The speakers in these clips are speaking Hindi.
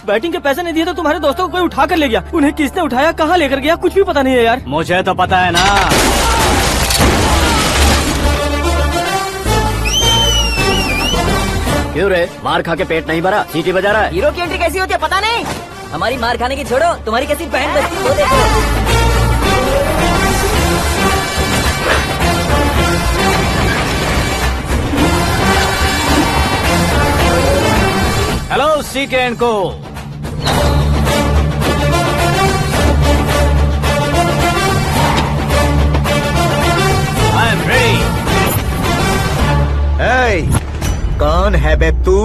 बैटिंग के पैसे नहीं दिए तो तुम्हारे दोस्तों को कोई उठा कर ले गया। उन्हें किसने उठाया, कहाँ लेकर गया, कुछ भी पता नहीं है यार। मुझे तो पता है ना। क्यों रे, मार खा के पेट नहीं भरा, सीटी बजा रहा है? हीरो की एंट्री कैसी होती है पता नहीं। हमारी मार खाने की छोड़ो, तुम्हारी कैसी बैंड बजती है वो देखो। हेलो सीके एंड को। I am ready. कौन है बे तू?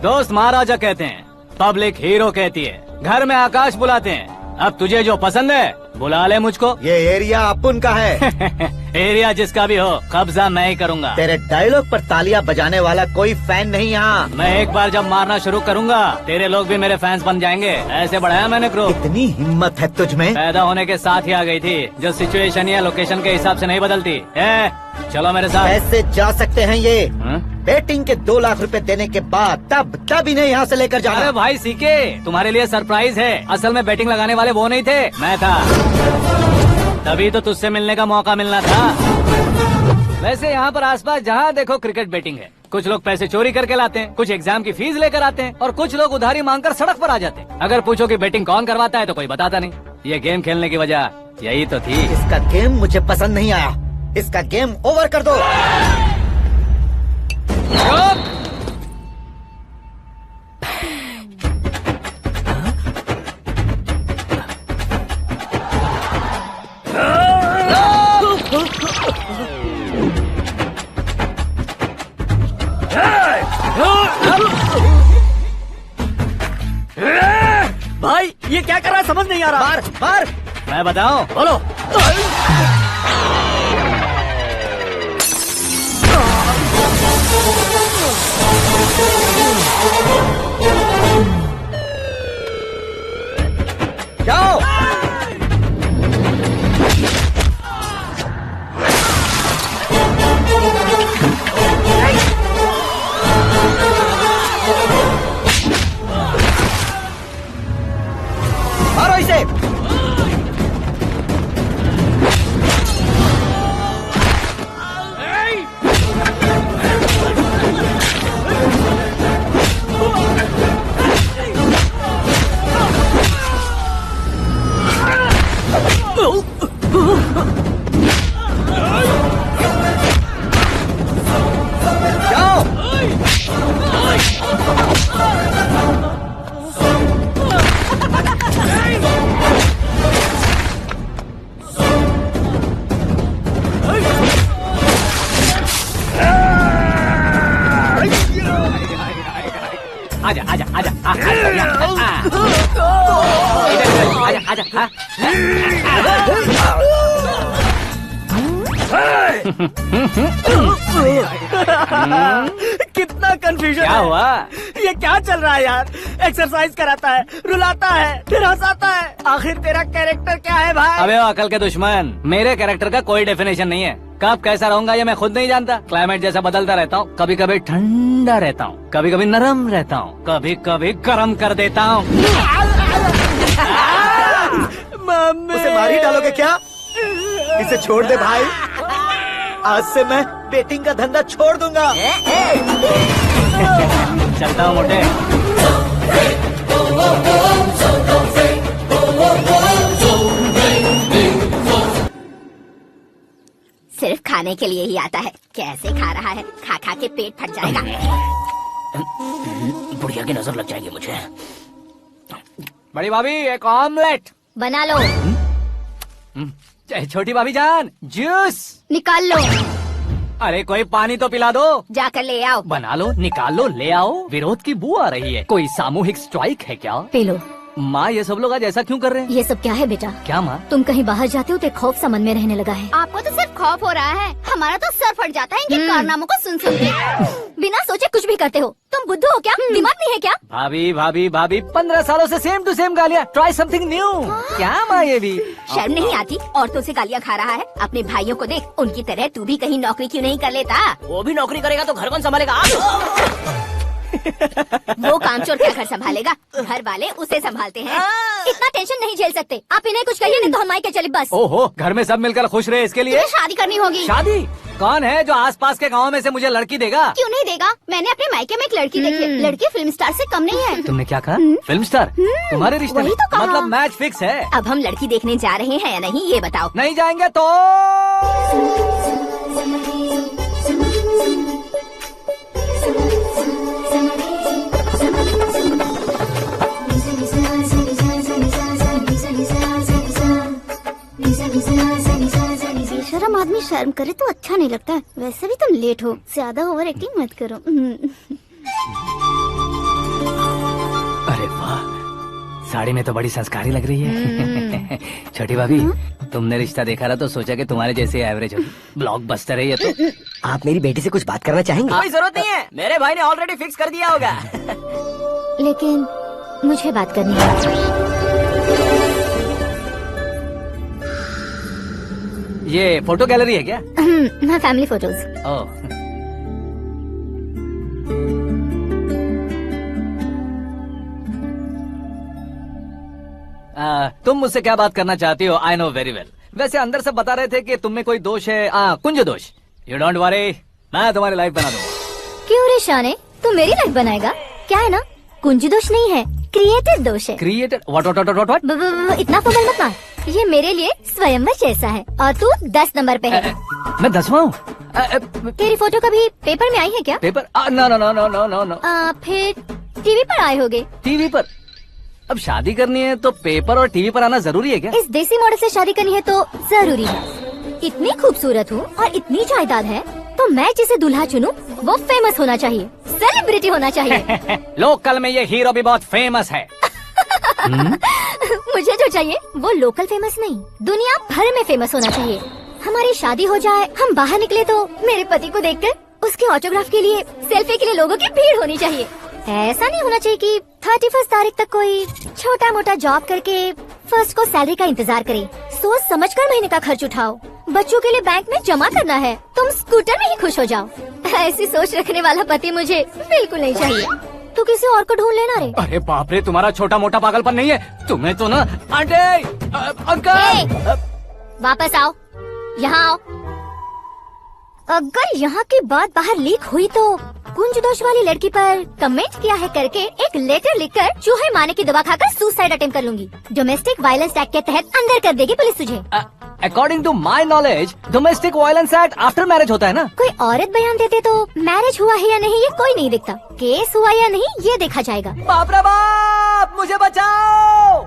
दोस्त महाराजा कहते हैं, पब्लिक हीरो कहती है, घर में आकाश बुलाते हैं। अब तुझे जो पसंद है बुला ले मुझको। ये एरिया अपुन का है। एरिया जिसका भी हो, कब्जा मैं ही करूँगा। तेरे डायलॉग पर तालियां बजाने वाला कोई फैन नहीं यहाँ। मैं एक बार जब मारना शुरू करूँगा, तेरे लोग भी मेरे फैंस बन जाएंगे। ऐसे बढ़ाया मैंने ग्रुप। इतनी हिम्मत है तुझ में? पैदा होने के साथ ही आ गई थी, जो सिचुएशन या लोकेशन के हिसाब से नहीं बदलती। चलो मेरे साथ। कैसे जा सकते हैं ये? हाँ? बेटिंग के 2 लाख रुपए देने के बाद तब इन्हें यहाँ से लेकर जाना। अरे भाई सीके, तुम्हारे लिए सरप्राइज है। असल में बैटिंग लगाने वाले वो नहीं थे, मैं था। तभी तो तुझसे मिलने का मौका मिलना था। वैसे यहाँ पर आसपास जहाँ देखो क्रिकेट बैटिंग है। कुछ लोग पैसे चोरी करके लाते हैं, कुछ एग्जाम की फीस लेकर आते हैं, और कुछ लोग उधारी मांगकर सड़क पर आ जाते हैं। अगर पूछो कि बैटिंग कौन करवाता है तो कोई बताता नहीं। ये गेम खेलने की वजह यही तो थी। इसका गेम मुझे पसंद नहीं आया। इसका गेम ओवर कर दो। भाई ये क्या कर रहा है, समझ नहीं आ रहा। मार मार। मैं बताऊं? बोलो। जाओ। मारो इसे। आजा आजा आजा आजा आजा। कितना कंफ्यूजन क्या है। हुआ? ये क्या चल रहा है यार? एक्सरसाइज कराता है, रुलाता है, फिर हंसाता है। आखिर तेरा कैरेक्टर क्या है भाई? अबे वो अकल के दुश्मन, मेरे कैरेक्टर का कोई डेफिनेशन नहीं है। कब कैसा रहूंगा ये मैं खुद नहीं जानता। क्लाइमेट जैसा बदलता रहता हूँ। कभी कभी ठंडा रहता हूँ, कभी कभी नरम रहता हूँ, कभी कभी गर्म कर देता हूँ। उसे मार ही डालोगे क्या? इसे छोड़ दे भाई। आज से मैं बेटिंग का धंधा छोड़ दूंगा। चलता हूँ मोटे। सिर्फ खाने के लिए ही आता है। कैसे खा रहा है, खा खा के पेट फट जाएगा। बुढ़िया की नजर लग जाएगी मुझे। बड़ी भाभी एक ऑमलेट बना लो। छोटी भाभी जान जूस निकाल लो। अरे कोई पानी तो पिला दो। जाकर ले आओ। बना लो, निकाल लो, ले आओ। विरोध की बू आ रही है। कोई सामूहिक स्ट्राइक है क्या? P low. माँ ये सब लोग आज ऐसा क्यों कर रहे हैं? ये सब क्या है बेटा? क्या माँ? तुम कहीं बाहर जाते हो तो खौफ सा मन में रहने लगा है। आपको तो सिर्फ खौफ हो रहा है, हमारा तो सर फट जाता है इनके कारनामों को सुन सुन के। बिना सोचे कुछ भी करते हो। तुम बुद्धू हो क्या? दिमाग नहीं है क्या? भाभी भाभी भाभी 15 सालों से सेम टू सेम गालियाँ। Try something new. क्या माँ ये भी? शर्म नहीं आती? औरतों से गालियाँ खा रहा है। अपने भाइयों को देख, उनकी तरह तू भी कहीं नौकरी क्यों नहीं कर लेता? वो भी नौकरी करेगा तो घर कौन संभालेगा? वो कामचोर क्या घर संभालेगा, घर वाले उसे संभालते हैं। इतना टेंशन नहीं झेल सकते आप, इन्हें कुछ कहिए नहीं तो हम मायके चले बस। ओहो, घर में सब मिलकर खुश रहे इसके लिए तुम्हें शादी करनी होगी। शादी? कौन है जो आसपास के गाँव में से मुझे लड़की देगा? क्यों नहीं देगा, मैंने अपने मायके में एक लड़की देखी है। लड़की फिल्म स्टार से कम नहीं है। तुमने क्या कहा? Film star? तुम्हारे रिश्ते में? वही तो कहा। मतलब मैच फिक्स है? अब हम लड़की देखने जा रहे हैं या नहीं ये बताओ। नहीं जाएंगे तो बेशरम आदमी शर्म करे तो अच्छा नहीं लगता। वैसे भी तुम लेट हो, ज्यादा ओवर एक्टिंग मत करो। अरे वाह, साड़ी में तो बड़ी संस्कारी लग रही है। छोटी भाभी, तुमने रिश्ता देखा था तो सोचा कि तुम्हारे जैसे एवरेज होगी। ब्लॉकबस्टर है ये तो। आप मेरी बेटी से कुछ बात करना चाहेंगे? कोई जरूरत नहीं है, मेरे भाई ने ऑलरेडी फिक्स कर दिया होगा। लेकिन मुझे बात करनी है। ये फोटो गैलरी है क्या? मैं फैमिली फोटोज। ओह, तुम मुझसे क्या बात करना चाहती हो? I know very well. वैसे अंदर से बता रहे थे कि तुम में कोई दोष है, कुंज दोष। यू डोंट वरी, मैं तुम्हारी लाइफ बना दूंगा। क्यों रे शाने, तू मेरी लाइफ बनाएगा? क्या है ना, कुंज दोष नहीं है, क्रिएटेड दोष है। क्रिएटेड? व्हाट? इतना फॉर्मल मत मार, ये मेरे लिए स्वयंवर जैसा है और तू 10 नंबर पे है। मैं 10वां हूँ? तेरी फोटो कभी पेपर में आई है क्या? Paper? No no no no no no no. फिर टीवी पर आए होगे। टीवी पर? अब शादी करनी है तो पेपर और टीवी पर आना जरूरी है क्या? इस देसी मॉडल से शादी करनी है तो जरूरी है। इतनी खूबसूरत हूँ और इतनी जायदाद है तो मैं जिसे दूल्हा चुनूं वो फेमस होना चाहिए, सेलिब्रिटी होना चाहिए। लोकल में ये हीरो भी बहुत फेमस है। मुझे जो चाहिए वो लोकल फेमस नहीं, दुनिया भर में फेमस होना चाहिए। हमारी शादी हो जाए, हम बाहर निकले तो मेरे पति को देखकर उसके ऑटोग्राफ के लिए, सेल्फी के लिए लोगों की भीड़ होनी चाहिए। ऐसा नहीं होना चाहिए कि 31 तारीख तक कोई छोटा मोटा जॉब करके फर्स्ट को सैलरी का इंतजार करे। सोच समझकर महीने का खर्च उठाओ, बच्चों के लिए बैंक में जमा करना है, तुम स्कूटर में ही खुश हो जाओ। ऐसी सोच रखने वाला पति मुझे बिल्कुल नहीं चाहिए। तू किसी और को ढूंढ लेना रे। अरे बाप रे, तुम्हारा छोटा मोटा पागलपन नहीं है? तुम्हें तो ना आंटी, अंकल। वापस आओ, यहाँ आओ। अगर यहाँ की बात बाहर लीक हुई तो कुंज दोष वाली लड़की पर कमेंट किया है करके एक लेटर लिखकर चूहे मारने की दवा खाकर सुसाइड अटेम्प्ट कर लूंगी। डोमेस्टिक वायलेंस एक्ट के तहत अंदर कर देगी पुलिस तुझे। According to my knowledge domestic violence act after marriage होता है ना? कोई औरत बयान देते तो मैरिज हुआ है या नहीं ये कोई नहीं देखता, केस हुआ या नहीं ये देखा जाएगा। बाप रे बाप, मुझे बचाओ।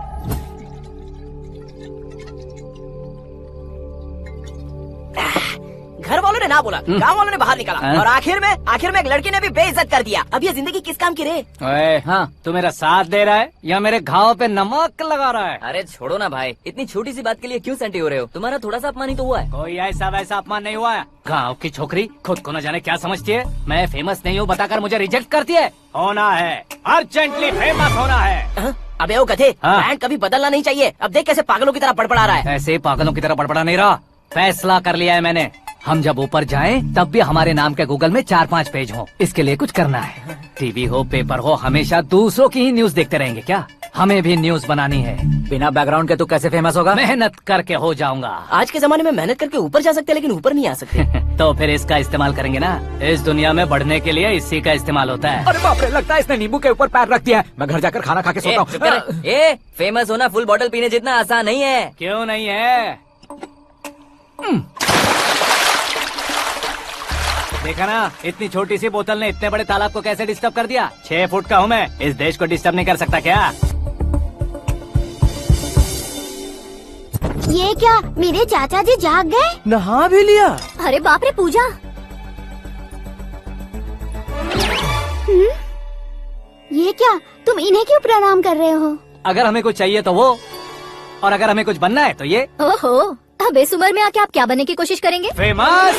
घर वालों ने ना बोला, गाँव वालों ने बाहर निकाला और आखिर में एक लड़की ने भी बेइज्जत कर दिया। अब ये जिंदगी किस काम की रे? ओए, हाँ, तू मेरा साथ दे रहा है या मेरे घाव पे नमक लगा रहा है? अरे छोड़ो ना भाई, इतनी छोटी सी बात के लिए क्यों सेंटी हो रहे हो? तुम्हारा थोड़ा सा अपमान ही तो हुआ है। कोई ऐसा वैसा अपमान नहीं हुआ है। गाँव की छोकरी खुद को न जाने क्या समझती है। मैं फेमस नहीं हूँ बताकर मुझे रिजेक्ट करती है। होना है, अर्जेंटली फेमस होना है। अबे ओ गधे, हाँ। ब्रांड कभी बदलना नहीं चाहिए। अब देख कैसे पागलों की तरह बड़बड़ा रहा है। ऐसे पागलों की तरह बड़बड़ा नहीं रहा, फैसला कर लिया है मैंने। हम जब ऊपर जाएं तब भी हमारे नाम के गूगल में 4-5 पेज हो। इसके लिए कुछ करना है। टीवी हो, पेपर हो, हमेशा दूसरों की ही न्यूज देखते रहेंगे क्या? हमें भी न्यूज बनानी है। बिना बैकग्राउंड के तो कैसे फेमस होगा? मेहनत करके हो जाऊंगा। आज के जमाने में मेहनत करके ऊपर जा सकते लेकिन ऊपर नहीं आ सकते। तो फिर इसका इस्तेमाल करेंगे ना। इस दुनिया में बढ़ने के लिए इसी का इस्तेमाल होता है। अरे बाप रे, लगता है इसने नींबू के ऊपर पैर रख दिया है। मैं घर जाकर खाना खा के सोता हूँ। फेमस होना फुल बोतल पीने जितना आसान नहीं है। क्यों नहीं है? देखा ना, इतनी छोटी सी बोतल ने इतने बड़े तालाब को कैसे डिस्टर्ब कर दिया। 6 फुट का हूँ मैं, इस देश को डिस्टर्ब नहीं कर सकता क्या? ये क्या, मेरे चाचा जी जाग गए? नहा भी लिया? अरे बाप रे पूजा, ये क्या, तुम इन्हें क्यों प्रणाम कर रहे हो? अगर हमें कुछ चाहिए तो वो, और अगर हमें कुछ बनना है तो ये। ओहो, अब इस उम्र में आके आप क्या बनने की कोशिश करेंगे? फेमस।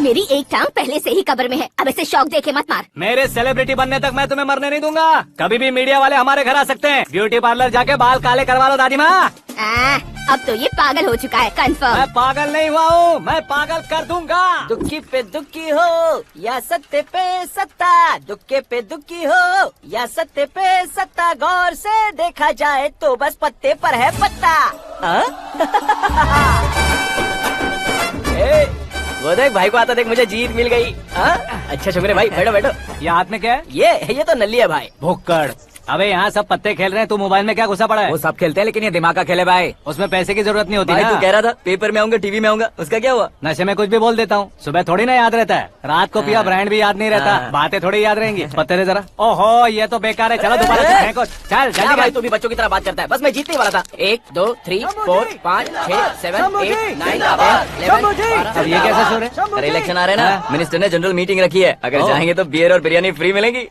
मेरी एक टांग पहले से ही कब्र में है, अब इसे शौक देके मत मार। मेरे सेलिब्रिटी बनने तक मैं तुम्हें मरने नहीं दूंगा। कभी भी मीडिया वाले हमारे घर आ सकते हैं। ब्यूटी पार्लर जाके बाल काले करवा लो दादी माँ। अब तो ये पागल हो चुका है, कंफर्म। मैं पागल नहीं हुआ हूँ, मैं पागल कर दूंगा। दुखी पे दुखी हो या सत्ते पे सत्ता, दुखे पे दुखी हो या सत्ते पे सत्ता, गौर से देखा जाए तो बस पत्ते पर है पत्ता। ए, वो देख भाई को आता देख, मुझे जीत मिल गई। अच्छा शुक्र भाई, बैठो बैठो। ये हाथ में क्या है? ये तो नल्ली है भाई। भुक्कड़। अबे यहाँ सब पत्ते खेल रहे हैं, तू मोबाइल में क्या घुसा पड़ा है? वो सब खेलते हैं लेकिन ये दिमाग का खेल है भाई। उसमें पैसे की जरूरत नहीं होती भाई ना। तू कह रहा था पेपर में आऊंगा, टीवी में आऊंगा, उसका क्या हुआ? नशे में कुछ भी बोल देता हूँ, सुबह थोड़ी ना याद रहता है। रात को पिया ब्रांड भी याद नहीं रहता, बातें थोड़ी याद रहेंगी। पत्ते दे जरा। ओहो ये तो बेकार है, चलो दोबारा खेलने को। चल क्या जल्दी भाई कर। तू भी बच्चों की तरह बात करता है। बस मैं जीतने वाला था। 1 2 3 4 5 6 7 8 9 10 11 अब ये कैसे सो रहे? अरे इलेक्शन आ रहे हैं ना, मिनिस्टर ने जनरल मीटिंग रखी है। अगर जाएंगे तो बियर और बिरयानी फ्री मिलेगी।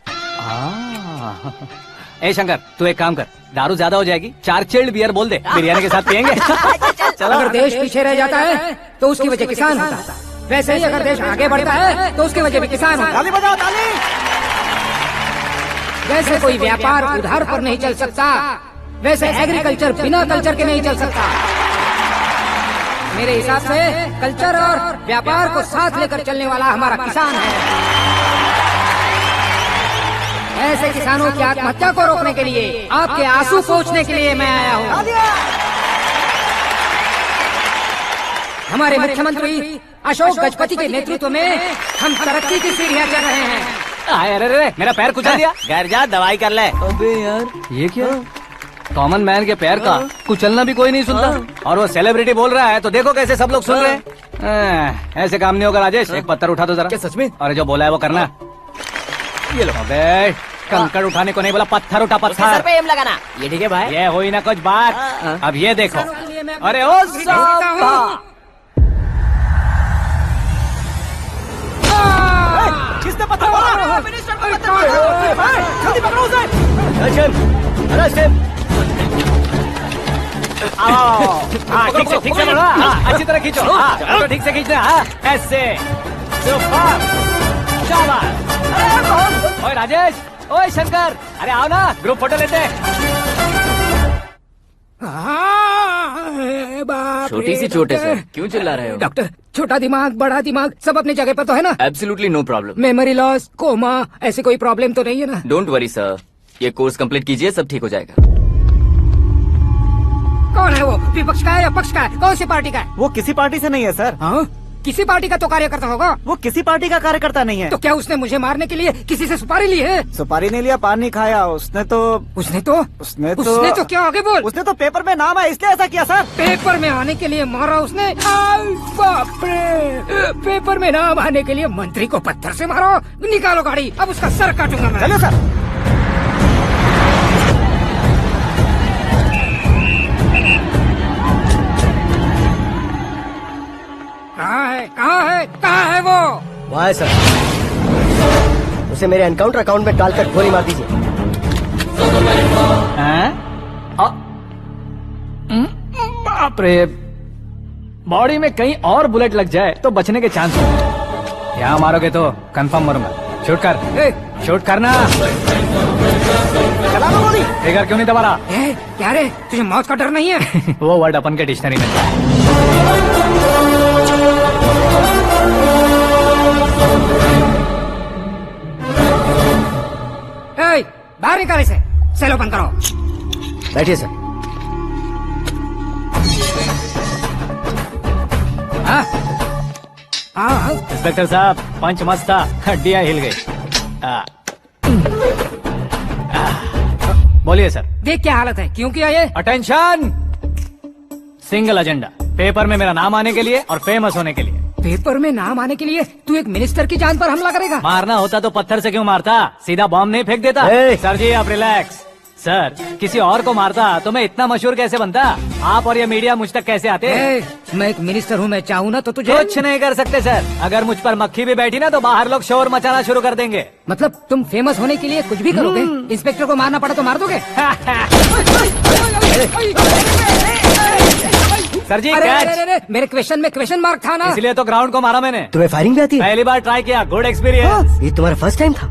ए शंकर तू एक काम कर, दारू ज्यादा हो जाएगी, 4 चिल्ड बियर बोल दे, बिरयानी के साथ पियेंगे। चलो। अगर देश पीछे रह जाता है तो उसकी वजह किसान होता है, वैसे ही अगर देश आगे बढ़ता है तो उसकी वजह भी किसान होता है। ताली बजाओ ताली। जैसे कोई व्यापार उधार पर नहीं चल सकता, वैसे एग्रीकल्चर बिना कल्चर के नहीं चल सकता। मेरे हिसाब से कल्चर और व्यापार को साथ लेकर चलने वाला हमारा किसान है। ऐसे किसानों की आत्महत्या को रोकने के लिए, आपके आंसू पोंछने के लिए मैं आया हूँ। हमारे मुख्यमंत्री अशोक गजपति के नेतृत्व में हम तरक्की की सीढ़ियाँ चढ़ रहे हैं। अरे मेरा पैर कुचल दिया। घर जा दवाई कर ले। अबे यार ये क्या? कॉमन मैन के पैर का कुचलना भी कोई नहीं सुनता, और वो सेलिब्रिटी बोल रहा है तो देखो कैसे सब लोग सुन रहे हैं। ऐसे काम नहीं होगा राजेश, एक पत्थर उठा दो जरा। क्या सच में? और जो बोला है वो करना। ये लो। अबे कंकड़ उठाने को नहीं बोला, पत्थर उठा उसके सर पत्थर। पे एम लगाना। ये ठीक है भाई। ये हुई ना कुछ बात। अब ये देखो। अरे ओ साहब, किसने पत्थर मारा? जल्दी पकड़ो उसे। ठीक से पकड़ो। हाँ, अच्छी तरह खींचो। हाँ, तो ठीक से खींचना। हाँ, ऐसे सुपर। शाबाश। ओए राजेश, ओए शंकर, अरे आओ ना, ग्रुप फोटो लेते हैं। छोटी सी चोट है सर, क्यों चिल्ला रहे हो? डॉक्टर, छोटा दिमाग बड़ा दिमाग सब अपनी जगह पर तो है ना? Absolutely no problem. Memory loss, coma, ऐसी कोई प्रॉब्लम तो नहीं है ना? डोंट वरी सर, ये कोर्स कंप्लीट कीजिए, सब ठीक हो जाएगा। कौन है वो? विपक्ष का है या पक्ष का है? कौन सी पार्टी का है? वो किसी पार्टी से नहीं है सर। हाँ? किसी पार्टी का तो कार्यकर्ता होगा। वो किसी पार्टी का कार्यकर्ता नहीं है। तो क्या उसने मुझे मारने के लिए किसी से सुपारी ली है? सुपारी नहीं लिया, पान नहीं खाया। उसने तो क्या आगे बोल? उसने तो पेपर में नाम है इसलिए ऐसा किया सर। पेपर में आने के लिए मारा उसने? आई बाप रे! पेपर में नाम आने के लिए मंत्री को पत्थर से मारो? निकालो गाड़ी, अब उसका सर काटूंगा मैं। चलो सर। कहाँ है वो? वहाँ है सर। उसे मेरे एनकाउंटर अकाउंट में डालकर गोली मार दीजिए। बाप रे, बॉडी में कहीं और बुलेट लग जाए तो बचने के चांस हो। यहाँ मारोगे तो कंफर्म मरूंगा। शूट कर, शूट करना। चला दो गोली। ट्रिगर क्यों नहीं दबा रहा? क्या रे, तुझे मौत का डर नहीं है? वो वर्ड अपन के डिक्शनरी में था। बाहर निकाले से, सेल ओपन करो। बैठिए सर। इंस्पेक्टर साहब, पंच मस्त था, हड्डियां हिल गई। बोलिए सर। देख क्या हालत है, क्यों किया ये? अटेंशन, सिंगल एजेंडा, पेपर में मेरा नाम आने के लिए और फेमस होने के लिए। पेपर में नाम आने के लिए तू एक मिनिस्टर की जान पर हमला करेगा? मारना होता तो पत्थर से क्यों मारता, सीधा बॉम्ब नहीं फेंक देता। सर जी आप रिलैक्स। सर, किसी और को मारता तो मैं इतना मशहूर कैसे बनता? आप और ये मीडिया मुझ तक कैसे आते? मैं एक मिनिस्टर हूँ, मैं चाहूँ ना तो तुझे कुछ नहीं कर सकते सर। अगर मुझ पर मक्खी भी बैठी ना तो बाहर लोग शोर मचाना शुरू कर देंगे। मतलब तुम फेमस होने के लिए कुछ भी करोगे? इंस्पेक्टर को मारना पड़ा तो मार दोगे? सर जी अरे, कैच। अरे, अरे, मेरे क्वेश्चन में क्वेश्चन मार्क था ना। इसलिए तो ग्राउंड को मारा मैंने। तुम्हें फायरिंग भी आती है? पहली बार ट्राई किया, गुड एक्सपीरियंस। ये तुम्हारा फर्स्ट टाइम था?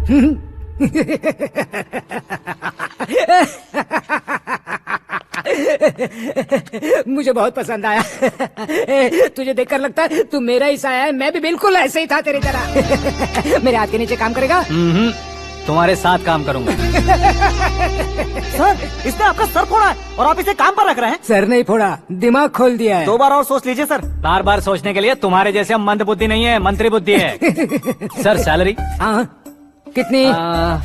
मुझे बहुत पसंद आया। तुझे देखकर लगता है तू मेरा ही साया है। मैं भी बिल्कुल ऐसे ही था तेरी तरह। मेरे हाथ के नीचे काम करेगा? तुम्हारे साथ काम करूंगा। सर, इसने आपका सर फोड़ा है और आप इसे काम पर रख रहे हैं। सर नहीं फोड़ा, दिमाग खोल दिया है। 2 बार और सोच लीजिए सर। बार बार सोचने के लिए तुम्हारे जैसे मंद बुद्धि नहीं है, मंत्री बुद्धि है। सर सैलरी हाँ, कितनी?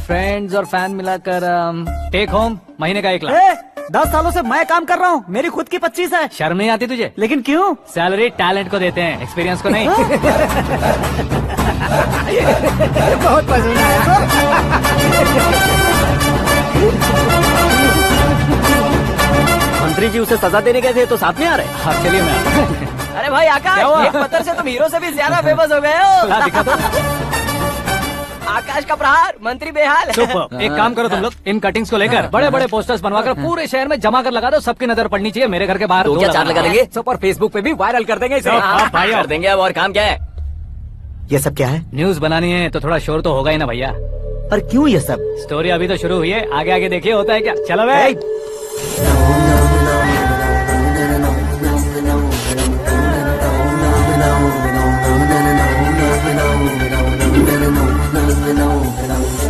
फ्रेंड्स और फैन मिलाकर टेक होम महीने का 1 लाख। 10 सालों से मैं काम कर रहा हूँ, मेरी खुद की 25 है। शर्म नहीं आती तुझे? लेकिन क्यों? सैलरी टैलेंट को देते हैं, एक्सपीरियंस को नहीं। बहुत पसंद आया। मंत्री जी उसे सजा देने गए थे तो साथ में आ रहे। हाँ चलिए मैं अरे भाई आकाश, एक पत्थर से तुम हीरो से भी ज्यादा फेमस हो गए हो। दिखा दो। आकाश का प्रहार, मंत्री बेहाल। सुपर। एक काम करो तुम लोग, इन कटिंग्स को लेकर बड़े बड़े पोस्टर्स बनवाकर पूरे शहर में जमा कर लगा दो। सबकी नजर पड़नी चाहिए। मेरे घर के बाहर 2 क्या 4 लगा देंगे? सब और फेसबुक पे भी वायरल कर देंगे इसे। हाँ, भाई कर देंगे। अब और काम क्या है? ये सब क्या है? न्यूज बनानी है तो थोड़ा शोर तो होगा ही ना भैया। पर क्यों ये सब? स्टोरी अभी तो शुरू हुई है, आगे आगे देखिए होता है क्या। चलो भाई।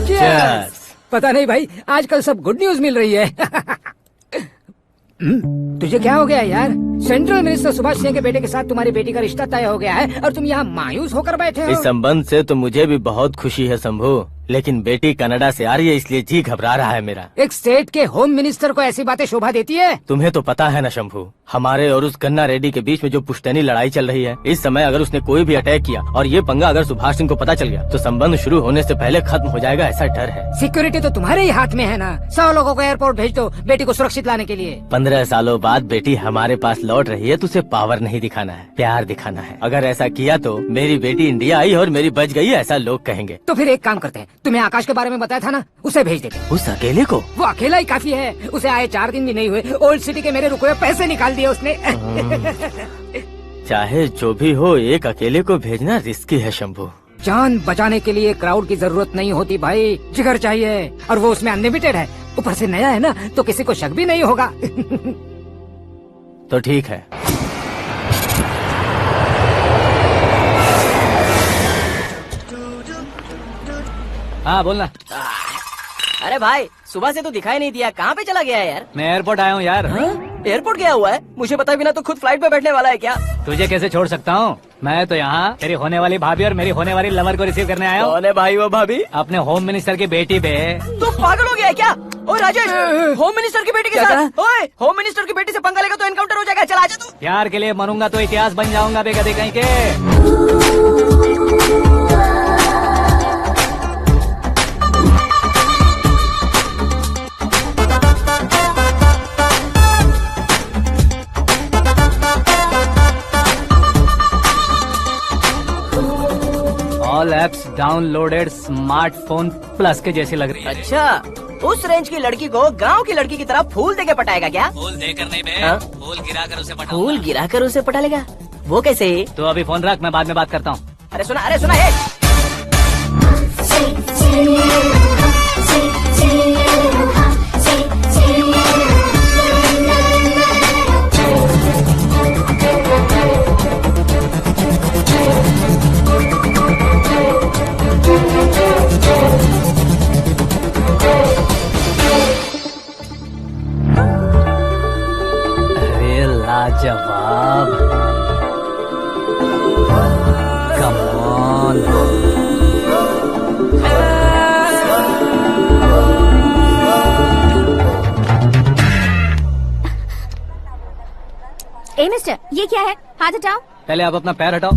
Cheers। पता नहीं भाई, आजकल सब गुड न्यूज मिल रही है। तुझे क्या हो गया यार? सेंट्रल मिनिस्टर सुभाष सिंह के बेटे के साथ तुम्हारी बेटी का रिश्ता तय हो गया है और तुम यहाँ मायूस होकर बैठे हो। इस संबंध से तो मुझे भी बहुत खुशी है शंभू, लेकिन बेटी कनाडा से आ रही है इसलिए जी घबरा रहा है मेरा। एक स्टेट के होम मिनिस्टर को ऐसी बातें शोभा देती है? तुम्हें तो पता है ना शंभू, हमारे और उस गन्ना रेड्डी के बीच में जो पुश्तैनी लड़ाई चल रही है। इस समय अगर उसने कोई भी अटैक किया और ये पंगा अगर सुभाष सिंह को पता चल गया तो संबंध शुरू होने से पहले खत्म हो जाएगा, ऐसा डर है। सिक्योरिटी तो तुम्हारे ही हाथ में है ना। 100 लोगों को एयरपोर्ट भेज दो बेटी को सुरक्षित लाने के लिए। 15 सालों बाद बेटी हमारे पास लौट रही है तो उसे पावर नहीं दिखाना है, प्यार दिखाना है। अगर ऐसा किया तो मेरी बेटी इंडिया आई और मेरी बच गई, ऐसा लोग कहेंगे। तो फिर एक काम करते हैं, तुम्हें आकाश के बारे में बताया था ना, उसे भेज देते। उस अकेले को? वो अकेला ही काफी है। उसे आए 4 दिन भी नहीं हुए, ओल्ड सिटी के मेरे रुके हुए पैसे निकाल दिए उसने। चाहे जो भी हो, एक अकेले को भेजना रिस्की है शंभू। जान बचाने के लिए क्राउड की जरूरत नहीं होती भाई, जिगर चाहिए, और वो उसमें अनलिमिटेड है। ऊपर से नया है ना तो किसी को शक भी नहीं होगा। तो ठीक है। हाँ बोलना। अरे भाई, सुबह से तो दिखाई नहीं दिया, कहाँ पे चला गया है यार? मैं एयरपोर्ट आया हूँ यार। एयरपोर्ट गया हुआ है? मुझे बताए बिना तो खुद फ्लाइट पे बैठने वाला है क्या? तुझे कैसे छोड़ सकता हूँ? मैं तो यहाँ तेरी होने वाली भाभी और मेरी होने वाली लवर को रिसीव करने आया हूँ। कौन है भाई वो भाभी? अपने होम मिनिस्टर की बेटी पे। तू पागल हो गया है क्या? ओए राजेश, होम मिनिस्टर की बेटी के साथ? ओए, होम मिनिस्टर की बेटी से पंगा लेगा तो एनकाउंटर हो जाएगा। चल आजा तू। प्यार के लिए मरूंगा तो इतिहास बन जाऊंगा बेगदे कहीं के। All apps downloaded smartphone plus के जैसी लग रही है। अच्छा, उस रेंज की लड़की को गांव की लड़की की तरह फूल देके पटाएगा क्या? फूल देकर नहीं बे, हाँ? फूल गिराकर उसे पटाऊंगा। फूल गिराकर उसे पटा लेगा? वो कैसे? तो अभी फोन रख, मैं बाद में बात करता हूँ। अरे सुना है। अरे लाजवाब, कम ऑन। ए मिस्टर, ये क्या है? हाथ हटाओ। पहले आप अपना पैर हटाओ।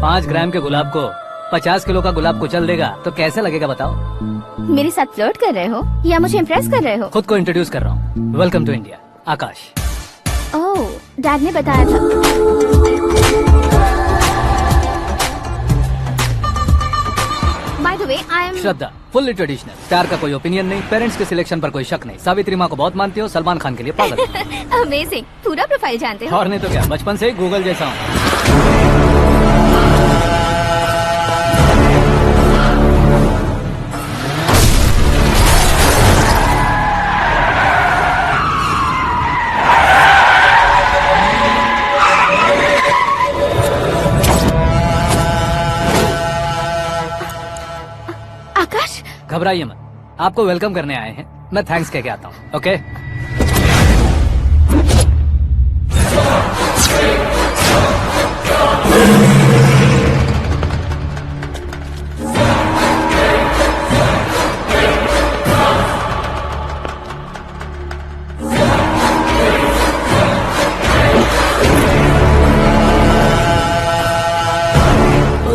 5 ग्राम के गुलाब को 50 किलो का गुलाब कुचल देगा तो कैसे लगेगा बताओ? मेरे साथ फ्लर्ट कर रहे हो या मुझे इम्प्रेस कर रहे हो? खुद को इंट्रोड्यूस कर रहा हूँ। Welcome to India, Aakash. Oh, dad ने बताया था। By the way I am Shraddha, fully traditional. प्यार का कोई ओपिनियन नहीं, पेरेंट्स के सिलेक्शन पर कोई शक नहीं। सावित्री माँ को बहुत मानती हो, सलमान खान के लिए पागल हो। अमेजिंग, पूरा प्रोफाइल जानते हो। और नहीं तो क्या, बचपन से ही गूगल जैसा हूँ। आकाश, घबराइए मत, आपको वेलकम करने आए हैं। मैं थैंक्स कह के आता हूँ। ओके,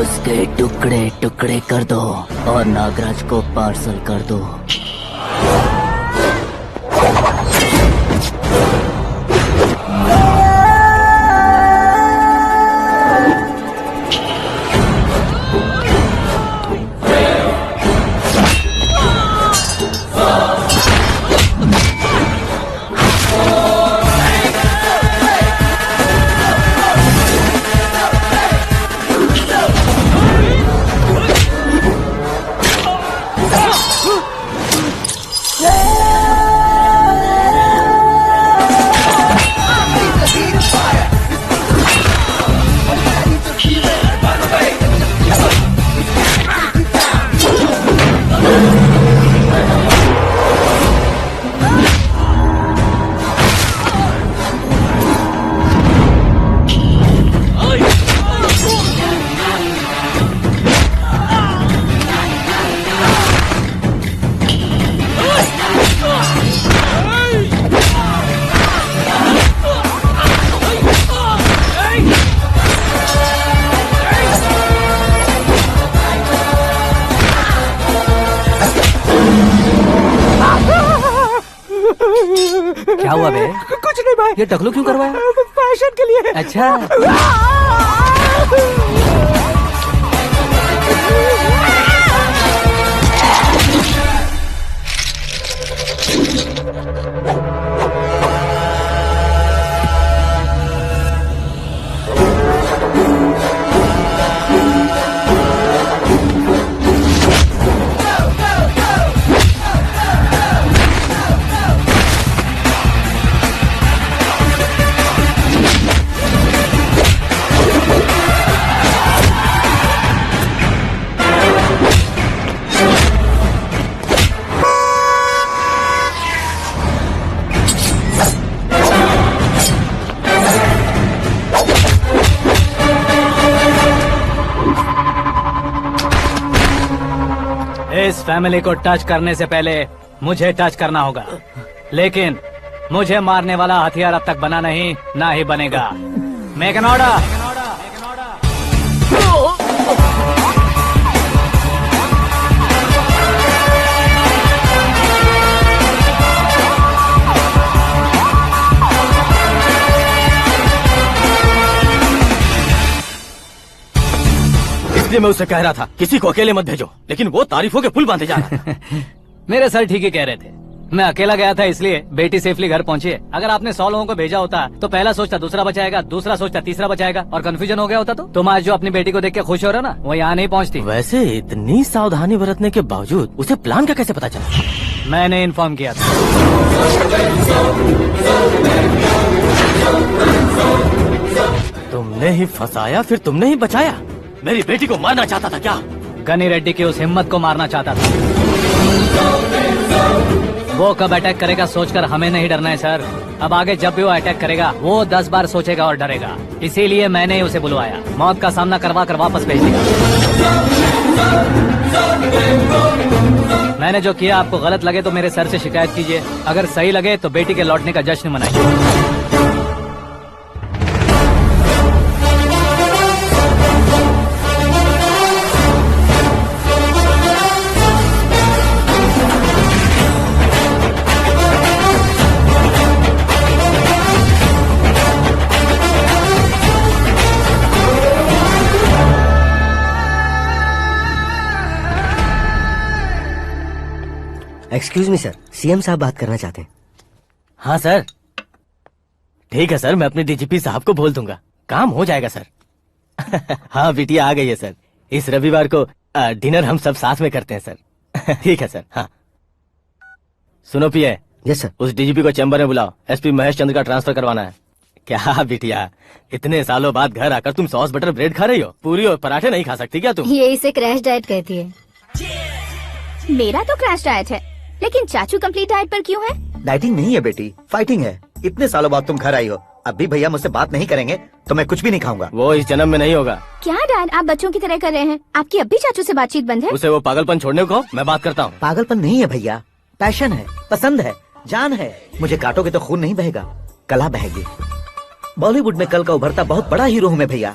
उसके टुकड़े टुकड़े कर दो और नागराज को पार्सल कर दो। क्या हुआ बे? कुछ नहीं भाई, ये टकलू क्यों करवाया? फैशन के लिए। अच्छा, इस फैमिली को टच करने से पहले मुझे टच करना होगा, लेकिन मुझे मारने वाला हथियार अब तक बना नहीं, ना ही बनेगा। Make an order. इसलिए मैं उससे कह रहा था किसी को अकेले मत भेजो, लेकिन वो तारीफों के पुल बांधे जा रहा है। मेरे सर ठीक ही कह रहे थे, मैं अकेला गया था इसलिए बेटी सेफली घर पहुंची है। अगर आपने 100 लोगों को भेजा होता तो पहला सोचता दूसरा बचाएगा, दूसरा सोचता तीसरा बचाएगा, और कंफ्यूजन हो गया होता तो तुम आज जो अपनी बेटी को देख के खुश हो रहे हो ना, वो यहाँ नहीं पहुँचती। वैसे इतनी सावधानी बरतने के बावजूद उसे प्लान का कैसे पता चला? मैंने इन्फॉर्म किया था। तुमने ही फंसाया, फिर तुमने ही बचाया। मेरी बेटी को मारना चाहता था क्या? गनी रेड्डी की उस हिम्मत को मारना चाहता था। वो कब अटैक करेगा सोचकर हमें नहीं डरना है सर। अब आगे जब भी वो अटैक करेगा वो 10 बार सोचेगा और डरेगा, इसीलिए मैंने ही उसे बुलवाया। मौत का सामना करवा कर वापस भेज दिया। मैंने जो किया आपको गलत लगे तो मेरे सर से शिकायत कीजिए, अगर सही लगे तो बेटी के लौटने का जश्न मनाइए। एक्सक्यूज मी सर, सीएम साहब बात करना चाहते हैं। हाँ सर, ठीक है सर, मैं अपने डीजीपी साहब को बोल दूंगा, काम हो जाएगा सर। हाँ बिटिया आ गई है सर, इस रविवार को डिनर हम सब साथ में करते हैं सर। ठीक है सर। हाँ सुनो पिए। Yes sir. उस डीजीपी को चैम्बर में बुलाओ, एसपी महेश चंद्र का ट्रांसफर करवाना है। क्या बिटिया, इतने सालों बाद घर आकर तुम सॉस बटर ब्रेड खा रही हो? पूरी और पराठे नहीं खा सकती क्या तुम? ये इसे क्रैश डाइट कहती है। मेरा तो क्रैश डाइट है, लेकिन चाचू कंप्लीट डाइट पर क्यों है? डाइटिंग नहीं है बेटी, फाइटिंग है। इतने सालों बाद तुम घर आई हो, अब भी भैया मुझसे बात नहीं करेंगे तो मैं कुछ भी नहीं खाऊंगा। वो इस जन्म में नहीं होगा। क्या डैड, आप बच्चों की तरह कर रहे हैं? आपकी अब भी चाचू से बातचीत बंद है? उसे वो पागलपन छोड़ने को मैं बात करता हूँ। पागलपन नहीं है भैया, पैशन है, पसंद है, जान है। मुझे काटोगे तो खून नहीं बहेगा, कला बहेगी। बॉलीवुड में कल का उभरता बहुत बड़ा हीरो हूँ मैं भैया।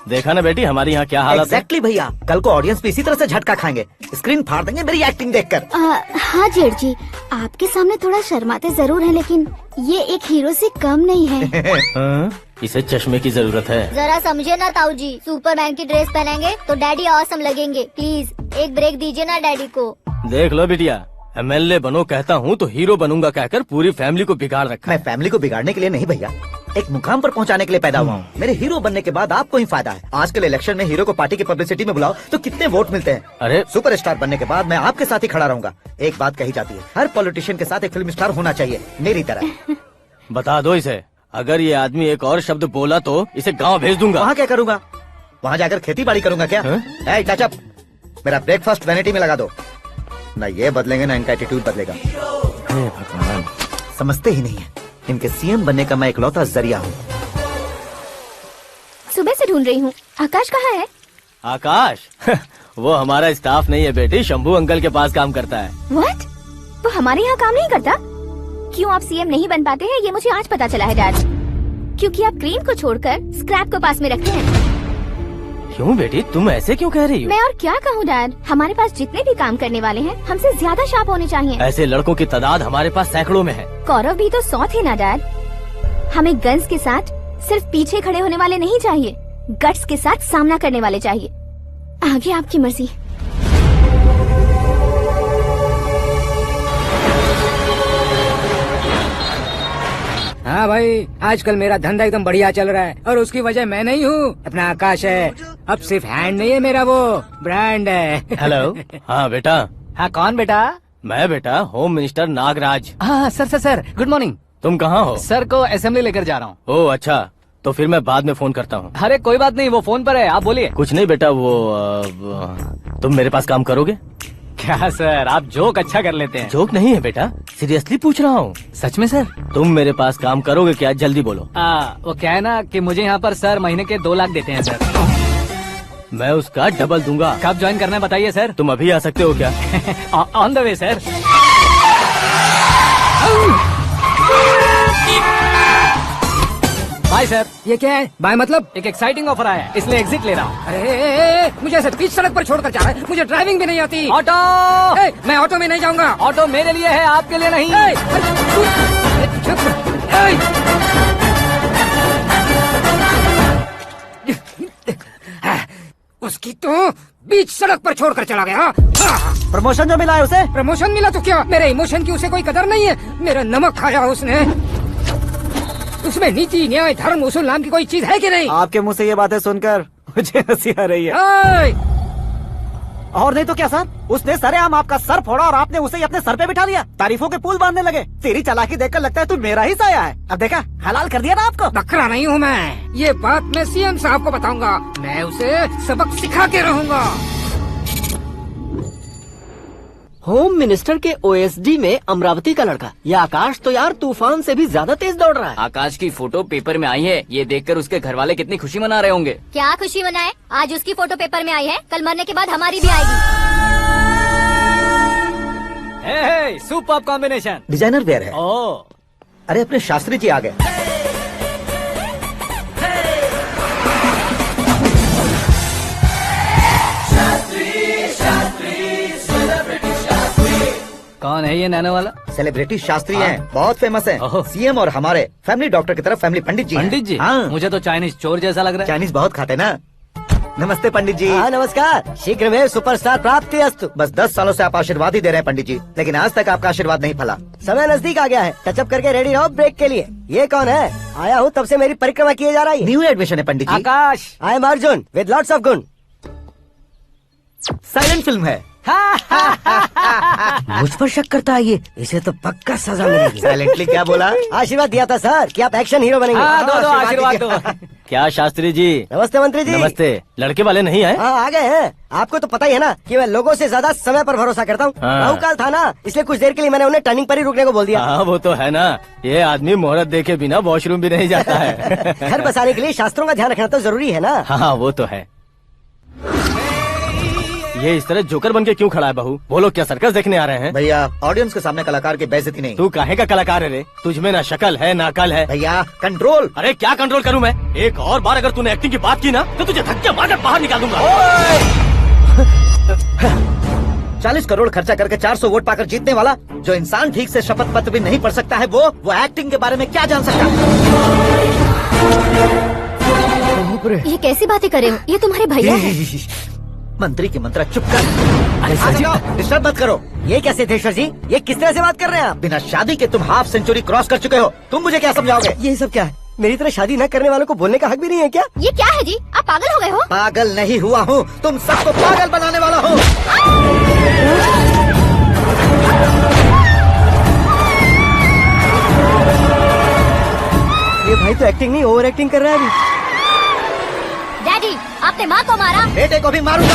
देखा ना बेटी हमारी यहाँ क्या हालत है। एग्जैक्टली भैया, कल को ऑडियंस भी इसी तरह से झटका खाएंगे, स्क्रीन फाड़ देंगे मेरी एक्टिंग देखकर। हाँ जेठ जी, आपके सामने थोड़ा शर्माते जरूर हैं, लेकिन ये एक हीरो से कम नहीं है। इसे चश्मे की जरूरत है। जरा समझे ना ताऊ जी, सुपरमैन की ड्रेस पहनेंगे तो डैडी ऑसम लगेंगे। प्लीज एक ब्रेक दीजिए ना डैडी को। देख लो बिटिया, एमएलए बनो कहता हूँ तो हीरो बनूंगा कहकर पूरी फैमिली को बिगाड़ रखा। मैं फैमिली को बिगाड़ने के लिए नहीं भैया, एक मुकाम पर पहुंचाने के लिए पैदा हुआ हूँ। मेरे हीरो बनने के बाद आपको ही फायदा है। आजकल इलेक्शन में हीरो को पार्टी की पब्लिसिटी में बुलाओ तो कितने वोट मिलते हैं। अरे सुपरस्टार बनने के बाद मैं आपके साथ ही खड़ा रहूंगा। एक बात कही जाती है, हर पॉलिटिशियन के साथ एक फिल्म स्टार होना चाहिए, मेरी तरह। बता दो इसे, अगर ये आदमी एक और शब्द बोला तो इसे गाँव भेज दूंगा। वहाँ क्या करूँगा? वहाँ जाकर खेती बाड़ी करूँगा क्या? ए, टचअप, मेरा ब्रेकफास्ट वैनिटी में लगा दो। ना ये बदलेंगे ना इनका एटीट्यूड बदलेगा। भगवान, समझते ही नहीं है, इनके सीएम बनने का मैं इकलौता जरिया हूँ। सुबह से ढूंढ रही हूँ, आकाश कहाँ है? आकाश वो हमारा स्टाफ नहीं है बेटी, शंभू अंकल के पास काम करता है। व्हाट? वो हमारे यहाँ काम नहीं करता? क्यों आप सीएम नहीं बन पाते हैं, ये मुझे आज पता चला है डैड। क्योंकि आप क्रीम को छोड़कर स्क्रैप को पास में रखते हैं। क्यों बेटी, तुम ऐसे क्यों कह रही हो? मैं और क्या कहूँ डैड, हमारे पास जितने भी काम करने वाले हैं हमसे ज्यादा शार्प होने चाहिए। ऐसे लड़कों की तादाद हमारे पास सैकड़ों में है। कौरव भी तो 100 थे ना डैड। हमें गन्स के साथ सिर्फ पीछे खड़े होने वाले नहीं चाहिए, गट्स के साथ सामना करने वाले चाहिए। आगे आपकी मर्जी। हाँ भाई, आजकल मेरा धंधा एकदम बढ़िया चल रहा है और उसकी वजह मैं नहीं हूँ, अपना आकाश है। अब सिर्फ हैंड नहीं है मेरा, वो ब्रांड है। हेलो। हाँ बेटा। हाँ कौन बेटा? मैं बेटा, होम मिनिस्टर नागराज। हाँ सर सर, गुड मॉर्निंग। तुम कहाँ हो? सर को असेंबली लेकर जा रहा हूँ। ओह अच्छा, तो फिर मैं बाद में फोन करता हूँ। अरे कोई बात नहीं, वो फोन पर है, आप बोलिए। कुछ नहीं बेटा, तुम मेरे पास काम करोगे? क्या सर, आप जोक अच्छा कर लेते हैं। जोक नहीं है बेटा, सीरियसली पूछ रहा हूँ। सच में सर? तुम मेरे पास काम करोगे क्या? जल्दी बोलो। वो क्या है ना कि मुझे यहाँ पर सर महीने के 2 लाख देते हैं सर। मैं उसका डबल दूंगा। कब ज्वाइन करना है बताइए सर। तुम अभी आ सकते हो क्या? On the way sir. Bye sir. ये क्या है? बाय मतलब? एक एक्साइटिंग ऑफर आया है, इसलिए एग्जिट ले रहा हूँ। अरे मुझे ऐसे बीच सड़क पर छोड़कर जा रहा है, मुझे ड्राइविंग भी नहीं आती। ऑटो। मैं ऑटो में नहीं जाऊंगा। ऑटो मेरे लिए है, आपके लिए नहीं। उसकी तो बीच सड़क पर छोड़कर चला गया। प्रमोशन जो मिला है उसे? प्रमोशन मिला तो क्या, मेरे इमोशन की उसे कोई कदर नहीं है। मेरा नमक खाया उसने। उसमें नीति न्याय धर्म उसूल नाम की कोई चीज है कि नहीं? आपके मुंह से ये बातें सुनकर मुझे हंसी आ रही है। और नहीं तो क्या सर, उसने सरेआम आपका सर फोड़ा और आपने उसे अपने सर पे बिठा लिया, तारीफों के पुल बांधने लगे। तेरी चालाकी देखकर लगता है तू मेरा ही साया है। अब देखा, हलाल कर दिया ना आपको। बकरा नहीं हूँ मैं, ये बात मैं सीएम साहब को बताऊंगा। मैं उसे सबक सिखा के रहूंगा। होम मिनिस्टर के ओएसडी में अमरावती का लड़का, ये आकाश तो यार तूफान से भी ज्यादा तेज दौड़ रहा है। आकाश की फोटो पेपर में आई है, ये देखकर उसके घर वाले कितनी खुशी मना रहे होंगे। क्या खुशी मनाए, आज उसकी फोटो पेपर में आई है, कल मरने के बाद हमारी भी आएगी। Superb combination. डिजाइनर वेयर है। ओह, अरे अपने शास्त्री जी आ गए। कौन है ये नैनो वाला? सेलिब्रिटी शास्त्री हैं, बहुत फेमस हैं। सीएम और हमारे फैमिली डॉक्टर की तरफ फैमिली पंडित जी हैं। पंडित जी? हाँ। मुझे तो चाइनीज चोर जैसा लग रहा है। चाइनीज बहुत खाते ना। नमस्ते पंडित जी। हाँ नमस्कार, शीघ्र में सुपरस्टार प्राप्ति अस्तु। बस 10 सालों से आप आशीर्वाद ही दे रहे हैं पंडित जी, लेकिन आज तक आपका आशीर्वाद नहीं फला। समय नजदीक आ गया है, टचअप करके रेडी रहो ब्रेक के लिए। ये कौन है? आया हूँ तब से मेरी परिक्रमा किए जा रही है। न्यू एडमिशन है Pandit ji. Akash. I am Arjun with lots of गुण। साइलेंट फिल्म है। मुझ पर शक करता है ये, इसे तो पक्का सजा मिलेगी। साइलेंटली क्या बोला? आशीर्वाद दिया था सर कि आप एक्शन हीरो बनेंगे। हाँ, दो आशीर्वाद दो। क्या शास्त्री जी? नमस्ते मंत्री जी। नमस्ते। लड़के वाले नहीं आए? हाँ आ गए हैं। आपको तो पता ही है ना कि मैं लोगों से ज्यादा समय पर भरोसा करता हूँ। हाँ। राहु काल था ना, इसलिए कुछ देर के लिए मैंने उन्हें टर्निंग पर ही रुकने को बोल दिया। हाँ वो तो है ना, ये आदमी मुहूर्त देखे बिना वॉशरूम भी नहीं जाता है। घर बसाने के लिए शास्त्रों का ध्यान रखना तो जरूरी है ना। हाँ वो तो है। ये इस तरह जोकर बन के क्यों खड़ा है बहू? वो लोग क्या सर्कस देखने आ रहे हैं? भैया ऑडियंस के सामने कलाकार की बेइज्जती नहीं। तू काहे का कलाकार है रे? तुझमें ना शक्ल है ना अकल है। भैया कंट्रोल। अरे क्या कंट्रोल करूं मैं? एक और बार अगर तूने एक्टिंग की बात की ना तो तुझे धक्के मारकर बाहर निकाल दूंगा। 40 करोड़ खर्चा करके 400 वोट पाकर जीतने वाला जो इंसान ठीक से शपथ पत्र भी नहीं पढ़ सकता है, वो एक्टिंग के बारे में क्या जान सकता है? ये कैसी बातें कर रहे हो? ये तुम्हारे भैया है। मंत्री की मंत्रा चुप कर। अरे डिस्टर्ब मत करो। ये क्या सिद्धेश्वर जी, ये किस तरह से बात कर रहे हैं आप? बिना शादी के तुम हाफ सेंचुरी क्रॉस कर चुके हो, तुम मुझे क्या समझाओगे? ये सब क्या है? मेरी तरह शादी न करने वालों को बोलने का हक भी नहीं है क्या? ये क्या है जी? आप पागल हो गए हो? पागल नहीं हुआ हूँ, तुम सबको पागल बनाने वाला हूँ। ये भाई तो एक्टिंग नहीं ओवर एक्टिंग कर रहा है अभी। डैडी, आपने माँ को मारा। बेटे को भी मारूंगा।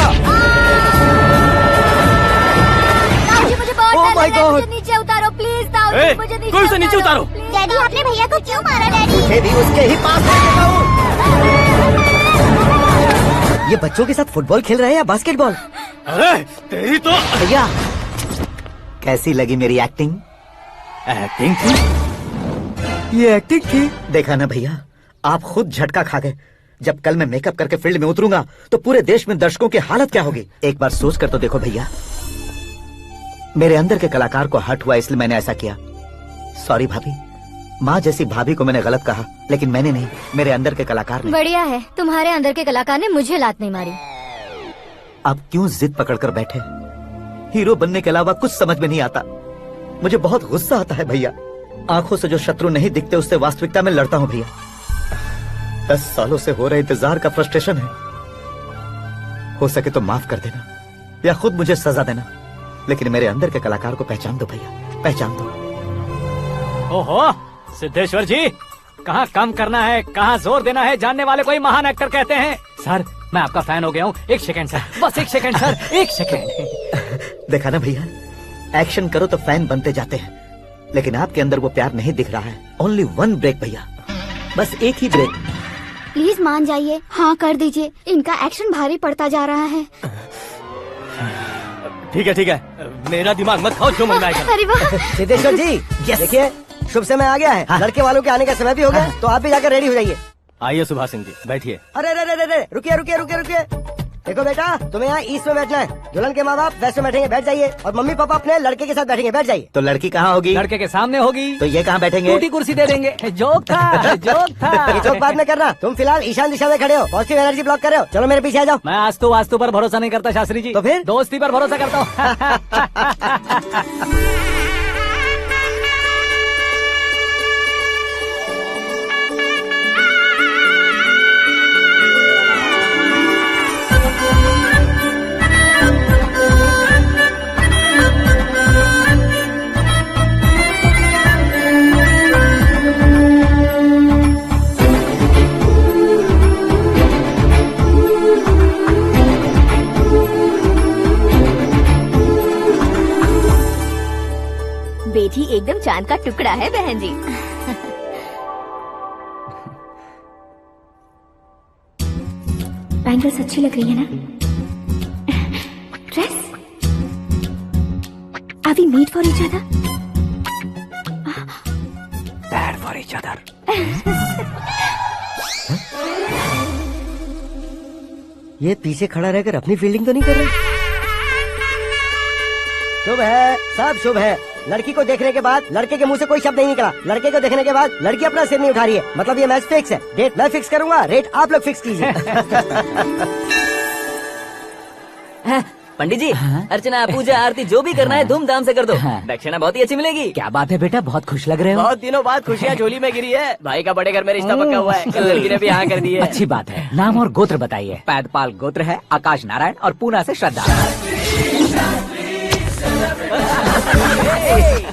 ताऊजी, मुझे बहुत Oh डर my लग रहा है, God! मुझे नीचे उतारो प्लीज। ताऊजी, ए, मुझे कोई उसे नीचे उतारो। डैडी, आपने भैया को क्यों मारा? डैडी, मुझे भी उसके ही पास लेके जाऊं। ये बच्चों के साथ फुटबॉल खेल रहे हैं या बास्केटबॉल? अरे तेरी तो भैया कैसी लगी मेरी एक्टिंग? एक्टिंग थी। ये एक्टिंग थी। देखा ना भैया, आप खुद झटका खा गए। जब कल मैं मेकअप करके फील्ड में उतरूंगा तो पूरे देश में दर्शकों की हालत क्या होगी? एक बार सोच कर तो देखो भैया। मेरे अंदर के कलाकार को हर्ट हुआ इसलिए मैंने ऐसा किया। सॉरी भाभी, माँ जैसी भाभी को मैंने गलत कहा, लेकिन मैंने नहीं, मेरे अंदर के कलाकार ने। बढ़िया है, तुम्हारे अंदर के कलाकार ने मुझे लात नहीं मारी। अब क्यों जिद पकड़कर बैठे? हीरो बनने के अलावा कुछ समझ में नहीं आता। मुझे बहुत गुस्सा आता है भैया। आंखों से जो शत्रु नहीं दिखते उससे वास्तविकता में लड़ता हूँ भैया। 10 सालों से हो रहे इंतजार का फ्रस्ट्रेशन है। हो सके तो माफ कर देना या खुद मुझे सजा देना, लेकिन मेरे अंदर के कलाकार को पहचान दो भैया, पहचान दो। ओहो सिद्धेश्वर जी, कहाँ कम करना है कहाँ जोर देना है जानने वाले को ही महान एक्टर कहते हैं। सर मैं आपका फैन हो गया हूँ। एक सेकंड सर, बस एक सेकंड सर, एक सेकंड। देखा ना भैया, एक्शन करो तो फैन बनते जाते हैं, लेकिन आपके अंदर वो प्यार नहीं दिख रहा है। ओनली वन ब्रेक भैया, बस एक ही ब्रेक। प्लीज मान जाइए, हाँ कर दीजिए। इनका एक्शन भारी पड़ता जा रहा है। ठीक है, मेरा दिमाग मत खाओ जो मन में आएगा। अरे वाह सिद्धेश्वर जी, देखिए शुभ समय आ गया है। हाँ। लड़के वालों के आने का समय भी हो गया, तो आप भी जाकर रेडी हो जाइए। आइए सुभाष सिंह जी, बैठिए। अरे रुकिए। देखो बेटा, तुम्हें यहाँ ईस्ट में बैठना है। दुल्हन के माँ बाप वेस्ट में बैठेंगे, बैठ जाइए। और मम्मी पापा अपने लड़के के साथ बैठेंगे, बैठ जाइए। तो लड़की कहाँ होगी? लड़के के सामने होगी। तो ये कहाँ बैठेंगे? टूटी कुर्सी दे देंगे। जोक था, जोक ये था। जोक बाद में करना। तुम फिलहाल ईशान दिशा में खड़े हो, पॉजिटिव एनर्जी ब्लॉक कर रहे हो। चलो मेरे पीछे आ जाओ। मैं आज तो वास्तु पर भरोसा नहीं करता शास्त्री जी। तो फिर? दोस्ती पर भरोसा करता हूँ। बेटी एकदम चांद का टुकड़ा है बहन जी। बैंगल्स अच्छी लग रही है ना? Dress? Are we made for each other? Bad for each other. ये पीछे खड़ा रहकर अपनी फील्डिंग तो नहीं कर रहा? शुभ है, सब शुभ है। लड़की को देखने के बाद लड़के के मुंह से कोई शब्द नहीं निकला। लड़के को देखने के बाद लड़की अपना सिर नहीं उठा रही है। मतलब ये मैच फिक्स है। डेट मैं फिक्स करूंगा, रेट आप लोग फिक्स कीजिए। पंडित जी, अर्चना पूजा आरती जो भी करना है धूमधाम से कर दो। दक्षिणा बहुत ही अच्छी मिलेगी। क्या बात है बेटा, बहुत खुश लग रहे हो। बहुत दिनों बाद खुशियाँ झोली में गिरी है। भाई का बड़े घर में रिश्ता पक्का हुआ है। कल लड़की ने भी हाँ कर दी है। अच्छी बात है। नाम और गोत्र बताइए। पैदपाल गोत्र है, आकाश नारायण और पूना से श्रद्धा।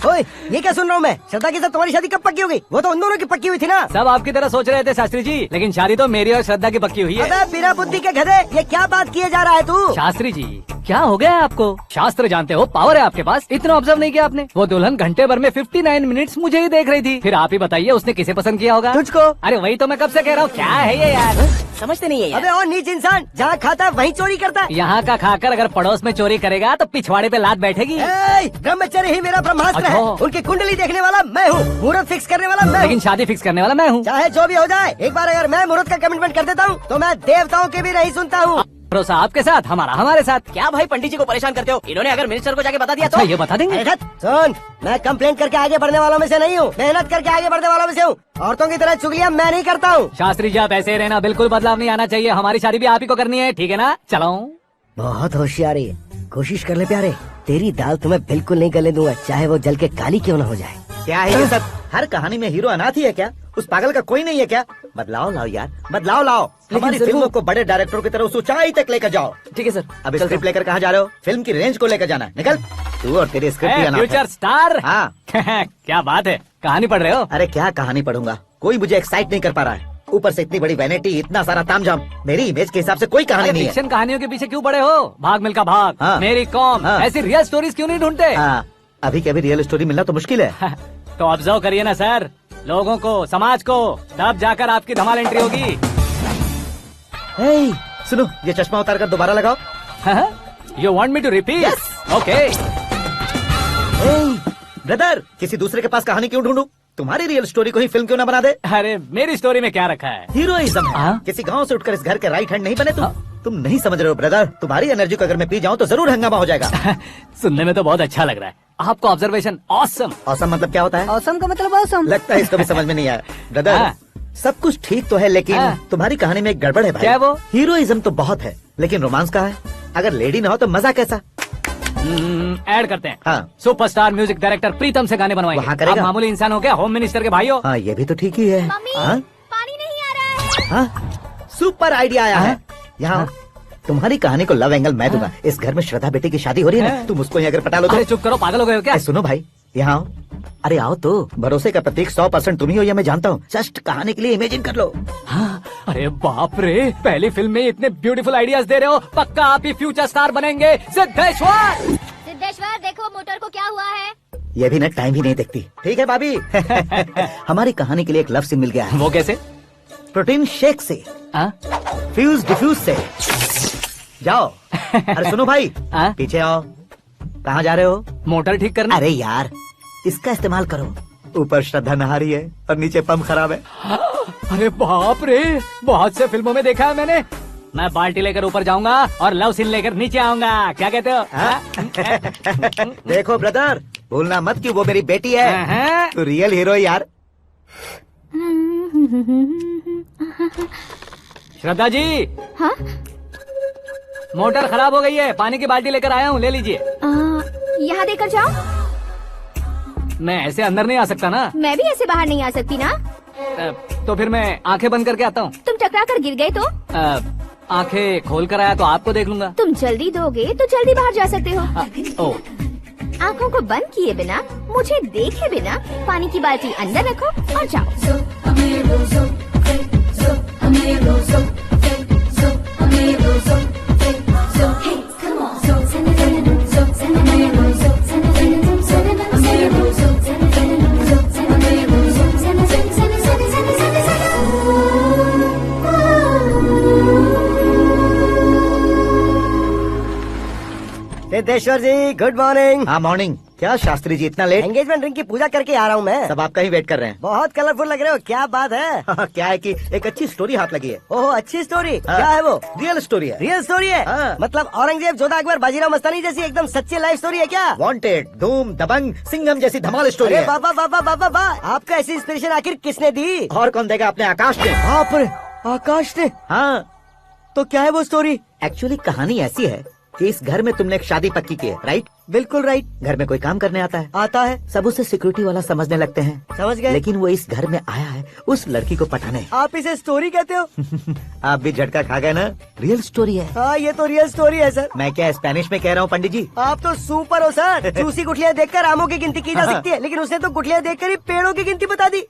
ओए, ये क्या सुन रहा हूँ मैं? श्रद्धा के साथ तुम्हारी शादी कब पक्की हो गई? वो तो उन दोनों की पक्की हुई थी ना। सब आपकी तरह सोच रहे थे शास्त्री जी, लेकिन शादी तो मेरी और श्रद्धा की पक्की हुई है। अबे बिना बुद्धि के गधे, ये क्या बात किए जा रहा है तू? शास्त्री जी, क्या हो गया है आपको? शास्त्र जानते हो, पावर है आपके पास। इतना ऑब्जर्व नहीं किया आपने? वो दुल्हन घंटे भर में 59 मिनट्स मुझे ही देख रही थी। फिर आप ही बताइए उसने किसे पसंद किया होगा? तुझको। अरे वही तो मैं कब से कह रहा हूँ, क्या है ये यार? समझते नहीं है यार। अबे और नीच इंसान, जहाँ खाता है वहीं चोरी करता है। यहाँ का खाकर अगर पड़ोस में चोरी करेगा तो पिछवाड़े पे लात बैठेगी। ब्रह्मचर्य ही मेरा ब्रह्मास्त्र है। अच्छा। उनकी कुंडली देखने वाला मैं हूँ, मुहूर्त फिक्स करने वाला मैं हूँ। लेकिन शादी फिक्स करने वाला मैं हूँ। चाहे जो भी हो जाए, एक बार अगर मैं मुहूर्त का कमिटमेंट कर देता हूँ तो मैं देवताओं के भी नहीं सुनता हूँ। भरोसा आपके साथ, हमारा हमारे साथ। क्या भाई पंडित जी को परेशान करते हो? इन्होंने अगर मिनिस्टर को जाके बता दिया अच्छा, तो ये बता देंगे। अरे हट, सुन, मैं कंप्लेंट करके आगे बढ़ने वालों में से नहीं हूँ, मेहनत करके आगे बढ़ने वालों में से हूँ। औरतों की तरह चुगलियाँ मैं नहीं करता हूँ। शास्त्री जी आप ऐसे ही रहना, बिल्कुल बदलाव नहीं आना चाहिए। हमारी शादी भी आप ही को करनी है, ठीक है ना? चलो। बहुत होशियारी है, कोशिश कर ले प्यारे, तेरी दाल तुम्हें बिल्कुल नहीं गले दूंगा, चाहे वो जल के काली क्यों न हो जाए। क्या है ये सब? हर कहानी में हीरो अनाथ ही है क्या? उस पागल का कोई नहीं है क्या? बदलाव लाओ यार, बदलाव लाओ। हमारी सर फिल्मों वो- को बड़े डायरेक्टरों की तरह उस ऊंचाई तक लेकर जाओ। ठीक है सर। अब स्क्रिप्ट लेकर कहाँ जा रहे हो? फिल्म की रेंज को लेकर जाना है। निकल तू और तेरी स्क्रिप्ट ही अनाथ है। Future star. हाँ। क्या बात है, कहानी पढ़ रहे हो? अरे क्या कहानी पढ़ूंगा, कोई मुझे एक्साइट नहीं कर पा रहा है। ऊपर से इतनी बड़ी वैनिटी, इतना सारा तामझाम, मेरी इमेज के हिसाब से कोई कहानी नहीं है। फिक्शन कहानियों के पीछे क्यों पड़े हो? भाग मिल्खा भाग, हाँ। मेरी कॉम, हाँ। ऐसी रियल स्टोरीज क्यों नहीं ढूंढते? हाँ, अभी के अभी रियल स्टोरी मिलना तो मुश्किल है। तो ऑब्जर्व करिए ना सर, लोगों को, समाज को, तब जाकर आपकी धमाल एंट्री होगी। हे, सुनो, ये चश्मा उतार कर दोबारा लगाओ। You want me to repeat? Okay. Brother, किसी दूसरे के पास कहानी क्यों ढूंढूं? तुम्हारी रियल स्टोरी को ही फिल्म क्यों ना बना दे? अरे मेरी स्टोरी में क्या रखा है? हीरोइज्म है। हाँ? किसी गांव से उठकर इस घर के राइट हैंड नहीं बने तुम नहीं समझ रहे हो ब्रदर। तुम्हारी एनर्जी को अगर मैं पी जाऊं तो जरूर हंगामा हो जाएगा। सुनने में तो बहुत अच्छा लग रहा है आपको। Observation awesome. औसम मतलब क्या होता है? औसम का मतलब औसम। लगता है इसको भी समझ में नहीं आया। ब्रदर, हाँ। सब कुछ ठीक तो है, लेकिन हाँ। तुम्हारी कहानी में एक गड़बड़ है भाई। क्या है वो? हीरोइज्म तो बहुत है, लेकिन रोमांस कहाँ है? अगर लेडी ना हो तो मजा कैसा? ऐड करते हैं। हाँ। सुपरस्टार म्यूजिक डायरेक्टर प्रीतम से गाने बनवाएंगे। वहाँ करेगा? आप मामूली इंसान हो क्या? होम मिनिस्टर के भाई हो। हाँ, ये भी तो ठीक ही है। मम्मी, हाँ? पानी नहीं आ रहा है। हाँ? सुपर आइडिया आया है। यहाँ तुम्हारी कहानी को लव एंगल मैं दूंगा। इस घर में श्रद्धा बेटी की शादी हो रही है ना, तुम उसको ही अगर पटा लो अरे तो। चुप करो, पागल हो गए हो क्या? सुनो भाई, यहाँ आओ। अरे आओ तो, भरोसे का प्रतीक 100% तुम ही हो, यह मैं जानता हूँ। जस्ट कहानी के लिए इमेजिन कर लो। हाँ, अरे बाप रे, पहली फिल्म में इतने ब्यूटीफुल आइडियाज दे रहे हो। पक्का आप ही फ्यूचर स्टार बनेंगे। सिद्धेश्वर, सिद्धेश्वर देखो मोटर को क्या हुआ है। ये भी ना टाइम ही नहीं देखती। ठीक है भाभी। हमारी कहानी के लिए एक लव सीन मिल गया है। वो कैसे? प्रोटीन शेक से, हाँ? फ्यूज डिफ्यूज से। जाओ। अरे सुनो भाई, हाँ? पीछे आओ। कहाँ जा रहे हो? मोटर ठीक करना। अरे यार, इसका इस्तेमाल करो। ऊपर श्रद्धा नहा रही है और नीचे पंप खराब है। अरे बाप रे, बहुत से फिल्मों में देखा है मैंने। मैं बाल्टी लेकर ऊपर जाऊंगा और लव सीन लेकर नीचे आऊंगा। क्या कहते हो? हाँ? देखो ब्रदर, भूलना मत कि वो मेरी बेटी है। तो रियल हीरो यार। श्रद्धा जी, हाँ? मोटर खराब हो गई है, पानी की बाल्टी लेकर आया हूँ, ले लीजिए। यहाँ देकर जाओ। मैं ऐसे अंदर नहीं आ सकता ना। मैं भी ऐसे बाहर नहीं आ सकती ना। तो फिर मैं आंखें बंद करके आता हूँ। तुम टकरा कर गिर गए तो? आंखें खोल कर आया तो आपको देख लूंगा। तुम जल्दी दोगे तो जल्दी बाहर जा सकते हो। ओ, आँखों को बंद किए बिना, मुझे देखे बिना पानी की बाल्टी अंदर रखो और जाओ। सिद्धेश्वर जी गुड मॉर्निंग। हाँ मॉर्निंग। क्या शास्त्री जी इतना लेट? एंगेजमेंट रिंग की पूजा करके आ रहा हूँ मैं। सब आपका ही वेट कर रहे हैं। बहुत कलरफुल लग रहे हो, क्या बात है? क्या है कि एक अच्छी स्टोरी हाथ लगी है। ओह अच्छी स्टोरी। हाँ। क्या है वो? रियल स्टोरी है। रियल स्टोरी है? हाँ। मतलब औरंगजेब, जोधा अकबर, बाजीराव मस्तानी जैसी एकदम सच्ची लाइफ स्टोरी है क्या? वांटेड, धूम, दबंग, सिंघम जैसी धमाल स्टोरी अरे है। बाबा बाबा बाबा बा, आपका ऐसी इंस्पिरेशन आखिर किसने दी? और कौन देगा? अपने आकाश ने। बाप रे, आकाश ने? हाँ, तो क्या है वो स्टोरी? एक्चुअली कहानी ऐसी है कि इस घर में तुमने एक शादी पक्की की है, राइट? बिल्कुल राइट। घर में कोई काम करने आता है? आता है। सब उसे सिक्योरिटी वाला समझने लगते हैं, समझ गए। लेकिन वो इस घर में आया है उस लड़की को पटाने। आप इसे स्टोरी कहते हो? आप भी झटका खा गए ना? रियल स्टोरी है। हाँ, ये तो रियल स्टोरी है सर। मैं क्या स्पेनिश में कह रहा हूँ पंडित जी? आप तो सुपर हो सर। चूसी गुठलियाँ देखकर आमों की गिनती की जा सकती है, लेकिन उसने तो गुठलियाँ देखकर ही पेड़ों की गिनती बता दी।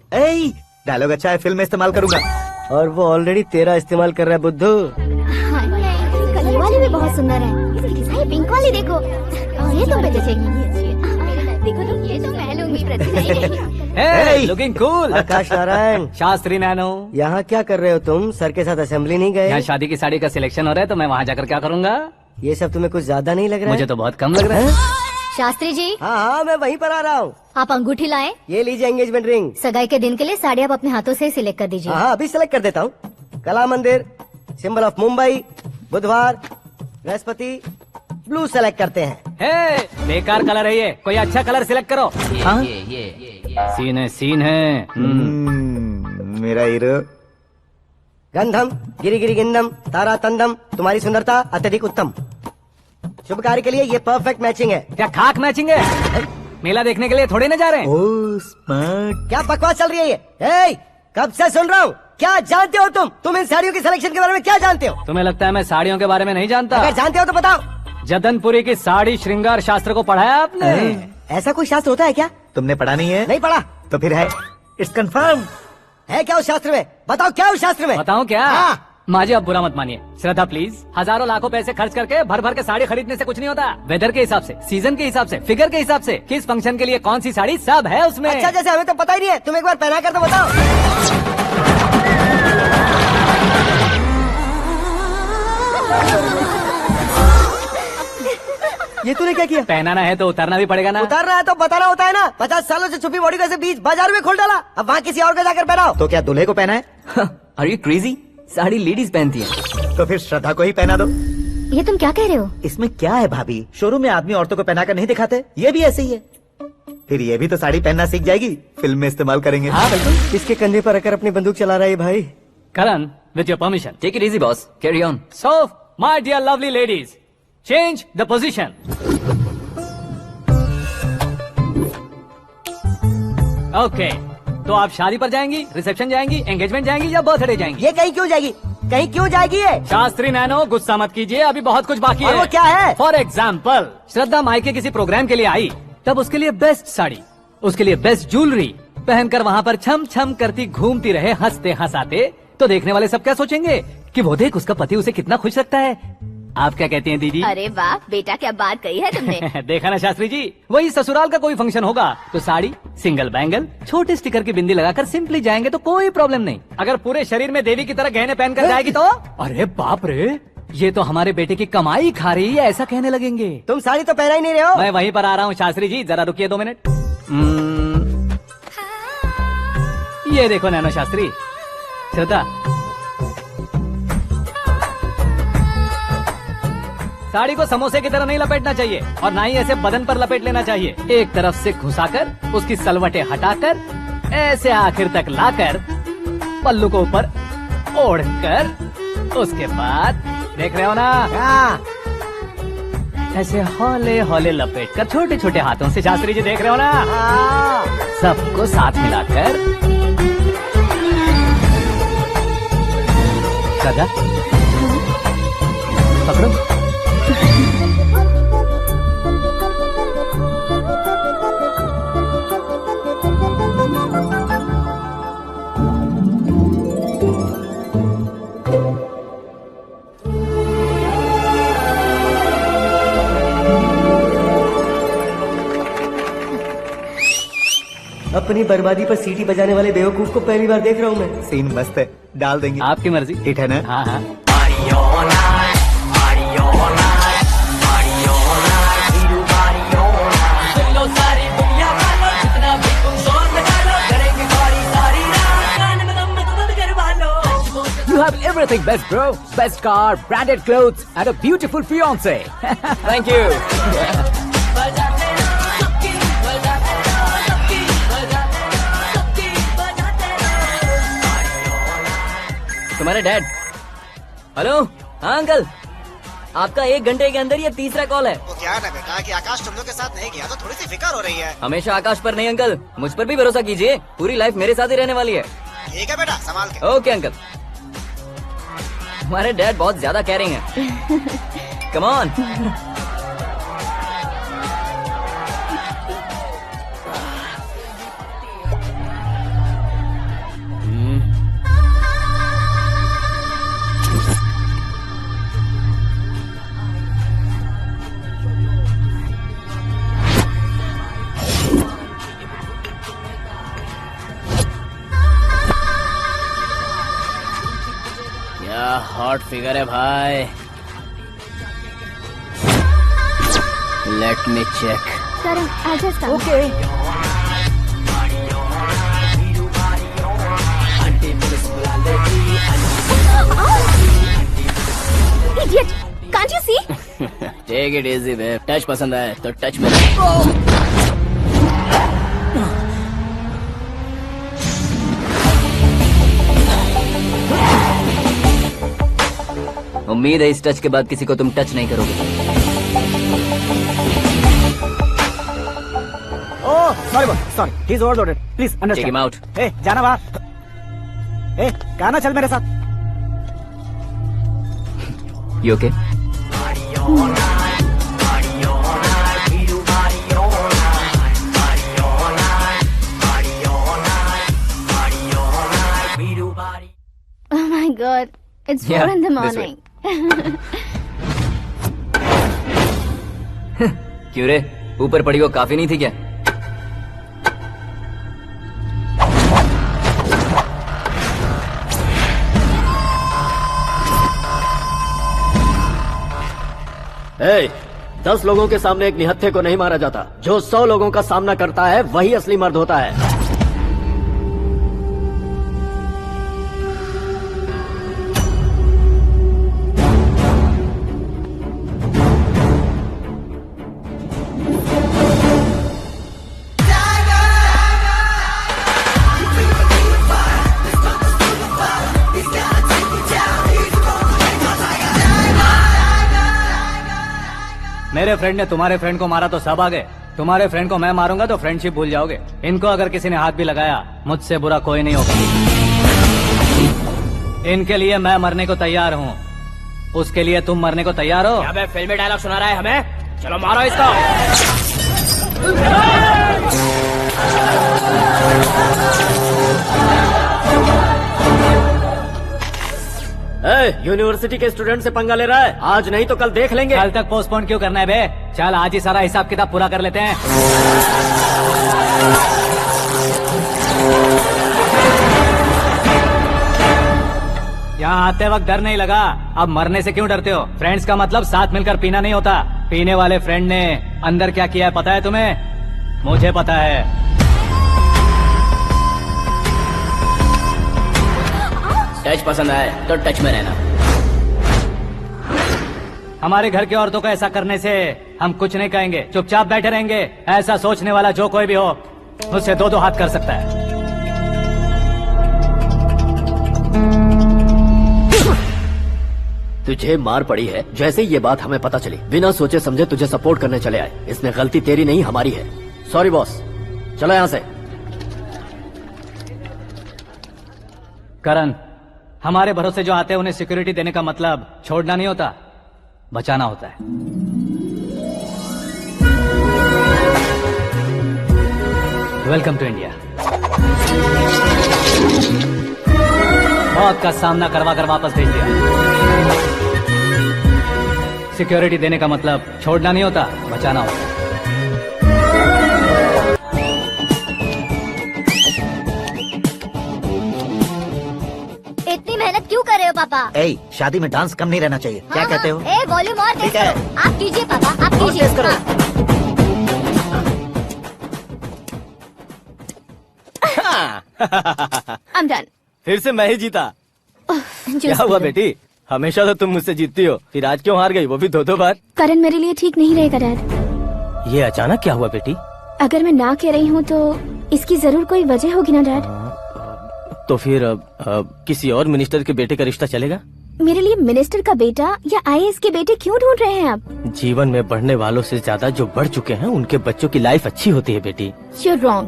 डायलॉग अच्छा है, फिल्म में इस्तेमाल करूंगा। और वो ऑलरेडी तेरा इस्तेमाल कर रहा है बुद्धू। कलर वाली भी बहुत सुंदर है। ये पिंक वाली देखो, ये तुम पे जचेगी। देखो तुम, ये तो मैं लूंगी। Hey, looking cool. आकाश नारायण। शास्त्री नैनो। यहाँ क्या कर रहे हो तुम? सर के साथ असेंबली नहीं गए? यहाँ शादी की साड़ी का सिलेक्शन हो रहा है, तो मैं वहाँ जाकर क्या करूँगा? ये सब तुम्हें कुछ ज्यादा नहीं लग रहा है? मुझे तो बहुत कम लग रहा है। शास्त्री जी। हाँ हाँ, मैं वहीं पर आ रहा हूँ। आप अंगूठी लाएं। ये लीजिए एंगेजमेंट रिंग। सगाई के दिन के लिए साड़ी आप अपने हाथों से सिलेक्ट कर दीजिए। हाँ, अभी सिलेक्ट कर देता हूँ। कला मंदिर, सिंबल ऑफ मुंबई, बुधवार, बृहस्पति, ब्लू सेलेक्ट करते हैं। हे, बेकार कलर है ये, कोई अच्छा कलर सिलेक्ट करो। हाँ? सीन है। मेरा हीरो। गंधम गिरी गिरी गिंदम तारा तंदम, तुम्हारी सुंदरता अत्यधिक उत्तम। शुभ कार्य के लिए ये परफेक्ट मैचिंग है। क्या खाक मैचिंग है? मेला देखने के लिए थोड़े न जा रहे हैं। Oh smart. क्या बकवास चल रही है ये? ए, कब से सुन रहा हूँ। क्या जानते हो तुम इन साड़ियों की सिलेक्शन के बारे में क्या जानते हो? तुम्हें लगता है मैं साड़ियों के बारे में नहीं जानता? अगर जानते हो तो बताओ। जदनपुरी की साड़ी श्रृंगार शास्त्र को पढ़ा है आपने? ऐसा कोई शास्त्र होता है क्या? तुमने पढ़ा नहीं है? नहीं पढ़ा। तो फिर है, इट्स कंफर्म। है क्या उस शास्त्र में? बताओ क्या उस शास्त्र में? बताऊं क्या? हाँ। माजी, अब बुरा मत मानिए। श्रद्धा प्लीज, हजारों लाखों पैसे खर्च करके भर भर के साड़ी खरीदने से कुछ नहीं होता। वेदर के हिसाब से, सीजन के हिसाब से, फिगर के हिसाब से, किस फंक्शन के लिए कौन सी साड़ी, सब है उसमें। अच्छा, जैसे हमें तो पता ही नहीं है, तुम एक बार पहना कर तो बताओ। ये तूने क्या किया? पहनाना है तो उतारना भी पड़ेगा ना। उतारना है तो बताना होता है ना। 50 सालों से छुपी बॉडी को ऐसे बीच बाजार में खोल डाला, अब वहाँ किसी और को जाकर पहनाओ। तो क्या दूल्हे को पहना है? Are you crazy? Sari ladies पहनती है। तो फिर श्रद्धा को ही पहना दो। ये तुम क्या कह रहे हो? इसमें क्या है भाभी? शोरूम में आदमी औरतों को पहनाकर नहीं दिखाते, ये भी ऐसे ही है। फिर ये भी तो साड़ी पहनना सीख जाएगी, फिल्म में इस्तेमाल करेंगे। हाँ बिल्कुल। इसके कंधे पर रखकर अपनी बंदूक चला रहा है भाई। Karan, with your permission. Take it easy boss, carry on. So my dear lovely ladies, change the position. Okay, तो आप शादी पर जाएंगी, रिसेप्शन जाएंगी, एंगेजमेंट जाएंगी या बर्थडे जाएंगी? ये कहीं क्यों जाएगी? कहीं क्यों जाएगी ये? शास्त्री नैनो, गुस्सा मत कीजिए, अभी बहुत कुछ बाकी और है। वो क्या है? फॉर एग्जाम्पल, श्रद्धा मायके किसी प्रोग्राम के लिए आई, तब उसके लिए बेस्ट साड़ी, उसके लिए बेस्ट ज्वेलरी पहनकर वहाँ पर छम छम करती घूमती रहे हंसते हंसाते, तो देखने वाले सब क्या सोचेंगे कि वो देख उसका पति उसे कितना खुश रखता है। आप क्या कहती हैं दीदी? अरे वाह बेटा, क्या बात कही है तुमने। देखा ना शास्त्री जी, वही ससुराल का कोई फंक्शन होगा तो साड़ी, सिंगल बैंगल, छोटे स्टिकर की बिंदी लगाकर सिंपली जाएंगे तो कोई प्रॉब्लम नहीं। अगर पूरे शरीर में देवी की तरह गहने पहनकर जाएगी तो अरे बाप रे, ये तो हमारे बेटे की कमाई खा रही है, ऐसा कहने लगेंगे। तुम साड़ी तो पहना ही नहीं रहे हो। मैं वहीं पर आ रहा हूँ शास्त्री जी, जरा रुकिए 2 मिनट। ये देखो नैनो शास्त्री, श्रद्धा, साड़ी को समोसे की तरह नहीं लपेटना चाहिए और ना ही ऐसे बदन पर लपेट लेना चाहिए। एक तरफ से घुसाकर उसकी सलवटें हटाकर ऐसे आखिर तक लाकर पल्लू को ऊपर ओढ़कर, उसके बाद देख रहे हो ना, ऐसे हौले हौले लपेट कर छोटे छोटे हाथों से, शास्त्री जी देख रहे हो ना, सबको साथ मिलाकर, दादा पकड़ो। अपनी बर्बादी पर सीटी बजाने वाले बेवकूफ को पहली बार देख रहा हूँ मैं। सीन मस्त है, डाल देंगे। आपकी मर्जी। ठीक है ना? हाँ हाँ। You have everything best bro, best car, branded clothes and a beautiful fiance. Thank you. तुम्हारे डैड। हेलो, हाँ अंकल, आपका 1 घंटे के अंदर ये तीसरा कॉल है। वो क्या है ना बेटा कि आकाश तुम लोग के साथ नहीं गया तो थोड़ी सी फिक्र हो रही है। हमेशा आकाश पर नहीं अंकल, मुझ पर भी भरोसा कीजिए, पूरी लाइफ मेरे साथ ही रहने वाली है। ठीक है बेटा, संभाल के। Okay uncle. हमारे डैड बहुत ज्यादा केयरिंग है। Come on. क्या हॉट फिगर है भाई। Let me check. करण आजा सामने। Okay. Idiot! Can't you see? Take it easy babe. Touch पसंद आए तो टच में। उम्मीद है इस टच के बाद किसी को तुम टच नहीं करोगे। Oh sorry boss, sorry, he is overloaded, please take understand. Him out. ए जाना बाहर। ए गाना चल मेरे साथ। You okay? Oh my God! It's 4 Yeah, in the this way. morning. क्यों रे, ऊपर पड़ी वो काफी नहीं थी क्या? ए, 10 लोगों के सामने एक निहत्थे को नहीं मारा जाता। जो 100 लोगों का सामना करता है वही असली मर्द होता है। मेरे फ्रेंड ने तुम्हारे फ्रेंड को मारा तो सब आ गए। तुम्हारे फ्रेंड को मैं मारूंगा तो फ्रेंडशिप भूल जाओगे। इनको अगर किसी ने हाथ भी लगाया, मुझसे बुरा कोई नहीं होगा। इनके लिए मैं मरने को तैयार हूँ। उसके लिए तुम मरने को तैयार हो? अबे फिल्मी डायलॉग सुना रहा है हमें। चलो मारो इसको। यूनिवर्सिटी के स्टूडेंट से पंगा ले रहा है। आज नहीं तो कल देख लेंगे। कल तक पोस्टपोन क्यों करना है बे? चल आज ही सारा हिसाब किताब पूरा कर लेते हैं। यहाँ आते वक्त डर नहीं लगा, अब मरने से क्यों डरते हो? फ्रेंड्स का मतलब साथ मिलकर पीना नहीं होता। पीने वाले फ्रेंड ने अंदर क्या किया है पता है तुम्हें? मुझे पता है। टच पसंद आए तो टच में रहना। हमारे घर की औरतों को ऐसा करने से हम कुछ नहीं कहेंगे, चुपचाप बैठे रहेंगे। ऐसा सोचने वाला जो कोई भी हो, उससे 2-2 हाथ कर सकता है। तुझे मार पड़ी है। जैसे ही ये बात हमें पता चली, बिना सोचे समझे तुझे सपोर्ट करने चले आए। इसमें गलती तेरी नहीं हमारी है। सॉरी बॉस, चलो यहाँ से। करण, हमारे भरोसे जो आते हैं उन्हें सिक्योरिटी देने का मतलब छोड़ना नहीं होता, बचाना होता है। Welcome to India. मौत का सामना करवा कर वापस भेज दिया। सिक्योरिटी देने का मतलब छोड़ना नहीं होता, बचाना होता है। इतनी मेहनत क्यों कर रहे हो पापा? ए, शादी में डांस कम नहीं रहना चाहिए। क्या कहते हो? ए वॉल्यूम और तेज ठीक है। करो। आप कीजिए पापा, आप और कीजिए। तेज करो। I'm done. फिर से मैं ही जीता। Just क्या हुआ kidding. बेटी? हमेशा तो तुम मुझसे जीतती हो, फिर आज क्यों हार गई, वो भी 2-2 बार? करण मेरे लिए ठीक नहीं रहेगा डैड। ये अचानक क्या हुआ बेटी? अगर मैं ना कह रही हूँ तो इसकी जरूर कोई वजह होगी ना डैड। तो फिर किसी और मिनिस्टर के बेटे का रिश्ता चलेगा? मेरे लिए मिनिस्टर का बेटा या आईएएस के बेटे क्यों ढूंढ रहे हैं आप? जीवन में बढ़ने वालों से ज्यादा जो बढ़ चुके हैं उनके बच्चों की लाइफ अच्छी होती है बेटी। You're wrong.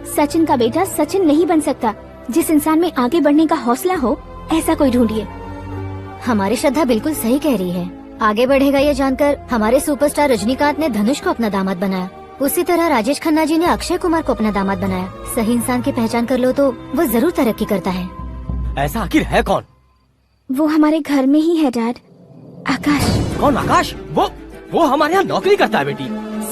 सचिन का बेटा सचिन नहीं बन सकता। जिस इंसान में आगे बढ़ने का हौसला हो ऐसा कोई ढूंढिए। हमारी श्रद्धा बिल्कुल सही कह रही है। आगे बढ़ेगा ये जानकर हमारे सुपरस्टार रजनीकांत ने धनुष को अपना दामाद बनाया। उसी तरह राजेश खन्ना जी ने अक्षय कुमार को अपना दामाद बनाया। सही इंसान की पहचान कर लो तो वो जरूर तरक्की करता है। ऐसा आखिर है कौन? वो हमारे घर में ही है डैड। आकाश। कौन आकाश? वो हमारे यहाँ नौकरी करता है बेटी।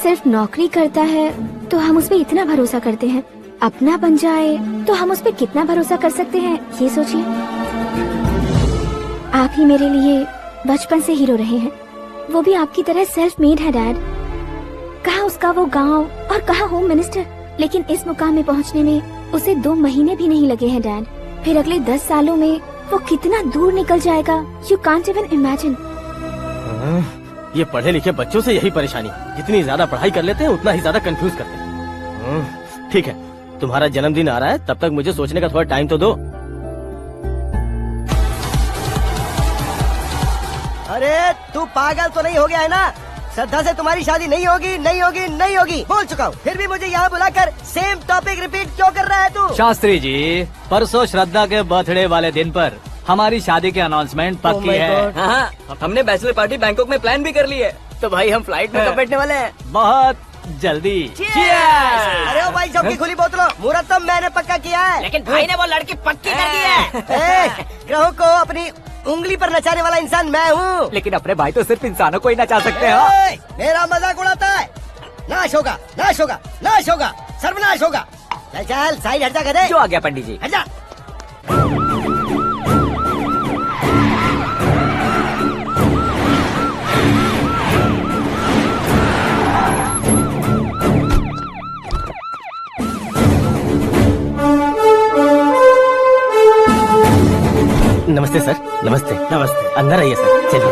सिर्फ नौकरी करता है तो हम उस पर इतना भरोसा करते हैं। अपना बन जाए तो हम उस पर कितना भरोसा कर सकते हैं ये सोचिए। आप ही मेरे लिए बचपन से हीरो रहे हैं। वो भी आपकी तरह सेल्फ मेड है डैड। कहाँ उसका वो गांव और कहाँ होम मिनिस्टर। लेकिन इस मुकाम में पहुँचने में उसे 2 महीने भी नहीं लगे हैं डैड। फिर अगले 10 सालों में वो कितना दूर निकल जाएगा यू कांट इवन इमेजिन। ये पढ़े लिखे बच्चों से यही परेशानी। जितनी ज्यादा पढ़ाई कर लेते हैं उतना ही ज्यादा कंफ्यूज करते हैं। ठीक है, तुम्हारा जन्मदिन आ रहा है, तब तक मुझे सोचने का थोड़ा टाइम तो दो। अरे तू पागल तो नहीं हो गया है ना? श्रद्धा से तुम्हारी शादी नहीं होगी, नहीं होगी, नहीं होगी, बोल चुका हूँ। फिर भी मुझे यहाँ बुलाकर सेम टॉपिक रिपीट क्यों कर रहा है तू? शास्त्री जी, परसों श्रद्धा के बर्थडे वाले दिन पर हमारी शादी की अनाउंसमेंट पक्की है। हाँ, हमने बैचलर पार्टी बैंकॉक में प्लान भी कर ली है। तो भाई हम फ्लाइट में कब बैठने वाले हैं? बहुत जल्दी। अरे ओ भाई, सबकी खुली बोतलों, मुहूर्त तो मैंने पक्का किया है। लेकिन भाई ने वो लड़की पक्की कर दी है। ग्रहों को अपनी उंगली पर नचाने वाला इंसान मैं हूँ। लेकिन अपने भाई तो सिर्फ इंसानों को ही नचा सकते हैं। मेरा मजाक उड़ाता है। नाश होगा, नाश होगा, नाश होगा, सर्वनाश होगा। चल चल साइड हट जा गधे। जो आ गया पंडित जी। हट जा। नमस्ते सर। नमस्ते। नमस्ते। अंदर आइए सर। चलिए।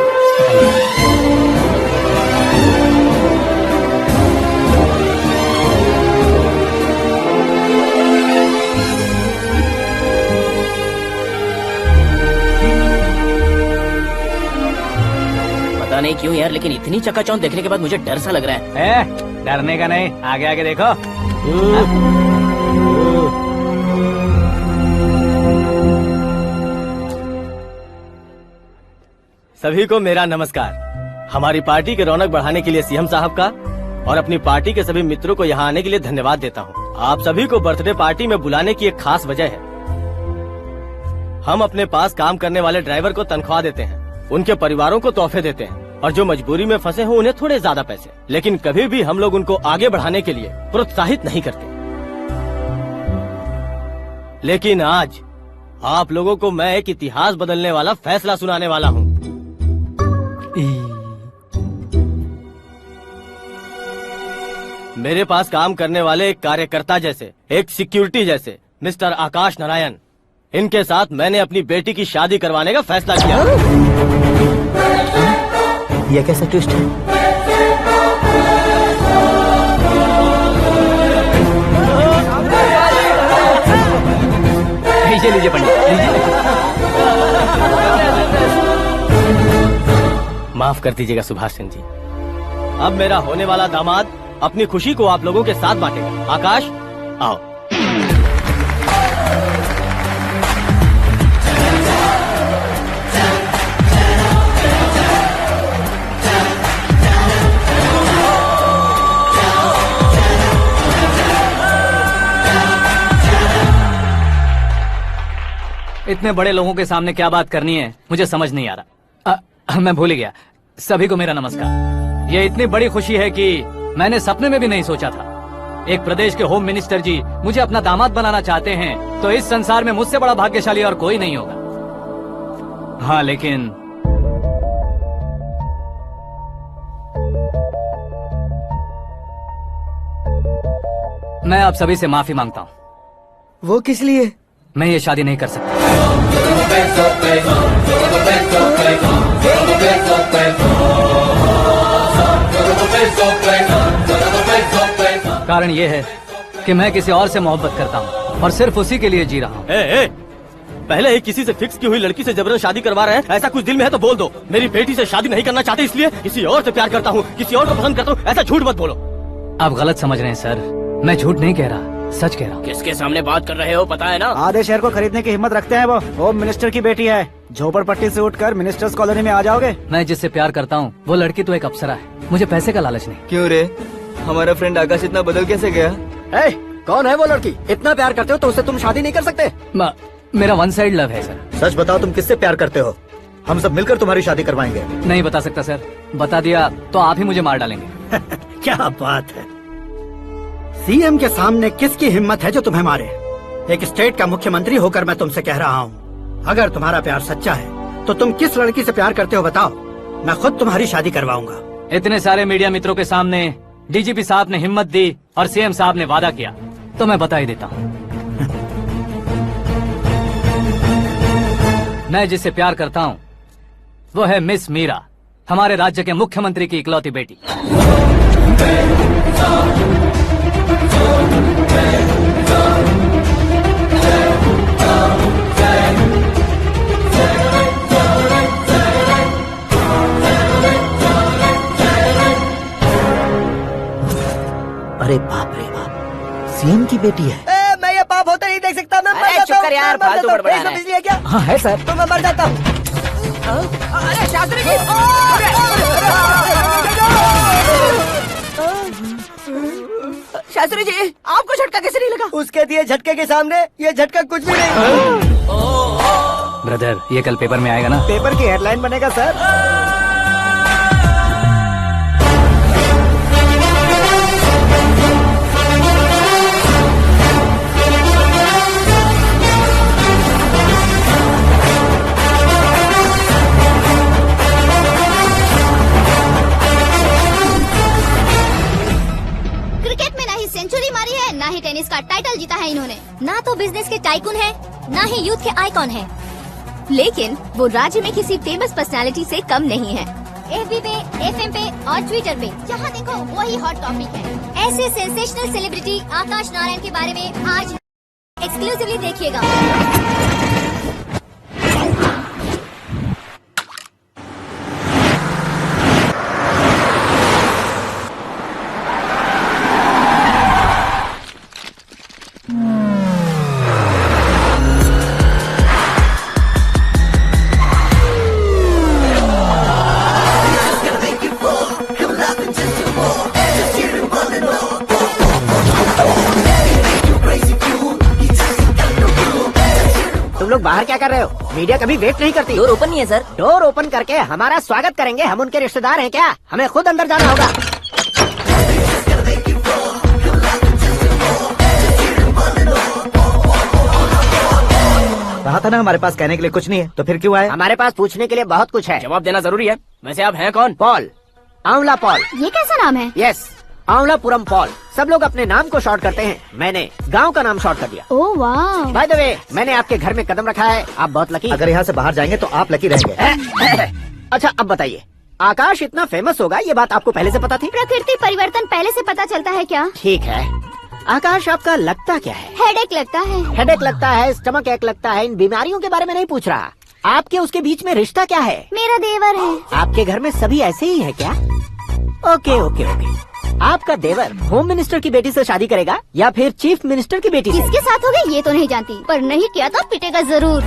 पता नहीं क्यों यार, लेकिन इतनी चकाचौंध देखने के बाद मुझे डर सा लग रहा है। डरने का नहीं, आगे आगे देखो। सभी को मेरा नमस्कार। हमारी पार्टी की रौनक बढ़ाने के लिए सीएम साहब का और अपनी पार्टी के सभी मित्रों को यहाँ आने के लिए धन्यवाद देता हूँ। आप सभी को बर्थडे पार्टी में बुलाने की एक खास वजह है। हम अपने पास काम करने वाले ड्राइवर को तनख्वाह देते हैं, उनके परिवारों को तोहफे देते हैं और जो मजबूरी में फंसे हो उन्हें थोड़े ज्यादा पैसे। लेकिन कभी भी हम लोग उनको आगे बढ़ाने के लिए प्रोत्साहित नहीं करते। लेकिन आज आप लोगों को मैं एक इतिहास बदलने वाला फैसला सुनाने वाला हूँ। मेरे पास काम करने वाले एक कार्यकर्ता जैसे, एक सिक्योरिटी जैसे मिस्टर आकाश नारायण, इनके साथ मैंने अपनी बेटी की शादी करवाने का फैसला किया। यह कैसा ट्विस्ट है? लीजिए पंडित, लीजिए। माफ कर दीजिएगा सुभाष सिंह जी। अब मेरा होने वाला दामाद अपनी खुशी को आप लोगों के साथ बांटेगा। आकाश, आओ। इतने बड़े लोगों के सामने क्या बात करनी है मुझे समझ नहीं आ रहा। मैं भूल गया। सभी को मेरा नमस्कार। ये इतनी बड़ी खुशी है कि मैंने सपने में भी नहीं सोचा था। एक प्रदेश के होम मिनिस्टर जी मुझे अपना दामाद बनाना चाहते हैं तो इस संसार में मुझसे बड़ा भाग्यशाली और कोई नहीं होगा। हाँ, लेकिन मैं आप सभी से माफी मांगता हूँ। वो किस लिए? मैं ये शादी नहीं कर सकता। कारण ये है कि मैं किसी और से मोहब्बत करता हूँ और सिर्फ उसी के लिए जी रहा हूँ। पहले ही किसी से फिक्स की हुई लड़की से जबरन शादी करवा रहे हैं, ऐसा कुछ दिल में है तो बोल दो। मेरी बेटी से शादी नहीं करना चाहते इसलिए किसी और से प्यार करता हूँ, किसी और को पसंद करता हूँ, ऐसा झूठ मत बोलो। आप गलत समझ रहे हैं सर, मैं झूठ नहीं कह रहा, सच कह रहा हूँ। किसके सामने बात कर रहे हो पता है ना? आधे शहर को खरीदने की हिम्मत रखते हैं वो। होम मिनिस्टर की बेटी है, झोपड़पट्टी से उठकर मिनिस्टर्स कॉलोनी में आ जाओगे। मैं जिससे प्यार करता हूँ वो लड़की तो एक अप्सरा है, मुझे पैसे का लालच नहीं। क्यों रे, हमारा फ्रेंड आकाश इतना बदल कैसे गया? कौन है वो लड़की? इतना प्यार करते हो तो उससे तुम शादी नहीं कर सकते? मेरा वन साइड लव है सर। सच बताओ तुम किससे प्यार करते हो? हम सब मिलकर तुम्हारी शादी करवाएंगे। नहीं बता सकता सर, बता दिया तो आप ही मुझे मार डालेंगे। क्या बात है, सीएम के सामने किसकी हिम्मत है जो तुम्हें मारे? एक स्टेट का मुख्यमंत्री होकर मैं तुमसे कह रहा हूँ, अगर तुम्हारा प्यार सच्चा है तो तुम किस लड़की से प्यार करते हो बताओ, मैं खुद तुम्हारी शादी करवाऊंगा। इतने सारे मीडिया मित्रों के सामने डीजीपी साहब ने हिम्मत दी और सीएम साहब ने वादा किया, तो मैं बता ही देता हूँ। मैं जिससे प्यार करता हूँ वो है मिस मीरा, हमारे राज्य के मुख्यमंत्री की इकलौती बेटी। अरे बाप रे बाप, सीएम की बेटी है। मैं ये पाप होता नहीं देख सकता। मैं मर जाता हूँ यार, फालतू बड़बड़ा रहा है। बिजली है क्या? हाँ है सर। तो मैं मर जाता हूँ। अरे शास्त्री जी, शास्त्री जी आपको झटका कैसे नहीं लगा? उसके दिए झटके के सामने ये झटका कुछ भी नहीं। ब्रदर ये कल पेपर में आएगा ना? पेपर की हेडलाइन बनेगा सर। सेंचुरी मारी है, ना ही टेनिस का टाइटल जीता है इन्होंने। ना तो बिजनेस के टाइकून है, ना ही यूथ के आइकॉन है, लेकिन वो राज्य में किसी फेमस पर्सनालिटी से कम नहीं है। एफबी पे, एफएम पे और ट्विटर पे जहाँ देखो वही हॉट टॉपिक है। ऐसे सेंसेशनल सेलिब्रिटी आकाश नारायण के बारे में आज एक्सक्लूसिवली देखिएगा। तुम लोग बाहर क्या कर रहे हो? मीडिया कभी वेट नहीं करती। डोर ओपन नहीं है सर। डोर ओपन करके हमारा स्वागत करेंगे, हम उनके रिश्तेदार हैं क्या? हमें खुद अंदर जाना होगा। कहा था ना हमारे पास कहने के लिए कुछ नहीं है, तो फिर क्यों आए? हमारे पास पूछने के लिए बहुत कुछ है। जवाब देना जरूरी है। वैसे आप हैं कौन? पॉल, आंवला पॉल। ये कैसा नाम है? Yes, Aanwalapuram Paul. सब लोग अपने नाम को शॉर्ट करते हैं, मैंने गांव का नाम शॉर्ट कर दिया। ओह वाह। बाय द वे, मैंने आपके घर में कदम रखा है, आप बहुत लकी। अगर यहाँ से बाहर जाएंगे तो आप लकी रहेंगे। अच्छा अब बताइए, आकाश इतना फेमस होगा ये बात आपको पहले से पता थी? प्रकृति परिवर्तन पहले से पता चलता है क्या? ठीक है, आकाश आपका लगता क्या है? हेडेक लगता है। हेडेक लगता है, स्टमक एक लगता है, इन बीमारियों के बारे में नहीं पूछ रहा। आपके उसके बीच में रिश्ता क्या है? मेरा देवर है। आपके घर में सभी ऐसे ही है क्या? Okay okay okay. आपका देवर होम मिनिस्टर की बेटी से शादी करेगा या फिर चीफ मिनिस्टर की बेटी से? किसके साथ होगा ये तो नहीं जानती, पर नहीं किया तो पिटेगा जरूर।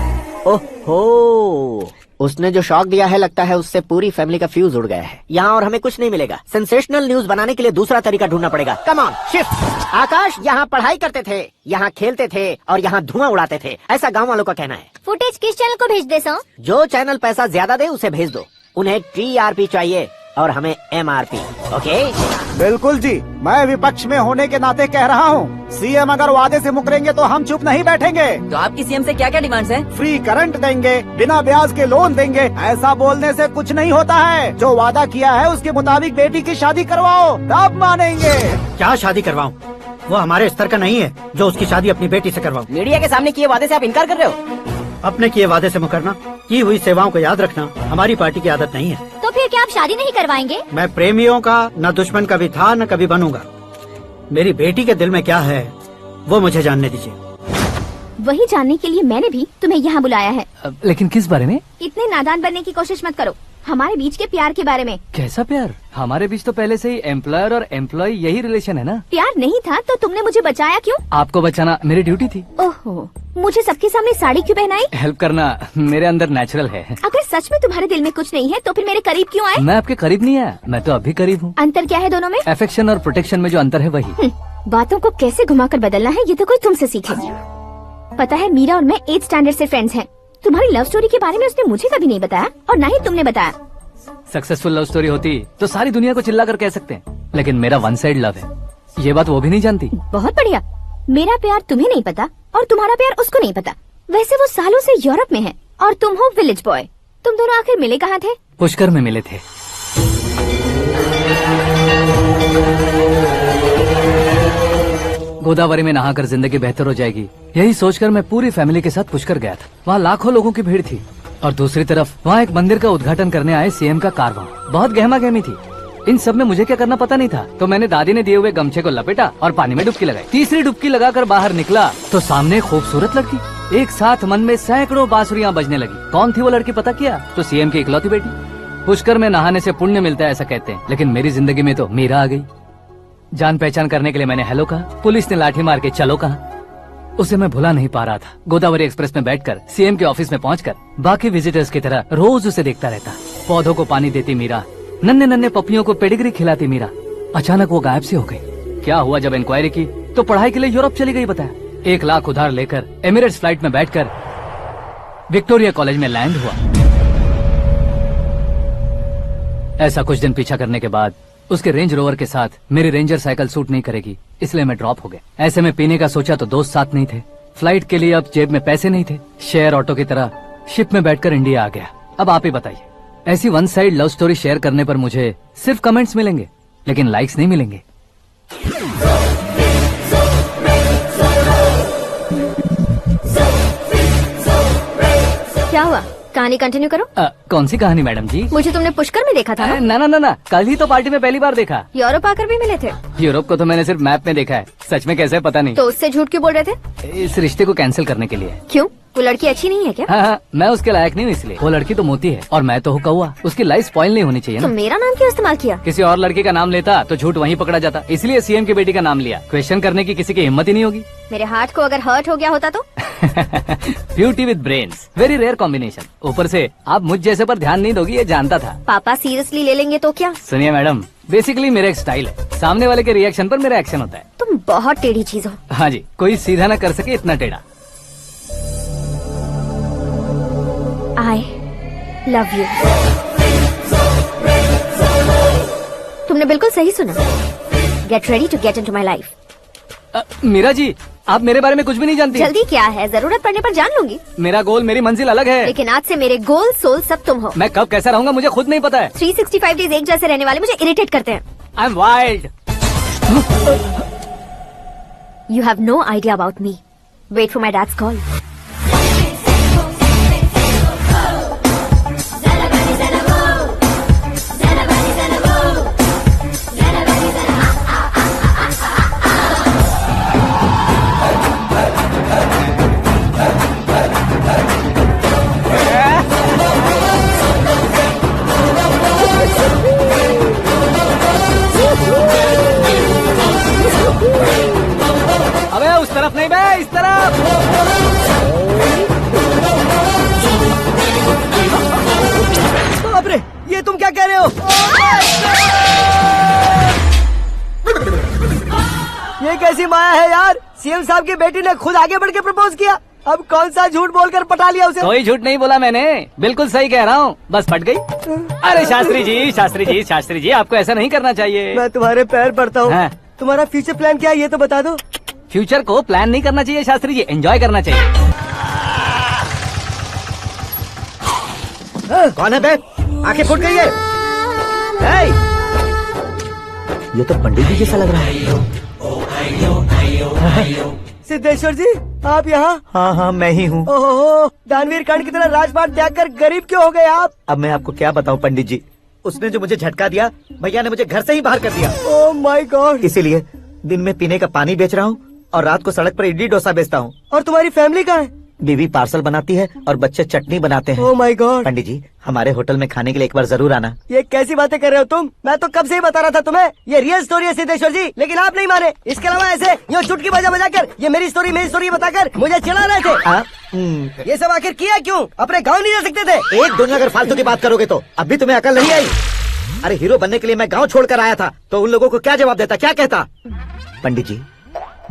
ओहो, उसने जो शॉक दिया है लगता है उससे पूरी फैमिली का फ्यूज उड़ गया है। यहाँ और हमें कुछ नहीं मिलेगा। सेंसेशनल न्यूज बनाने के लिए दूसरा तरीका ढूंढना पड़ेगा। Come on shift. आकाश यहाँ पढ़ाई करते थे, यहाँ खेलते थे और यहाँ धुआं उड़ाते थे, ऐसा गाँव वालों का कहना है। फुटेज किस चैनल को भेज दे सो? जो चैनल पैसा ज्यादा दे उसे भेज दो। उन्हें TRP चाहिए और हमें MRP। ओके बिल्कुल जी, मैं विपक्ष में होने के नाते कह रहा हूँ, सीएम अगर वादे से मुकरेंगे तो हम चुप नहीं बैठेंगे। तो आपकी सीएम से क्या क्या डिमांड्स हैं? फ्री करंट देंगे, बिना ब्याज के लोन देंगे। ऐसा बोलने से कुछ नहीं होता है, जो वादा किया है उसके मुताबिक बेटी की शादी करवाओ, तब मानेंगे। क्या शादी करवाऊं? वो हमारे स्तर का नहीं है जो उसकी शादी अपनी बेटी से करवाऊं। मीडिया के सामने किए वादे से आप इनकार कर रहे हो? अपने किए वादे से मुकरना, की हुई सेवाओं को याद रखना हमारी पार्टी की आदत नहीं है। तो फिर क्या आप शादी नहीं करवाएंगे? मैं प्रेमियों का न दुश्मन कभी था न कभी बनूंगा। मेरी बेटी के दिल में क्या है वो मुझे जानने दीजिए। वही जानने के लिए मैंने भी तुम्हें यहाँ बुलाया है। लेकिन किस बारे में? इतने नादान बनने की कोशिश मत करो। हमारे बीच के प्यार के बारे में। कैसा प्यार? हमारे बीच तो पहले से ही एम्प्लॉयर और एम्प्लॉय यही रिलेशन है ना। प्यार नहीं था तो तुमने मुझे बचाया क्यों? आपको बचाना मेरी ड्यूटी थी। ओहो, मुझे सबके सामने साड़ी क्यों पहनाई? हेल्प करना मेरे अंदर नेचुरल है। अगर सच में तुम्हारे दिल में कुछ नहीं है तो फिर मेरे करीब क्यों आए? मैं आपके करीब नहीं आया, मैं तो अभी करीब हूँ। अंतर क्या है दोनों में? अफेक्शन और प्रोटेक्शन में जो अंतर है वही। बातों को कैसे घुमाकर बदलना है ये तो कोई तुमसे सीखे। पता है मीरा और मैं 8th स्टैंडर्ड से फ्रेंड्स हैं। तुम्हारी लव स्टोरी के बारे में उसने मुझे कभी नहीं बताया और ना ही तुमने बताया। सक्सेसफुल लव स्टोरी होती तो सारी दुनिया को चिल्ला कर कह सकते हैं, लेकिन मेरा वन साइड लव है, ये बात वो भी नहीं जानती। बहुत बढ़िया। मेरा प्यार तुम्हें नहीं पता और तुम्हारा प्यार उसको नहीं पता। वैसे वो सालों से यूरोप में है और तुम हो विलेज बॉय। तुम दोनों आखिर मिले कहाँ थे? पुष्कर में मिले थे। गोदावरी में नहाकर जिंदगी बेहतर हो जाएगी, यही सोचकर मैं पूरी फैमिली के साथ पुष्कर गया था। वहाँ लाखों लोगों की भीड़ थी और दूसरी तरफ वहाँ एक मंदिर का उद्घाटन करने आए सीएम का कारवां। बहुत गहमा गहमी थी। इन सब में मुझे क्या करना पता नहीं था, तो मैंने दादी ने दिए हुए गमछे को लपेटा और पानी में डुबकी लगाई। तीसरी डुबकी लगाकर बाहर निकला तो सामने खूबसूरत लड़की। एक साथ मन में सैकड़ों बांसुरियां बजने लगी। कौन थी वो लड़की पता किया? तो सीएम की इकलौती बेटी। पुष्कर में नहाने से पुण्य मिलता है ऐसा कहते हैं, लेकिन मेरी जिंदगी में तो मीरा आ गई। जान पहचान करने के लिए मैंने हेलो कहा, पुलिस ने लाठी मार के चलो कहा। उसे मैं भुला नहीं पा रहा था। गोदावरी एक्सप्रेस में बैठकर सीएम के ऑफिस में पहुंचकर बाकी विजिटर्स की तरह रोज उसे देखता रहता। पौधों को पानी देती मीरा, नन्हे नन्हे पपियों को पेडिग्री खिलाती मीरा। अचानक वो गायब सी हो गई। क्या हुआ? जब इंक्वायरी की तो पढ़ाई के लिए यूरोप चली गई बताया। 1 लाख उधार लेकर एमिरेट्स फ्लाइट में बैठकर विक्टोरिया कॉलेज में लैंड हुआ। ऐसा कुछ दिन पीछा करने के बाद उसके रेंज रोवर के साथ मेरी रेंजर साइकिल सूट नहीं करेगी, इसलिए मैं ड्रॉप हो गया। ऐसे में पीने का सोचा तो दोस्त साथ नहीं थे। फ्लाइट के लिए अब जेब में पैसे नहीं थे। शेयर ऑटो की तरह शिप में बैठकर इंडिया आ गया। अब आप ही बताइए, ऐसी one side love story share करने पर मुझे सिर्फ कमेंट्स मिलेंगे, लेकिन लाइक्स नहीं मिलेंगे। क्या हुआ? कहानी कंटिन्यू करो। कौन सी कहानी मैडम जी? मुझे तुमने पुष्कर में देखा था ना? ना ना ना ना, कल ही तो पार्टी में पहली बार देखा। यूरोप आकर भी मिले थे? यूरोप को तो मैंने सिर्फ मैप में देखा है, सच में कैसे है पता नहीं। तो उससे झूठ क्यों बोल रहे थे? इस रिश्ते को कैंसिल करने के लिए। क्यों? वो लड़की अच्छी नहीं है क्या? हाँ, मैं उसके लायक नहीं हूँ इसलिए। वो लड़की तो मोती है और मैं तो हूँ कौवा। उसकी लाइफ स्पॉइल नहीं होनी चाहिए ना। तो मेरा नाम क्यों इस्तेमाल किया? किसी और लड़की का नाम लेता तो झूठ वहीं पकड़ा जाता, इसलिए सीएम की बेटी का नाम लिया। क्वेश्चन करने की किसी की हिम्मत ही नहीं होगी। मेरे हार्ट को अगर हर्ट हो गया होता तो? Beauty with brains, very rare combination. ऊपर से आप मुझ जैसे पर ध्यान नहीं दोगी ये जानता था। पापा सीरियसली ले लेंगे तो क्या? सुनिए मैडम, बेसिकली मेरा एक स्टाइल है, सामने वाले के रिएक्शन पर मेरा एक्शन होता है। तुम बहुत टेढ़ी चीज हो। हाँ जी, कोई सीधा न कर सके इतना टेढ़ा। I love you। तुमने बिल्कुल सही सुना। Get ready to get into my life। Meera ji, आप मेरे बारे में कुछ भी नहीं जानती। जल्दी क्या है, जरूरत पड़ने पर जान लूंगी। मेरा गोल, मेरी मंजिल अलग है। लेकिन आज से मेरे गोल सोल सब तुम हो। मैं कब कैसा रहूंगा मुझे खुद नहीं पता है। 365 डेज एक जैसे रहने वाले मुझे इरिटेट करते हैं। I am wild. You have no idea about me। Wait for my dad's call। अबे उस तरफ नहीं बे, इस तरफ। बाप रे, ये तुम क्या कह रहे हो? ये कैसी माया है यार? सीएम साहब की बेटी ने खुद आगे बढ़ के प्रपोज किया। अब कौन सा झूठ बोलकर पटा लिया उसे? कोई झूठ नहीं बोला मैंने, बिल्कुल सही कह रहा हूँ, बस फट गई। अरे शास्त्री जी, शास्त्री जी, शास्त्री जी, आपको ऐसा नहीं करना चाहिए। मैं तुम्हारे पैर पड़ता हूँ। हाँ। तुम्हारा फ्यूचर प्लान क्या है ये तो बता दो। फ्यूचर को प्लान नहीं करना चाहिए शास्त्री जी, एंजॉय करना चाहिए। कौन है बे? आंखें फूट गई है। ये तो पंडित जी जैसा लग रहा है। सिद्धेश्वर जी, आप यहाँ? हाँ हाँ, मैं ही हूँ। ओहो, दानवीर कर्ण की तरह राजपाट त्याग कर गरीब क्यों हो गए आप? अब मैं आपको क्या बताऊँ पंडित जी, उसने जो मुझे झटका दिया, भैया ने मुझे घर से ही बाहर कर दिया। Oh my God. इसीलिए दिन में पीने का पानी बेच रहा हूँ और रात को सड़क पर इडली डोसा बेचता हूँ। और तुम्हारी फैमिली कहाँ है? बीवी पार्सल बनाती है और बच्चे चटनी बनाते हैं। Oh my God. पंडित जी, हमारे होटल में खाने के लिए एक बार जरूर आना। ये कैसी बातें कर रहे हो तुम? मैं तो कब से ही बता रहा था तुम्हें, ये रियल स्टोरी है सिद्धेश्वर जी, लेकिन आप नहीं माने। इसके अलावा ऐसे यूँ चुटकी बजा कर ये मेरी स्टोरी बताकर मुझे चिढ़ा रहे थे। ये सब आखिर किया क्यों? अपने गाँव नहीं जा सकते थे? एक दुनिया अगर फालतू की बात करोगे तो अभी तुम्हें अकल नहीं आई। अरे हीरो बनने के लिए मैं गाँव छोड़कर आया था, तो उन लोगों को क्या जवाब देता, क्या कहता? पंडित जी,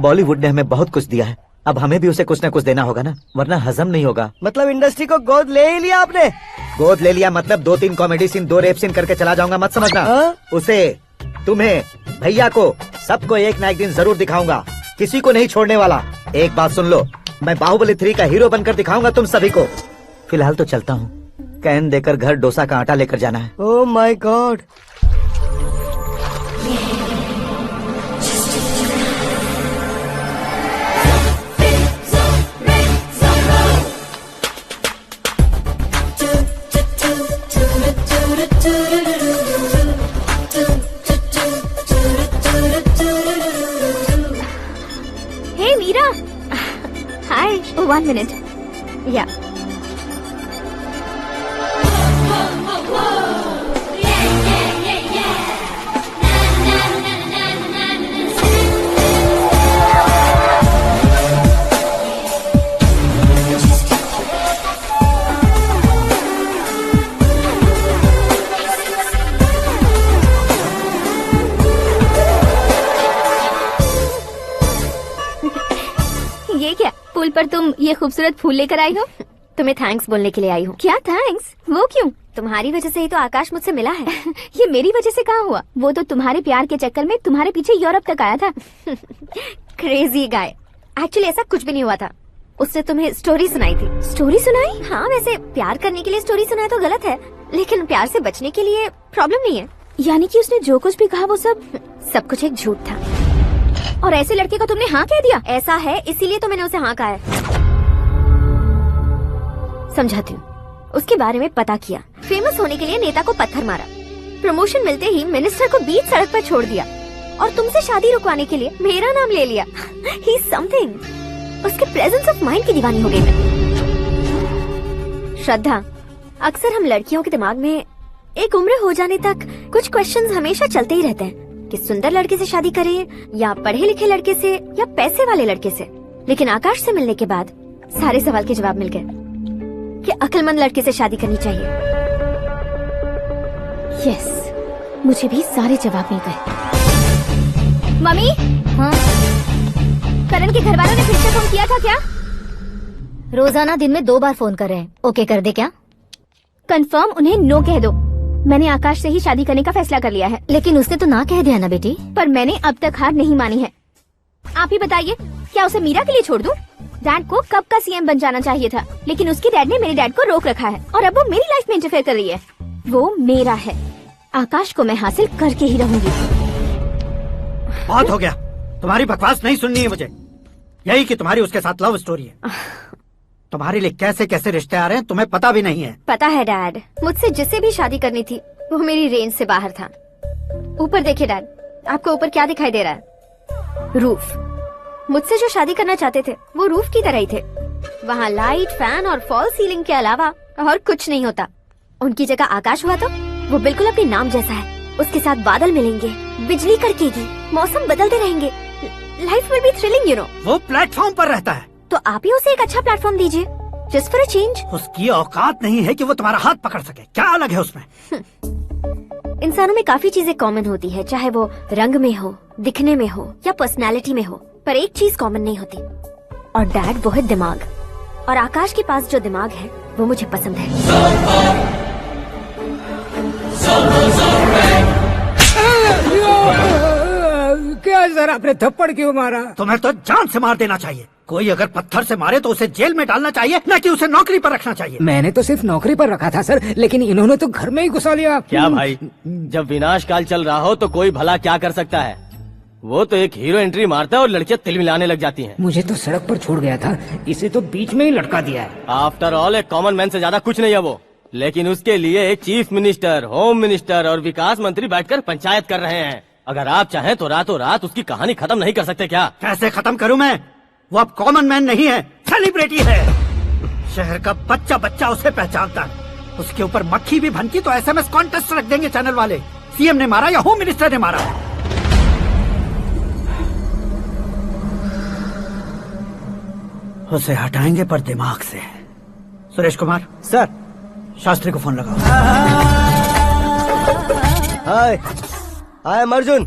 बॉलीवुड ने हमें बहुत कुछ दिया है, अब हमें भी उसे कुछ न कुछ देना होगा ना, वरना हजम नहीं होगा। मतलब इंडस्ट्री को गोद ले ही लिया आपने? गोद ले लिया मतलब 2-3 कॉमेडी सीन, 2 रेप सीन करके चला जाऊंगा मत समझना। उसे, तुम्हें, भैया को, सबको एक ना एक दिन जरूर दिखाऊंगा, किसी को नहीं छोड़ने वाला। एक बात सुन लो, मैं बाहुबली 3 का हीरो बनकर दिखाऊंगा तुम सभी को। फिलहाल तो चलता हूँ, कैन देकर घर डोसा का आटा लेकर जाना है। Oh my God. Hey Meera. Hi. Oh, 1 minute. Yeah. ये क्या, पुल पर तुम ये खूबसूरत फूल लेकर आई हो? तुम्हें थैंक्स बोलने के लिए आई हूँ। क्या थैंक्स? वो क्यों? तुम्हारी वजह से ही तो आकाश मुझसे मिला है। ये मेरी वजह से कहाँ हुआ? वो तो तुम्हारे प्यार के चक्कर में तुम्हारे पीछे यूरोप तक आया था। Crazy guy. एक्चुअली ऐसा कुछ भी नहीं हुआ था, उसने तुम्हें स्टोरी सुनाई थी। स्टोरी सुनाई? हाँ, वैसे प्यार करने के लिए स्टोरी सुनाए तो गलत है, लेकिन प्यार से बचने के लिए प्रॉब्लम नहीं है। यानी कि उसने जो कुछ भी कहा वो सब कुछ एक झूठ था। और ऐसे लड़के को तुमने हाँ कह दिया? ऐसा है, इसीलिए तो मैंने उसे हाँ कहा है। समझाती हूँ। उसके बारे में पता किया, फेमस होने के लिए नेता को पत्थर मारा, प्रमोशन मिलते ही मिनिस्टर को बीच सड़क पर छोड़ दिया, और तुमसे शादी रुकवाने के लिए मेरा नाम ले लिया। ही समथिंग। उसके प्रेजेंस ऑफ माइंड की दीवानी हो गई मैं। श्रद्धा, अक्सर हम लड़कियों के दिमाग में एक उम्र हो जाने तक कुछ क्वेश्चंस हमेशा चलते ही रहते हैं कि सुंदर लड़के से शादी करें या पढ़े लिखे लड़के से या पैसे वाले लड़के से। लेकिन आकाश से मिलने के बाद सारे सवाल के जवाब मिल गए कि अक्लमंद लड़के से शादी करनी चाहिए। यस, मुझे भी सारे जवाब मिल गए। मम्मी, हाँ? करण के घर वालों ने फिर से फोन किया था क्या? रोजाना दिन में 2 बार फोन कर रहे हैं। ओके कर दे क्या? कंफर्म उन्हें नो कह दो। मैंने आकाश से ही शादी करने का फैसला कर लिया है। लेकिन उसने तो ना कह दिया ना बेटी। पर मैंने अब तक हार नहीं मानी है। आप ही बताइए, क्या उसे मीरा के लिए छोड़ दूं? डैड को कब का सीएम बन जाना चाहिए था, लेकिन उसके डैड ने मेरे डैड को रोक रखा है, और अब वो मेरी लाइफ में इंटरफेयर कर रही है। वो मेरा है, आकाश को मैं हासिल करके ही रहूंगी। बहुत हो गया, तुम्हारी बकवास नहीं सुननी है मुझे। यही कि तुम्हारी उसके साथ लव स्टोरी है। तुम्हारे लिए कैसे कैसे रिश्ते आ रहे हैं तुम्हें पता भी नहीं है। पता है डैड, मुझसे जिसे भी शादी करनी थी वो मेरी रेंज से बाहर था। ऊपर देखिए डैड, आपको ऊपर क्या दिखाई दे रहा है? रूफ। मुझसे जो शादी करना चाहते थे वो रूफ की तरह ही थे। वहाँ लाइट, फैन और फॉल सीलिंग के अलावा और कुछ नहीं होता। उनकी जगह आकाश हुआ तो वो बिल्कुल अपने नाम जैसा है। उसके साथ बादल मिलेंगे, बिजली कड़केगी, मौसम बदलते रहेंगे, life will be thrilling you know. वो प्लेटफॉर्म पर रहता है तो आप ही उसे एक अच्छा प्लेटफॉर्म दीजिए, जस्ट फॉर अ चेंज। उसकी औकात नहीं है कि वो तुम्हारा हाथ पकड़ सके। क्या अलग है उसमें? इंसानों में काफी चीजें कॉमन होती है, चाहे वो रंग में हो, दिखने में हो या पर्सनालिटी में हो, पर एक चीज कॉमन नहीं होती, और डैड वो है दिमाग। और आकाश के पास जो दिमाग है वो मुझे पसंद है। क्या सर, आपने थप्पड़ क्यों मारा? तुम्हें तो जान से मार देना चाहिए। कोई अगर पत्थर से मारे तो उसे जेल में डालना चाहिए, न कि उसे नौकरी पर रखना चाहिए। मैंने तो सिर्फ नौकरी पर रखा था सर, लेकिन इन्होंने तो घर में ही घुसा लिया। क्या भाई, जब विनाश काल चल रहा हो तो कोई भला क्या कर सकता है? वो तो एक हीरो एंट्री मारता है और लड़कियां तिल मिलाने लग जाती हैं। मुझे तो सड़क पर छोड़ गया था, इसे तो बीच में ही लटका दिया है। आफ्टर ऑल एक कॉमन मैन से ज्यादा कुछ नहीं है वो, लेकिन उसके लिए एक चीफ मिनिस्टर, होम मिनिस्टर और विकास मंत्री बैठकर पंचायत कर रहे हैं। अगर आप चाहें तो रातों रात उसकी कहानी खत्म नहीं कर सकते क्या? कैसे खत्म करूं मैं? वो अब कॉमन मैन नहीं है, सेलिब्रिटी है। शहर का बच्चा बच्चा उसे पहचानता है। उसके ऊपर मक्खी भी भनकी तो एसएमएस कॉन्टेस्ट रख देंगे चैनल वाले। सीएम ने मारा या होम मिनिस्टर ने मारा। उसे हटाएंगे पर दिमाग से। सुरेश कुमार सर, शास्त्री को फोन लगाओ। Hi, I am Arjun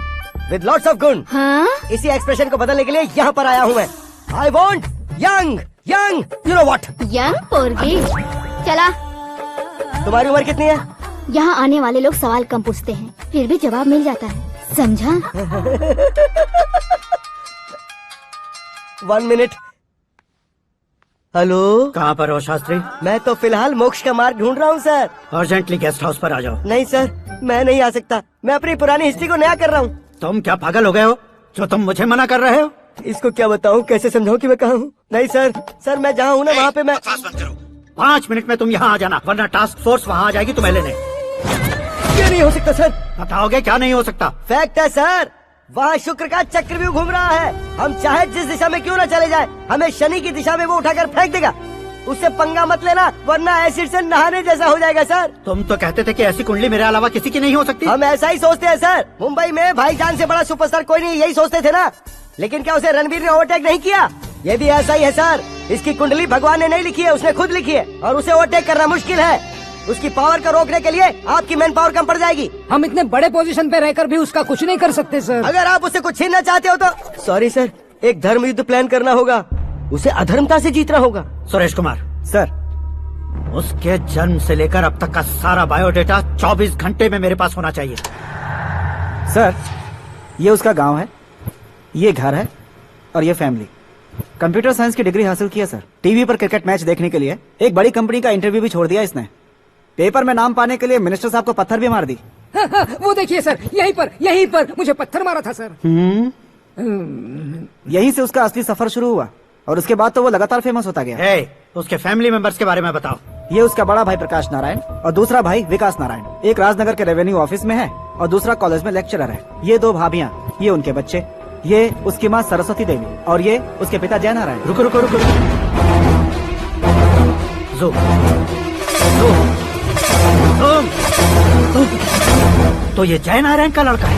with lots of गुण। हाँ? इसी एक्सप्रेशन को बदलने के लिए यहाँ पर आया हूँ मैं। I want young young, you know what? Young पोरगी। चला। तुम्हारी उम्र कितनी है? यहाँ आने वाले लोग सवाल कम पूछते हैं, फिर भी जवाब मिल जाता है, समझा? 1 मिनट। हेलो, कहाँ पर हो शास्त्री? मैं तो फिलहाल मोक्ष का मार्ग ढूंढ रहा हूँ सर। अर्जेंटली गेस्ट हाउस पर आ जाओ। नहीं सर, मैं नहीं आ सकता। मैं अपनी पुरानी हिस्ट्री को नया कर रहा हूँ। तुम क्या पागल हो गए हो जो तुम मुझे मना कर रहे हो? इसको क्या बताऊँ, कैसे समझाऊँ कि मैं कहाँ हूँ? नहीं सर, सर मैं जहाँ हूँ ना वहाँ पे मैं। 5 मिनट में तुम यहाँ आ जाना, वरना टास्क फोर्स वहाँ आ जाएगी तुम्हें लेने। ये नहीं हो सकता सर। बताओगे क्या नहीं हो सकता? फैक्ट है सर, वहाँ शुक्र का चक्रव्यूह घूम रहा है। हम चाहे जिस दिशा में क्यों न चले जाए, हमें शनि की दिशा में वो उठाकर फेंक देगा। उससे पंगा मत लेना, वरना एसिड से नहाने जैसा हो जाएगा सर। तुम तो कहते थे कि ऐसी कुंडली मेरे अलावा किसी की नहीं हो सकती। हम ऐसा ही सोचते हैं सर। मुंबई में भाईजान से बड़ा सुपरस्टार कोई नहीं, यही सोचते थे ना। लेकिन क्या उसे रणवीर ने ओवरटेक नहीं किया? ये भी ऐसा ही है सर। इसकी कुंडली भगवान ने नहीं लिखी है, उसने खुद लिखी है, और उसे ओवरटेक करना मुश्किल है। उसकी पावर को रोकने के लिए आपकी मैन पावर कम पड़ जाएगी। हम इतने बड़े पोजीशन पे रहकर भी उसका कुछ नहीं कर सकते सर। अगर आप उससे कुछ छीनना चाहते हो तो सॉरी सर, एक धर्म युद्ध प्लान करना होगा। उसे अधर्मता से जीतना होगा। सुरेश कुमार सर, उसके जन्म से लेकर अब तक का सारा बायोडेटा 24 घंटे में मेरे पास होना चाहिए। सर ये उसका गांव है, ये घर है और ये फैमिली। कंप्यूटर साइंस की डिग्री हासिल किया सर। टीवी पर क्रिकेट मैच देखने के लिए एक बड़ी कंपनी का इंटरव्यू भी छोड़ दिया इसने। पेपर में नाम पाने के लिए मिनिस्टर साहब को पत्थर भी मार दी। वो देखिए सर, यहीं पर मुझे पत्थर मारा था सर। यहीं से उसका असली सफर शुरू हुआ और उसके बाद तो वो लगातार फेमस होता गया। hey, उसके फैमिली मेंबर्स के बारे में बताओ। ये उसका बड़ा भाई प्रकाश नारायण और दूसरा भाई विकास नारायण। एक राजनगर के रेवेन्यू ऑफिस में है और दूसरा कॉलेज में लेक्चरर है। ये 2 भाभियाँ, ये उनके बच्चे, ये उसकी माँ सरस्वती देवी और ये उसके पिता जय नारायण। रुको रुको रुको, तो ये जय नारायण का लड़का है।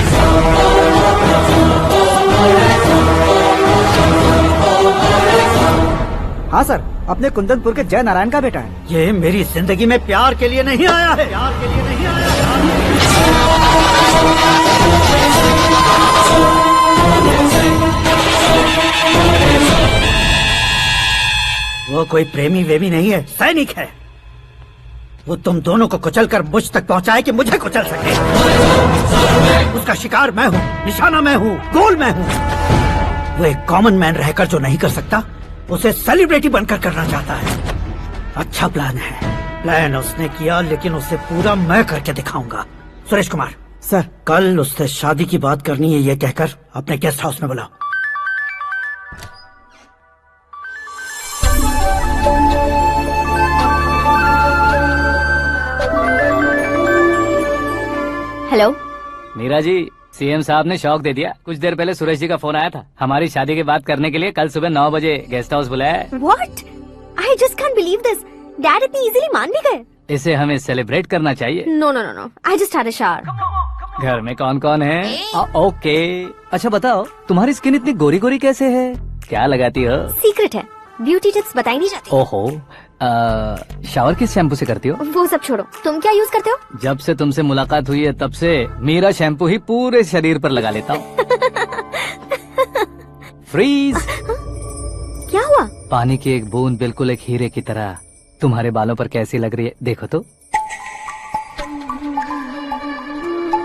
हाँ सर, अपने कुंदनपुर के जय नारायण का बेटा है। ये मेरी जिंदगी में प्यार के लिए नहीं आया है। प्यार के लिए नहीं आया वो कोई प्रेमी वेमी नहीं है, सैनिक है। वो तुम दोनों को कुचलकर मुझ तक पहुंचाए कि मुझे कुचल सके। उसका शिकार मैं हूँ, निशाना मैं हूँ, गोल मैं हूँ। वो एक कॉमन मैन रहकर जो नहीं कर सकता, उसे सेलिब्रिटी बनकर करना चाहता है। अच्छा प्लान है। प्लान उसने किया, लेकिन उसे पूरा मैं करके दिखाऊंगा। सुरेश कुमार सर, कल उससे शादी की बात करनी है, ये कहकर अपने गेस्ट हाउस में बुलाओ। हेलो मीरा जी, सीएम साहब ने शौक दे दिया। कुछ देर पहले सुरेश जी का फोन आया था, हमारी शादी की बात करने के लिए कल सुबह 9 बजे गेस्ट हाउस बुलाया है। What? I just can't believe this. Dad इतनी इजीली मान भी गए? इसे हमें सेलिब्रेट करना चाहिए। No, no, no, no. I just had a shower. घर में कौन कौन है? ओके। अच्छा बताओ, तुम्हारी स्किन इतनी गोरी गोरी कैसे है? क्या लगाती हो? सीक्रेट है, ब्यूटी टिप्स बताई नहीं जाती। ओहो, शावर किस शैम्पू से करती हो? वो सब छोड़ो, तुम क्या यूज करते हो? जब से तुमसे मुलाकात हुई है तब से मेरा शैम्पू ही पूरे शरीर पर लगा लेता हूँ। फ्रीज। क्या हुआ? पानी की एक बूंद बिल्कुल एक हीरे की तरह तुम्हारे बालों पर कैसी लग रही है, देखो तो।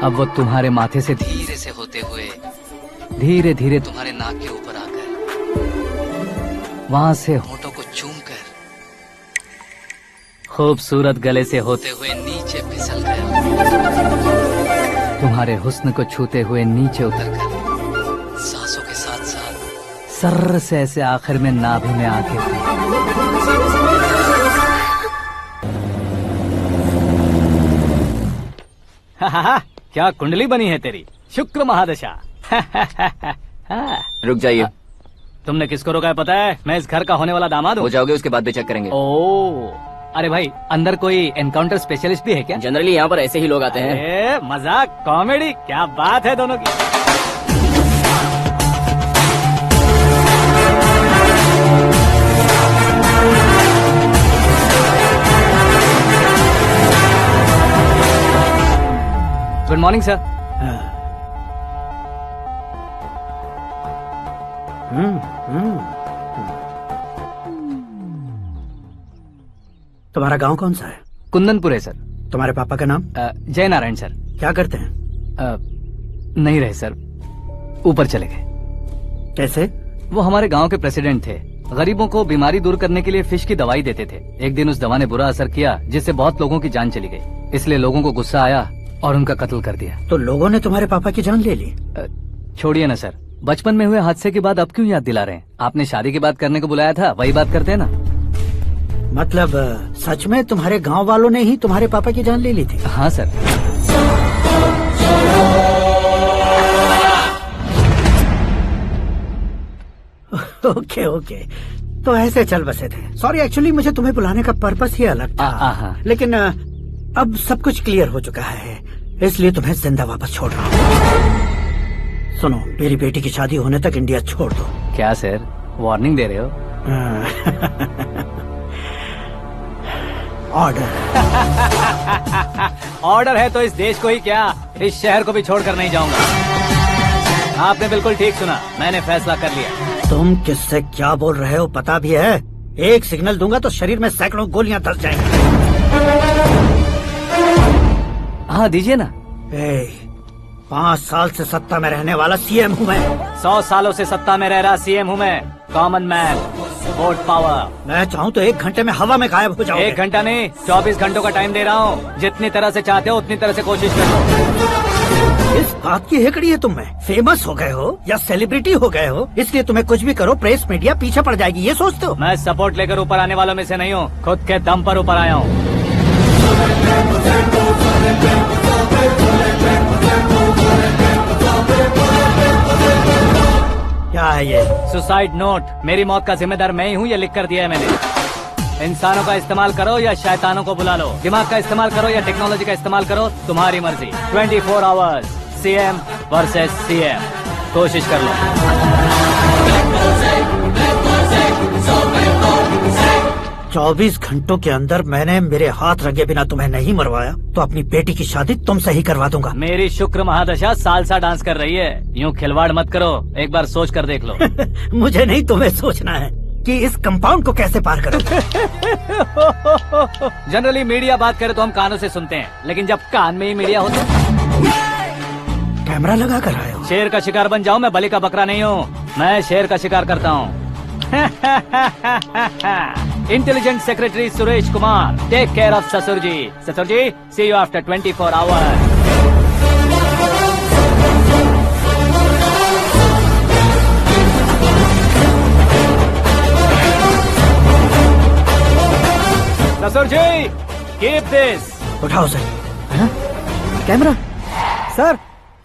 अब वो तुम्हारे माथे से धीरे से होते हुए धीरे धीरे तुम्हारे नाक के ऊपर आकर वहां से होठों को चूमकर खूबसूरत गले से होते हुए नीचे फिसल कर तुम्हारे हुस्न को छूते हुए नीचे उतरकर सांसों के साथ साथ सर्र से ऐसे आखिर में नाभि में आके क्या कुंडली बनी है तेरी। शुक्र महादशा। रुक जाइए। तुमने किसको रोका है पता है? मैं इस घर का होने वाला दामाद हूँ। हो जाओगे उसके बाद भी चेक करेंगे। ओ, अरे भाई अंदर कोई एनकाउंटर स्पेशलिस्ट भी है क्या? जनरली यहाँ पर ऐसे ही लोग आते हैं। मजाक कॉमेडी, क्या बात है दोनों की। Good morning sir. तुम्हारा गांव कौन सा है? कुंदनपुर है सर। तुम्हारे पापा का नाम? जय नारायण सर। क्या करते हैं? नहीं रहे सर, ऊपर चले गए। कैसे? वो हमारे गांव के प्रेसिडेंट थे। गरीबों को बीमारी दूर करने के लिए फिश की दवाई देते थे। एक दिन उस दवा ने बुरा असर किया जिससे बहुत लोगों की जान चली गई। इसलिए लोगों को गुस्सा आया और उनका कत्ल कर दिया। तो लोगों ने तुम्हारे पापा की जान ले ली? छोड़िए ना सर, बचपन में हुए हादसे के बाद अब क्यों याद दिला रहे हैं? आपने शादी की बात करने को बुलाया था, वही बात करते हैं ना। मतलब सच में तुम्हारे गांव वालों ने ही तुम्हारे पापा की जान ले ली थी? हाँ सर। ओके ओके, तो ऐसे चल बसे थे। सॉरी, एक्चुअली मुझे तुम्हें बुलाने का पर्पस ही अलग था। लेकिन अब सब कुछ क्लियर हो चुका है, इसलिए तुम्हें जिंदा वापस छोड़ रहा हूँ। सुनो, मेरी बेटी की शादी होने तक इंडिया छोड़ दो। क्या सर, वार्निंग दे रहे हो? ऑर्डर। ऑर्डर है तो इस देश को ही क्या, इस शहर को भी छोड़कर नहीं जाऊंगा। आपने बिल्कुल ठीक सुना, मैंने फैसला कर लिया। तुम किससे क्या बोल रहे हो पता भी है? एक सिग्नल दूंगा तो शरीर में सैकड़ों गोलियां धस जाएंगी। हाँ दीजिए ना। 5 साल से सत्ता में रहने वाला सीएम हूँ मैं। 100 सालों से सत्ता में रह रहा सीएम हूँ मैं। Common man, vote power. मैं चाहूँ तो 1 घंटे में हवा में गायब हो जाओगे। 1 घंटा नहीं, 24 घंटों का टाइम दे रहा हूँ। जितनी तरह से चाहते हो उतनी तरह से कोशिश करो। इस बात की हेकड़ी है तुम में। फेमस हो गए हो या सेलिब्रिटी हो गए हो, इसलिए तुम्हें कुछ भी करो प्रेस मीडिया पीछे पड़ जाएगी, ये सोचते हो? मैं सपोर्ट लेकर ऊपर आने वालों में से नहीं हूँ, खुद के दम पर ऊपर आया हूँ। क्या है ये? Suicide note. मेरी मौत का जिम्मेदार मैं ही हूँ, ये लिख कर दिया है मैंने। इंसानों का इस्तेमाल करो या शैतानों को बुला लो, दिमाग का इस्तेमाल करो या टेक्नोलॉजी का इस्तेमाल करो, तुम्हारी मर्जी। 24 आवर्स सीएम वर्सेस सीएम, कोशिश कर लो। 24 घंटों के अंदर मैंने मेरे हाथ रंगे बिना तुम्हें नहीं मरवाया तो अपनी बेटी की शादी तुमसे ही करवा दूंगा। मेरी शुक्र महादशा सालसा डांस कर रही है, यूँ खिलवाड़ मत करो, एक बार सोच कर देख लो। मुझे नहीं, तुम्हें सोचना है कि इस कंपाउंड को कैसे पार करूं। जनरली मीडिया बात करे तो हम कानों से सुनते हैं, लेकिन जब कान में ही मीडिया होता है। कैमरा लगा कर आए हो? शेर का शिकार बन जाऊं, मैं बलि का बकरा नहीं हूँ, मैं शेर का शिकार करता हूँ। Intelligent secretary Suresh Kumar, take care of ससुर जी। ससुर जी, सी यू आफ्टर 24 आवर्स। ससुर जी, कीप दिस। उठाओ सर। कैमरा? सर,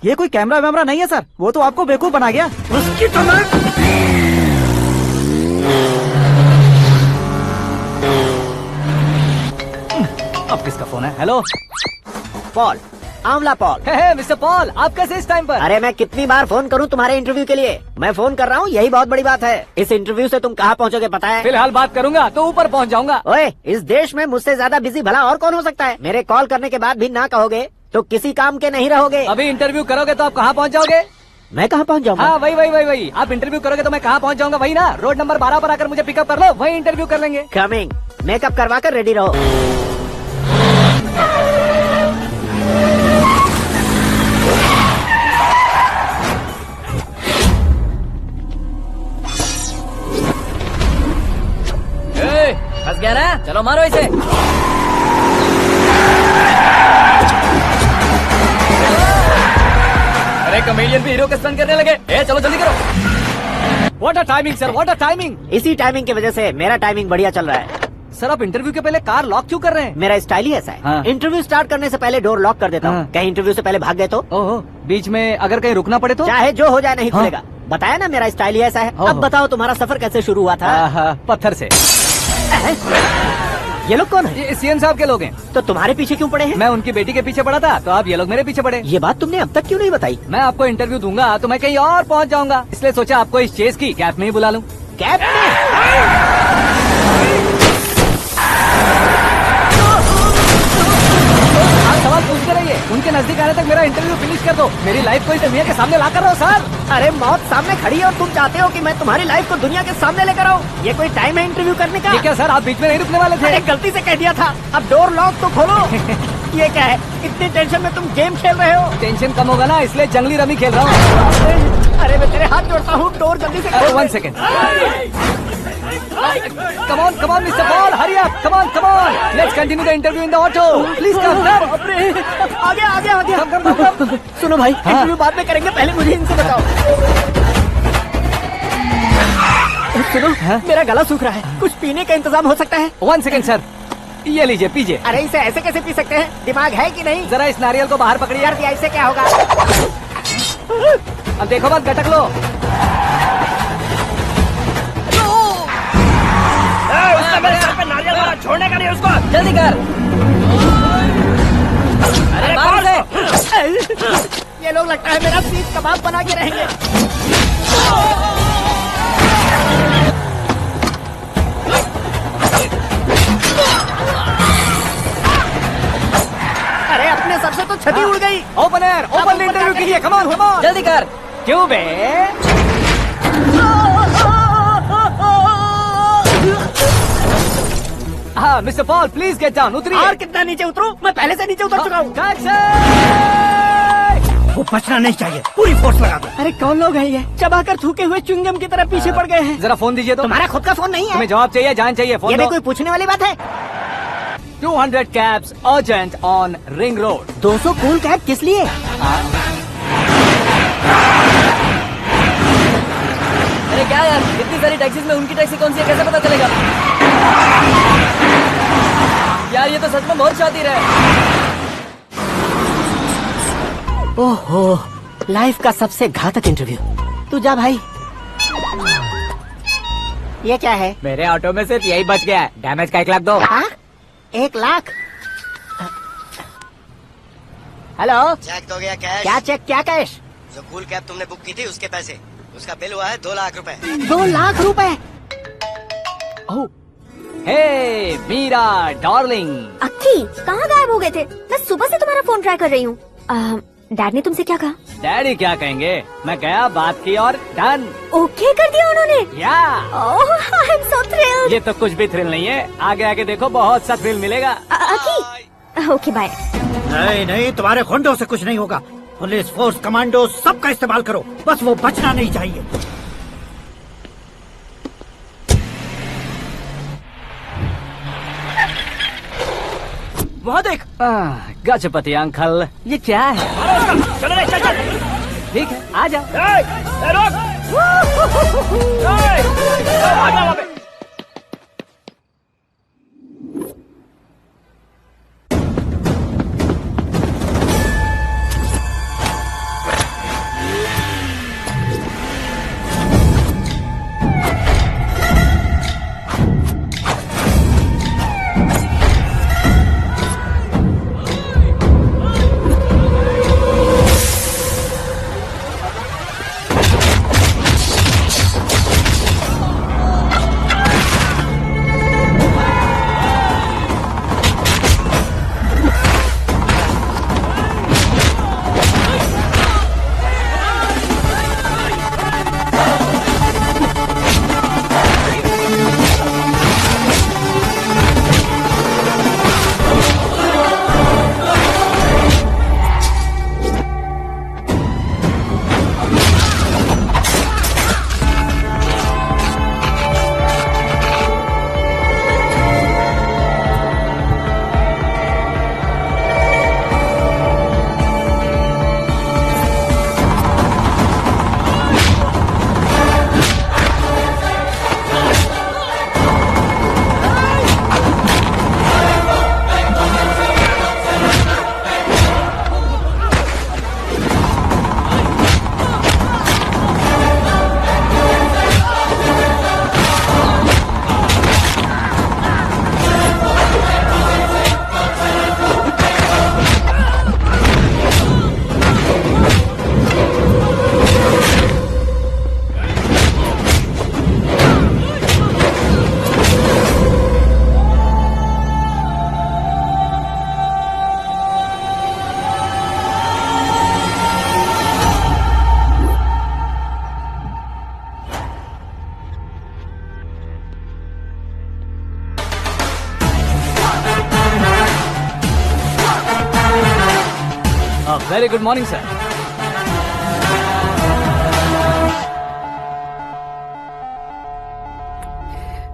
ये कोई कैमरा वैमरा नहीं है सर, वो तो आपको बेवकूफ बना गया। उसकी तो मैं... अब किसका फोन है? हेलो पॉल, आंवला पॉल। मिस्टर पॉल, आप कैसे इस टाइम पर? अरे मैं कितनी बार फोन करूं तुम्हारे इंटरव्यू के लिए? मैं फोन कर रहा हूं, यही बहुत बड़ी बात है। इस इंटरव्यू से तुम कहां पहुंचोगे पता है? फिलहाल बात करूंगा तो ऊपर पहुंच जाऊंगा। ओए, इस देश में मुझसे ज्यादा बिजी भला और कौन हो सकता है? मेरे कॉल करने के बाद भी ना कहोगे तो किसी काम के नहीं रहोगे। अभी इंटरव्यू करोगे तो आप कहाँ पहुँच जाओगे? मैं कहाँ पहुँच जाऊंगा? हाँ वही। आप इंटरव्यू करोगे तो मैं कहाँ पहुँच जाऊंगा? वही ना, रोड नंबर 12 पर आकर मुझे पिकअप कर लो, वही इंटरव्यू कर लेंगे। कमिंग। मेकअप करवा कर रेडी रहो। फंस गया ना, चलो मारो इसे। अरे कमेडियन भी हीरो का स्टंट करने लगे। चलो जल्दी करो। What a timing sir, what a timing. इसी टाइमिंग की वजह से मेरा टाइमिंग बढ़िया चल रहा है। सर आप इंटरव्यू के पहले कार लॉक क्यों कर रहे हैं? मेरा स्टाइल ही ऐसा है। हाँ। इंटरव्यू स्टार्ट करने से पहले डोर लॉक कर देता हूँ। हाँ। कहीं इंटरव्यू से पहले भाग गए तो ओहो, बीच में अगर कहीं रुकना पड़े तो? चाहे जो हो जाए नहीं हाँ। खुलेगा। बताया ना मेरा स्टाइल ही ऐसा है। ओहो। अब बताओ तुम्हारा सफर कैसे शुरू हुआ था? पत्थर से। ये लोग कौन है? ये सीएम साहब के लोग हैं। तो तुम्हारे पीछे क्यों पड़े हैं? मैं उनकी बेटी के पीछे पड़ा था, तो आप ये लोग मेरे पीछे पड़े। ये बात तुमने अब तक क्यों नहीं बताई? मैं आपको इंटरव्यू दूंगा तो मैं कहीं और पहुंच जाऊंगा, इसलिए सोचा आपको इस चेस की कैप में ही बुला लूं। कैब में? आप सवाल पूछते रहिए, उनके नजदीक आने तक मेरा इंटरव्यू फिनिश कर दो। मेरी लाइफ को इस दुनिया के सामने ला कर रहा हूँ सर। अरे मौत सामने खड़ी है और तुम चाहते हो कि मैं तुम्हारी लाइफ को दुनिया के सामने लेकर आऊँ? ये कोई टाइम है इंटरव्यू करने का? ये क्या सर, आप बीच में नहीं रुकने वाले थे? अरे गलती से कह दिया था। अब डोर लॉक तो खोलो। ये क्या है? इतनी टेंशन में तुम गेम खेल रहे हो? टेंशन कम होगा ना, इसलिए जंगली रमी खेल रहा हूँ। अरे मैं तेरे हाथ जोड़ता हूँ, डोर जल्दी से खोल। 1 second. Come on, Mr. Paul, hurry up. Come on. Let's continue the interview in the auto. Please come, sir. आगे। Come. सुनो भाई, इंटरव्यू बाद में करेंगे, पहले मुझे इनसे बताओ। सुनो, मेरा गला सूख रहा है, कुछ पीने का इंतजाम हो सकता है? 1 सेकेंड सर, ये लीजिए पीजिए। अरे इसे ऐसे कैसे पी सकते हैं? दिमाग है कि नहीं? जरा इस नारियल को बाहर पकड़िए। यार इससे क्या होगा? अब देखो मत, गटक लो। छोड़ने का नहीं उसको। जल्दी कर। अरे मार दे। ये लोग लगता है मेरा सीख कबाब बना के रहेंगे। अरे अपने सर से तो छड़ी उड़ गई। ओपन इंटरव्यू कीजिए। कम ऑन जल्दी कर। क्यों बे? हाँ mister Paul, please get down. उतरिए। और कितना नीचे उतरूं? मैं पहले से नीचे उतर चुका हूँ। वो बचना नहीं चाहिए, पूरी फोर्स लगा दो। अरे कौन लोग हैं ये? चबाकर थूके हुए च्युइंगम की तरह पीछे पड़ गए हैं। जरा फोन दीजिए तो। तुम्हारा खुद का फोन नहीं है? तुम्हें जवाब चाहिए, जान चाहिए, फोन ये दो। भी कोई पूछने वाली बात है? 200 cabs urgent on Ring Road. 200 cool cab किस लिए? अरे क्या यार, इतनी सारी टैक्सीज में उनकी टैक्सी कौन सी है, कैसे पता चलेगा? यार ये तो सच में बहुत शातिर है। ओहो, लाइफ का सबसे घातक इंटरव्यू। तू जा भाई। ये क्या है? मेरे ऑटो में सिर्फ यही बच गया है, डैमेज का 1 लाख दो। 1 लाख? हेलो, चेक तो गया कैश। क्या चेक, क्या कैश? जो कूल कैब तुमने बुक की थी उसके पैसे, उसका बिल हुआ है 2 लाख रुपए। 2 लाख रुपए? हे मीरा डार्लिंग। अक्की, कहाँ गायब हो गए थे? मैं सुबह से तुम्हारा फोन ट्राई कर रही हूँ। डैड ने तुमसे क्या कहा? डैडी क्या कहेंगे, मैं गया, बात की और डन। ओके कर दिया उन्होंने? या ओह, आई एम सो थ्रिल्ड। ये तो कुछ भी थ्रिल नहीं है, आगे आगे देखो बहुत सा थ्रिल मिलेगा। अक्की, ओके बाय। नहीं, तुम्हारे गुंडों से कुछ नहीं होगा। पुलिस फोर्स, कमांडो, सबका इस्तेमाल करो, बस वो बचना नहीं चाहिए। वहाँ देख। गजपति अंकल, ये क्या है? चलो रे, चल। ठीक है, आ जा। Very good morning sir.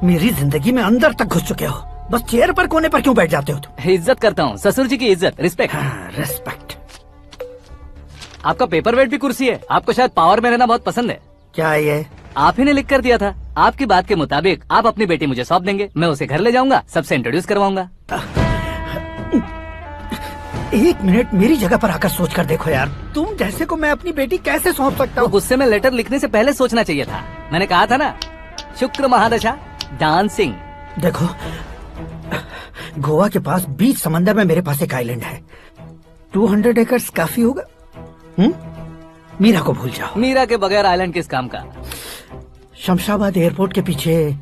मेरी जिंदगी में अंदर तक घुस चुके हो, बस चेयर पर कोने पर क्यों बैठ जाते हो तुम? इज्जत करता हूँ, ससुर जी की इज्जत, रिस्पेक्ट। रिस्पेक्ट। आपका पेपर वेट भी कुर्सी है। आपको शायद पावर में रहना बहुत पसंद है। क्या है ये? आप ही ने लिख कर दिया था। आपकी बात के मुताबिक आप अपनी बेटी मुझे सौंप देंगे, मैं उसे घर ले जाऊंगा, सबसे इंट्रोड्यूस करवाऊंगा। एक मिनट मेरी जगह पर आकर सोच कर देखो यार, तुम जैसे को मैं अपनी बेटी कैसे सौंप सकता तो हूँ? गुस्से में लेटर लिखने से पहले सोचना चाहिए था। मैंने कहा था ना, शुक्र महादशा डांसिंग। देखो, गोवा के पास बीच समंदर में मेरे पास एक आइलैंड है। 200 एकर्स काफी होगा। मीरा को भूल जाओ। मीरा के बगैर आइलैंड किस काम का? शमशाबाद एयरपोर्ट के पीछे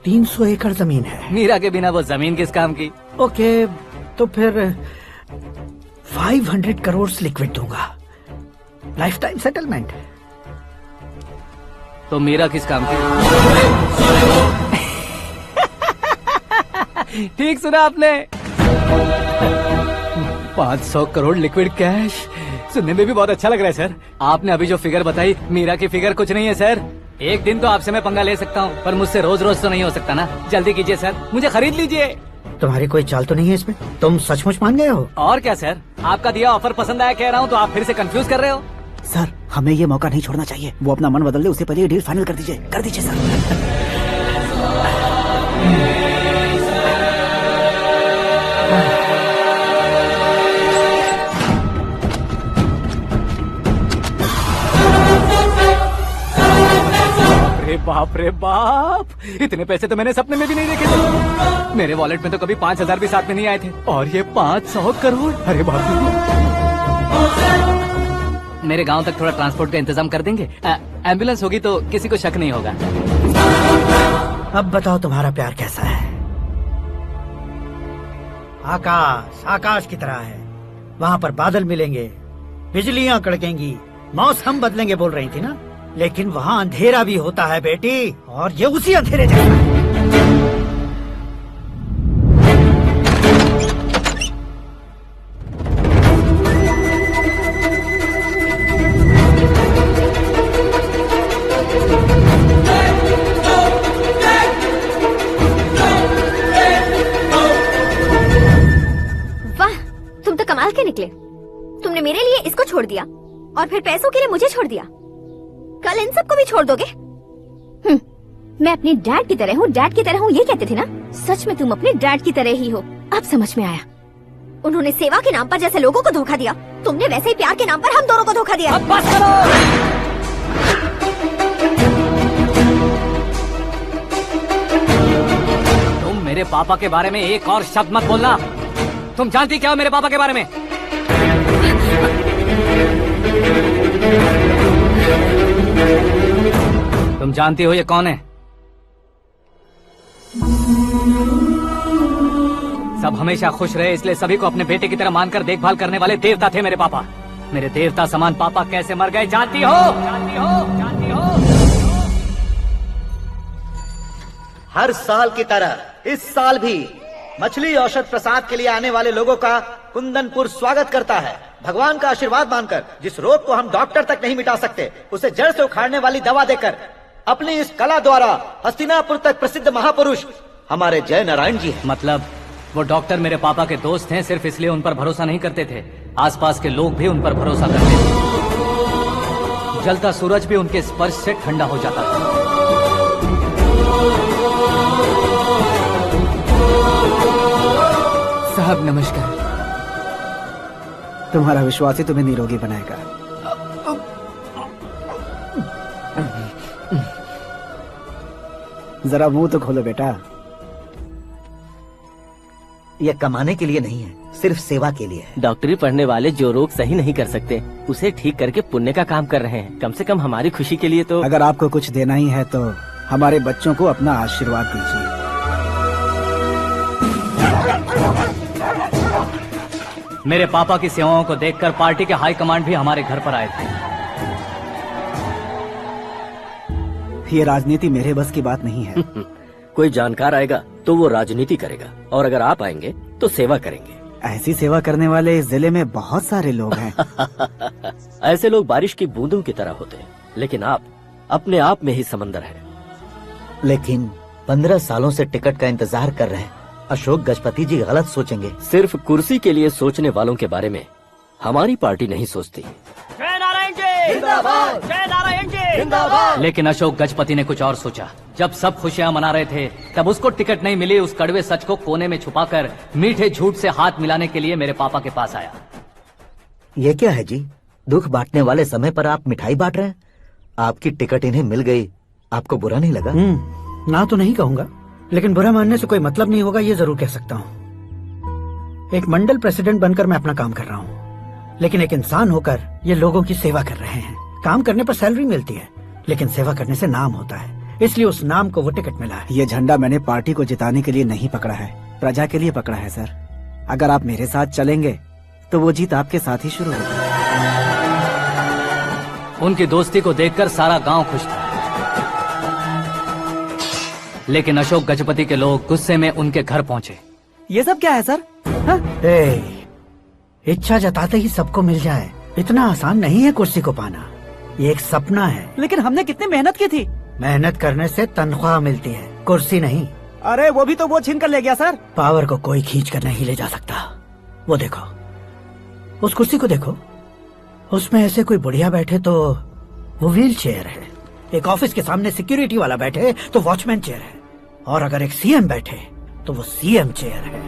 300 एकड़ जमीन है। मीरा के बिना वो जमीन किस काम की? ओके, तो फिर 500 करोड़ लिक्विड दूंगा, लाइफ टाइम सेटलमेंट। तो मीरा किस काम की? ठीक सुना आपने। 500 करोड़ लिक्विड कैश सुनने में भी बहुत अच्छा लग रहा है सर। आपने अभी जो फिगर बताई, मीरा की फिगर कुछ नहीं है सर। एक दिन तो आपसे मैं पंगा ले सकता हूँ, पर मुझसे रोज रोज तो नहीं हो सकता ना। जल्दी कीजिए सर, मुझे खरीद लीजिए। तुम्हारी कोई चाल तो नहीं है इसमें? तुम सचमुच मान गए हो? और क्या सर, आपका दिया ऑफर पसंद आया कह रहा हूँ, तो आप फिर से कंफ्यूज कर रहे हो। सर, हमें ये मौका नहीं छोड़ना चाहिए। वो अपना मन बदल दे, उससे पहले ये डील फाइनल कर दीजिए। कर दीजिए सर। बाप रे बाप, इतने पैसे तो मैंने सपने में भी नहीं देखे थे। मेरे वॉलेट में तो कभी 5,000 भी साथ में नहीं आए थे, और ये 500 करोड़। अरे बाप रे। मेरे गांव तक थोड़ा ट्रांसपोर्ट का इंतजाम कर देंगे? एम्बुलेंस होगी तो किसी को शक नहीं होगा। अब बताओ तुम्हारा प्यार कैसा है? आकाश आकाश की तरह है, वहाँ पर बादल मिलेंगे, बिजलियाँ कड़केंगी, मौसम बदलेंगे बोल रही थी ना, लेकिन वहाँ अंधेरा भी होता है बेटी, और ये उसी अंधेरे जैसा है। वाह, तुम तो कमाल के निकले। तुमने मेरे लिए इसको छोड़ दिया और फिर पैसों के लिए मुझे छोड़ दिया। कल इन सबको भी छोड़ दोगे? मैं अपने डैड की तरह हूँ, डैड की तरह हूँ, ये कहते थे ना। सच में तुम अपने डैड की तरह ही हो। अब समझ में आया। उन्होंने सेवा के नाम पर जैसे लोगों को धोखा दिया, तुमने वैसे ही प्यार के नाम पर हम दोनों को धोखा दिया। अब बस करो। तुम मेरे पापा के बारे में एक और शब्द मत बोलना। तुम जानती क्या हो मेरे पापा के बारे में? तुम जानती हो ये कौन है? सब हमेशा खुश रहे इसलिए सभी को अपने बेटे की तरह मानकर देखभाल करने वाले देवता थे मेरे पापा। मेरे देवता समान पापा कैसे मर गए जानती हो? जानती हो? जानती हो? हर साल की तरह इस साल भी मछली औषध प्रसाद के लिए आने वाले लोगों का कुंदनपुर स्वागत करता है। भगवान का आशीर्वाद मानकर जिस रोग को हम डॉक्टर तक नहीं मिटा सकते, उसे जड़ से उखाड़ने वाली दवा देकर अपनी इस कला द्वारा हस्तिनापुर तक प्रसिद्ध महापुरुष हमारे जय नारायण जी हैं। मतलब वो डॉक्टर मेरे पापा के दोस्त हैं, सिर्फ इसलिए उन पर भरोसा नहीं करते थे, आसपास के लोग भी उन पर भरोसा करते थे। जलता सूरज भी उनके स्पर्श से ठंडा हो जाता था। साहब नमस्कार। तुम्हारा विश्वास ही तुम्हें निरोगी बनाएगा। जरा मुंह तो खोलो बेटा। यह कमाने के लिए नहीं है, सिर्फ सेवा के लिए है। डॉक्टरी पढ़ने वाले जो रोग सही नहीं कर सकते, उसे ठीक करके पुण्य का काम कर रहे हैं। कम से कम हमारी खुशी के लिए तो। अगर आपको कुछ देना ही है तो हमारे बच्चों को अपना आशीर्वाद दीजिए। मेरे पापा की सेवाओं को देखकर पार्टी के हाई कमांड भी हमारे घर पर आए थे। ये राजनीति मेरे बस की बात नहीं है। कोई जानकार आएगा तो वो राजनीति करेगा, और अगर आप आएंगे तो सेवा करेंगे। ऐसी सेवा करने वाले इस जिले में बहुत सारे लोग हैं। ऐसे लोग बारिश की बूंदों की तरह होते हैं, लेकिन आप अपने आप में ही समंदर हैं। लेकिन 15 सालों से टिकट का इंतजार कर रहे हैं। अशोक गजपति जी गलत सोचेंगे। सिर्फ कुर्सी के लिए सोचने वालों के बारे में हमारी पार्टी नहीं सोचती। जय नारायण जी जिंदाबाद, जय नारायण जी जिंदाबाद। लेकिन अशोक गजपति ने कुछ और सोचा। जब सब खुशियां मना रहे थे, तब उसको टिकट नहीं मिली। उस कड़वे सच को कोने में छुपाकर मीठे झूठ से हाथ मिलाने के लिए मेरे पापा के पास आया। ये क्या है जी? दुख बांटने वाले समय पर आप मिठाई बांट रहे हैं। आपकी टिकट इन्हें मिल गई, आपको बुरा नहीं लगा? ना तो नहीं कहूँगा, लेकिन बुरा मानने से कोई मतलब नहीं होगा, ये जरूर कह सकता हूँ। एक मंडल प्रेसिडेंट बनकर मैं अपना काम कर रहा हूँ, लेकिन एक इंसान होकर ये लोगों की सेवा कर रहे हैं। काम करने पर सैलरी मिलती है, लेकिन सेवा करने से नाम होता है, इसलिए उस नाम को वो टिकट मिला है। ये झंडा मैंने पार्टी को जिताने के लिए नहीं पकड़ा है, प्रजा के लिए पकड़ा है सर। अगर आप मेरे साथ चलेंगे तो वो जीत आपके साथ ही शुरू होगी। उनकी दोस्ती को देखकर सारा गांव खुश था, लेकिन अशोक गजपति के लोग गुस्से में उनके घर पहुंचे। ये सब क्या है सर? इच्छा जताते ही सबको मिल जाए, इतना आसान नहीं है कुर्सी को पाना। ये एक सपना है। लेकिन हमने कितनी मेहनत की थी। मेहनत करने से तनख्वाह मिलती है, कुर्सी नहीं। अरे वो भी तो वो छीन कर ले गया सर। पावर को कोई खींच कर नहीं ले जा सकता। वो देखो, उस कुर्सी को देखो, उसमें ऐसे कोई बुढ़िया बैठे तो वो व्हील चेयर है। एक ऑफिस के सामने सिक्योरिटी वाला बैठे तो वॉचमैन चेयर है, और अगर एक सीएम बैठे तो वो सीएम चेयर है।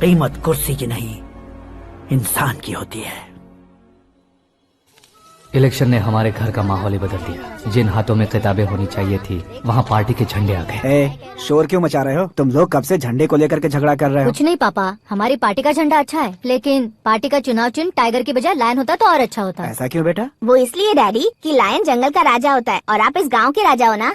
कीमत कुर्सी की नहीं, इंसान की होती है। इलेक्शन ने हमारे घर का माहौल ही बदल दिया। जिन हाथों में किताबें होनी चाहिए थी, वहाँ पार्टी के झंडे आ गए। शोर क्यों मचा रहे हो? तुम लोग कब से झंडे को लेकर के झगड़ा कर रहे हो? कुछ नहीं पापा, हमारी पार्टी का झंडा अच्छा है, लेकिन पार्टी का चुनाव चिन्ह टाइगर की बजाय लायन होता तो और अच्छा होता। ऐसा क्यों बेटा? वो इसलिए डैडी कि लायन जंगल का राजा होता है और आप इस गांव के राजा हो ना।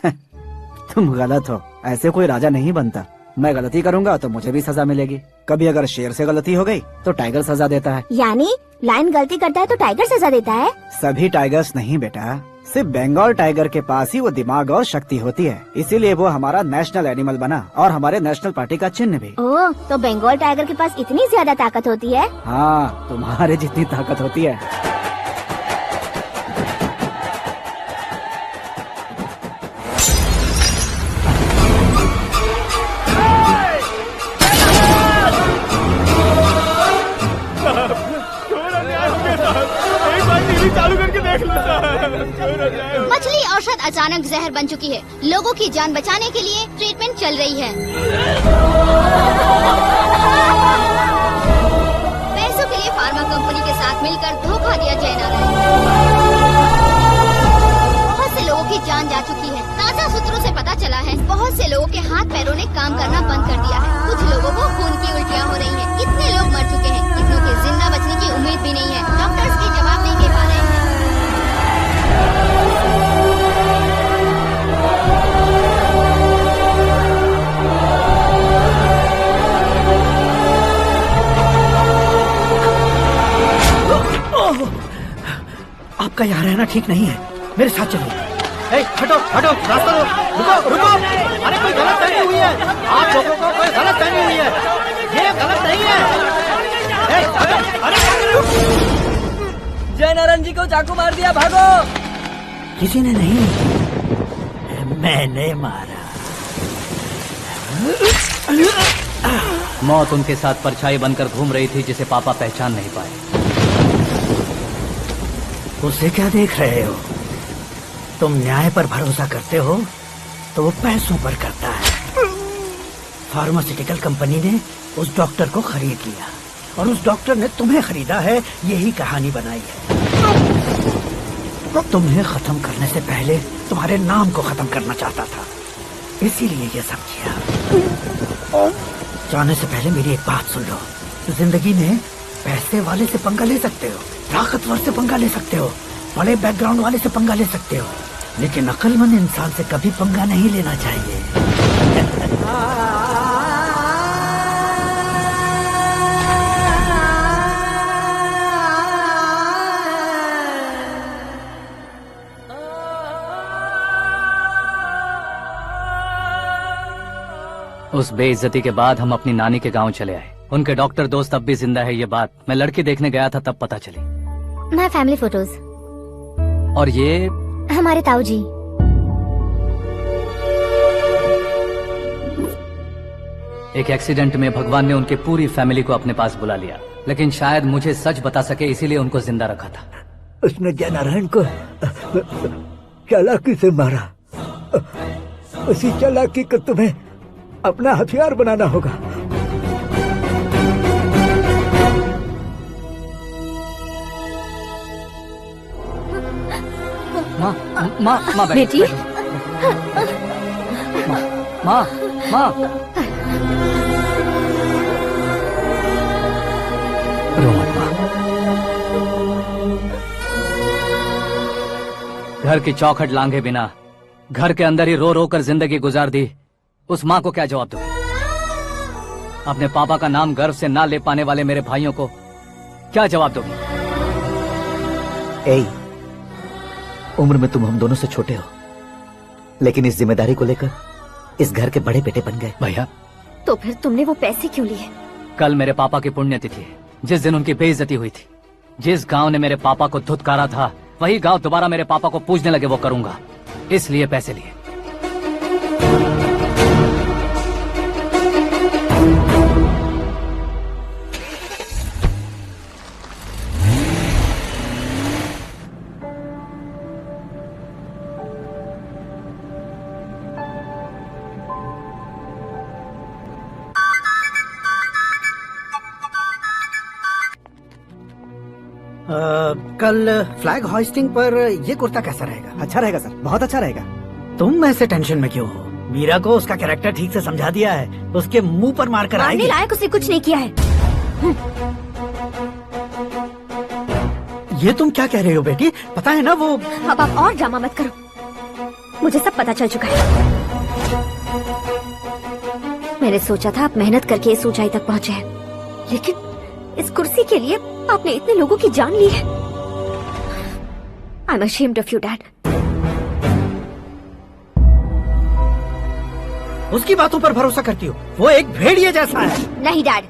तुम गलत हो, ऐसे कोई राजा नहीं बनता। मैं गलती करूंगा तो मुझे भी सजा मिलेगी। कभी अगर शेर से गलती हो गई तो टाइगर सजा देता है। यानी लायन गलती करता है तो टाइगर सजा देता है? सभी टाइगर्स नहीं बेटा, सिर्फ बंगाल टाइगर के पास ही वो दिमाग और शक्ति होती है, इसीलिए वो हमारा नेशनल एनिमल बना और हमारे नेशनल पार्टी का चिन्ह भी। ओह, तो बंगाल टाइगर के पास इतनी ज्यादा ताकत होती है? हाँ, तुम्हारे जितनी ताकत होती है। मछली औषध अचानक जहर बन चुकी है। लोगों की जान बचाने के लिए ट्रीटमेंट चल रही है। पैसों के लिए फार्मा कंपनी के साथ मिलकर धोखा दिया जय नारायण। बहुत से लोगों की जान जा चुकी है। ताजा सूत्रों से पता चला है बहुत से लोगों के हाथ पैरों ने काम करना बंद कर दिया है। कुछ लोगों को खून की उल्टियाँ हो रही हैं। कितने लोग मर चुके हैं, कितनों के जिंदा बचने की उम्मीद भी नहीं है। डॉक्टर्स भी जवाब नहीं दे पा रहे हैं। आपका यहाँ रहना ठीक नहीं है, मेरे साथ चलिए। हटो हटो, रास्ता दो। रुको रुको, अरे कोई गलत फहमी हुई है। आप लोगों को कोई गलत फहमी हुई है, ये गलत नहीं है। जय नारायण जी को चाकू मार दिया, भागो। किसी ने नहीं, मैंने मारा। मौत उनके साथ परछाई बनकर घूम रही थी, जिसे पापा पहचान नहीं पाए। उसे क्या देख रहे हो? तुम न्याय पर भरोसा करते हो तो वो पैसों पर करता है। फार्मास्यूटिकल कंपनी ने उस डॉक्टर को खरीद लिया और उस डॉक्टर ने तुम्हें खरीदा है, यही कहानी बनाई है। तुम्हें खत्म करने से पहले तुम्हारे नाम को खत्म करना चाहता था, इसीलिए ये सब किया। जाने से पहले मेरी एक बात सुन लो। जिंदगी में पैसे वाले से पंगा ले सकते हो, ताकतवर से पंगा ले सकते हो, बड़े बैकग्राउंड वाले से पंगा ले सकते हो, लेकिन अक्लमंद इंसान से कभी पंगा नहीं लेना चाहिए। उस बेइज्जती के बाद हम अपनी नानी के गांव चले आए। उनके डॉक्टर दोस्त अब भी जिंदा है, ये बात मैं लड़की देखने गया था तब पता चली। My family photos. और ये हमारे ताऊ जी। एक एक्सीडेंट में भगवान ने उनके पूरी फैमिली को अपने पास बुला लिया, लेकिन शायद मुझे सच बता सके इसीलिए उनको जिंदा रखा था। उसने जयनारायण को चालाकी से मारा। उसी चालाकी को तुम्हें अपना हथियार बनाना होगा। माँ बेटी। माँ रो मत माँ। घर की चौखट लांघे बिना घर के अंदर ही रो रो कर जिंदगी गुजार दी उस माँ को क्या जवाब दूं? अपने पापा का नाम गर्व से ना ले पाने वाले मेरे भाइयों को क्या जवाब दोगी? ए, उम्र में तुम हम दोनों से छोटे हो, लेकिन इस जिम्मेदारी को लेकर इस घर के बड़े बेटे बन गए। भैया, तो फिर तुमने वो पैसे क्यों लिए? कल मेरे पापा की पुण्यतिथि है, जिस दिन उनकी बेइज्जती हुई थी। जिस गांव ने मेरे पापा को धुतकारा था वही गांव दोबारा मेरे पापा को पूजने लगे वो करूंगा, इसलिए पैसे लिए। कल फ्लैग होइस्टिंग पर ये कुर्ता कैसा रहेगा? अच्छा रहेगा सर, बहुत अच्छा रहेगा। तुम ऐसे टेंशन में क्यों हो? मीरा को उसका कैरेक्टर ठीक से समझा दिया है, उसके मुंह पर मारकर मारने आएगी। लायक उसने कुछ नहीं किया है। ये तुम क्या कह रहे हो बेटी? पता है ना वो। अब आप और ड्रामा मत करो, मुझे सब पता चल चुका है। मैंने सोचा था आप मेहनत करके इस ऊंचाई तक पहुंचे हैं, लेकिन इस कुर्सी के लिए आपने इतने लोगों की जान ली है। I am ashamed of you, Dad. उसकी बातों पर भरोसा करती हो? वो एक भेड़िए जैसा है। नहीं डैड,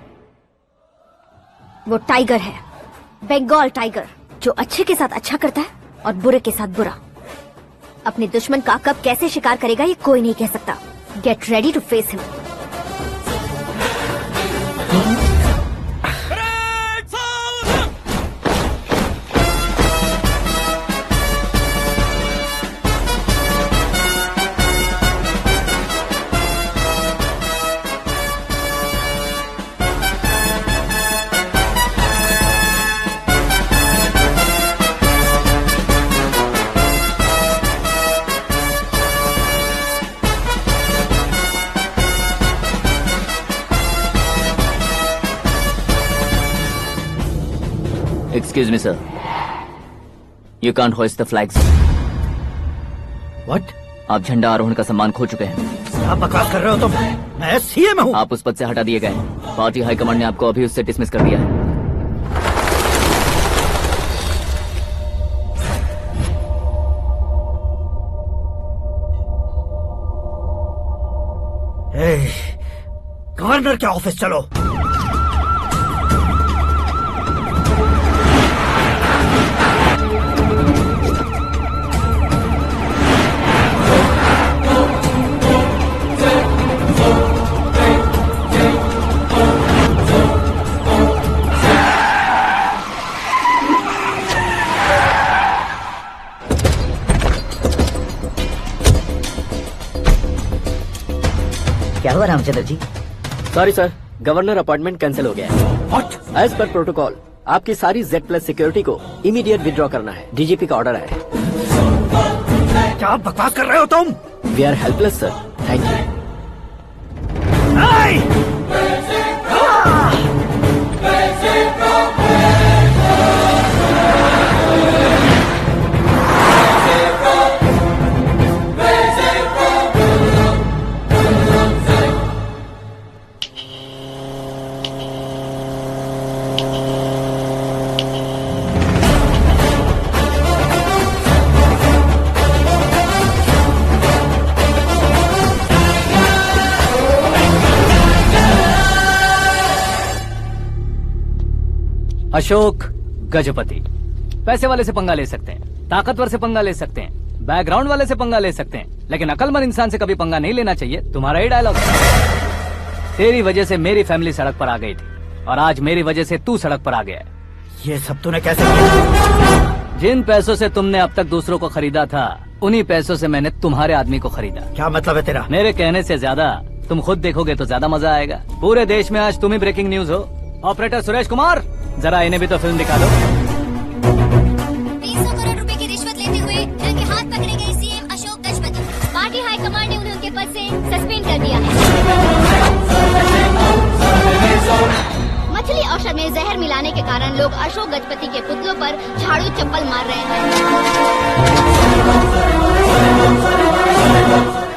वो टाइगर है, बंगाल टाइगर, जो अच्छे के साथ अच्छा करता है और बुरे के साथ बुरा। अपने दुश्मन का कब कैसे शिकार करेगा ये कोई नहीं कह सकता। Get ready to face him. Excuse me, sir. You can't hoist the flags. What? आप झंडा आरोहण का सम्मान खो चुके हैं। आप बकवास कर रहे हो तुम? मैं सीएम हूँ। आप उस पद से हटा दिए गए। पार्टी हाईकमांड ने आपको अभी उससे डिसमिस कर दिया है। गवर्नर के ऑफिस चलो। क्या हुआ Ramchandra ji? Sorry sir, governor appointment cancel हो गया है। What? एज पर प्रोटोकॉल आपकी सारी Z+ सिक्योरिटी को इमीडिएट विड्रॉ करना है। डीजीपी का ऑर्डर है। क्या बकवास कर रहे हो तुम? We are helpless sir, thank you. Ashok Gajapati. पैसे वाले से पंगा ले सकते हैं, ताकतवर से पंगा ले सकते हैं, बैकग्राउंड वाले से पंगा ले सकते हैं, लेकिन अकलमंद इंसान से कभी पंगा नहीं लेना चाहिए। तुम्हारा ही डायलॉग। तेरी वजह से मेरी फैमिली सड़क पर आ गई थी और आज मेरी वजह से तू सड़क पर आ गया है। ये सब तूने कैसे किया? जिन पैसों से तुमने अब तक दूसरों को खरीदा था, उन्हीं पैसों से मैंने तुम्हारे आदमी को खरीदा। क्या मतलब है तेरा? मेरे कहने से ज्यादा तुम खुद देखोगे तो ज्यादा मजा आएगा। पूरे देश में आज तुम ही ब्रेकिंग न्यूज हो। ऑपरेटर सुरेश कुमार, जरा इन्हें भी तो फिल्म दिखा दो। 300 करोड़ रुपए की रिश्वत लेते हुए रंगे हाथ पकड़े गए CM Ashok Gajapati. Party high command ने उन्हें उनके पद से सस्पेंड कर दिया है। मछली औषध में जहर मिलाने के कारण लोग अशोक गजपति के पुतलों पर झाड़ू चप्पल मार रहे हैं।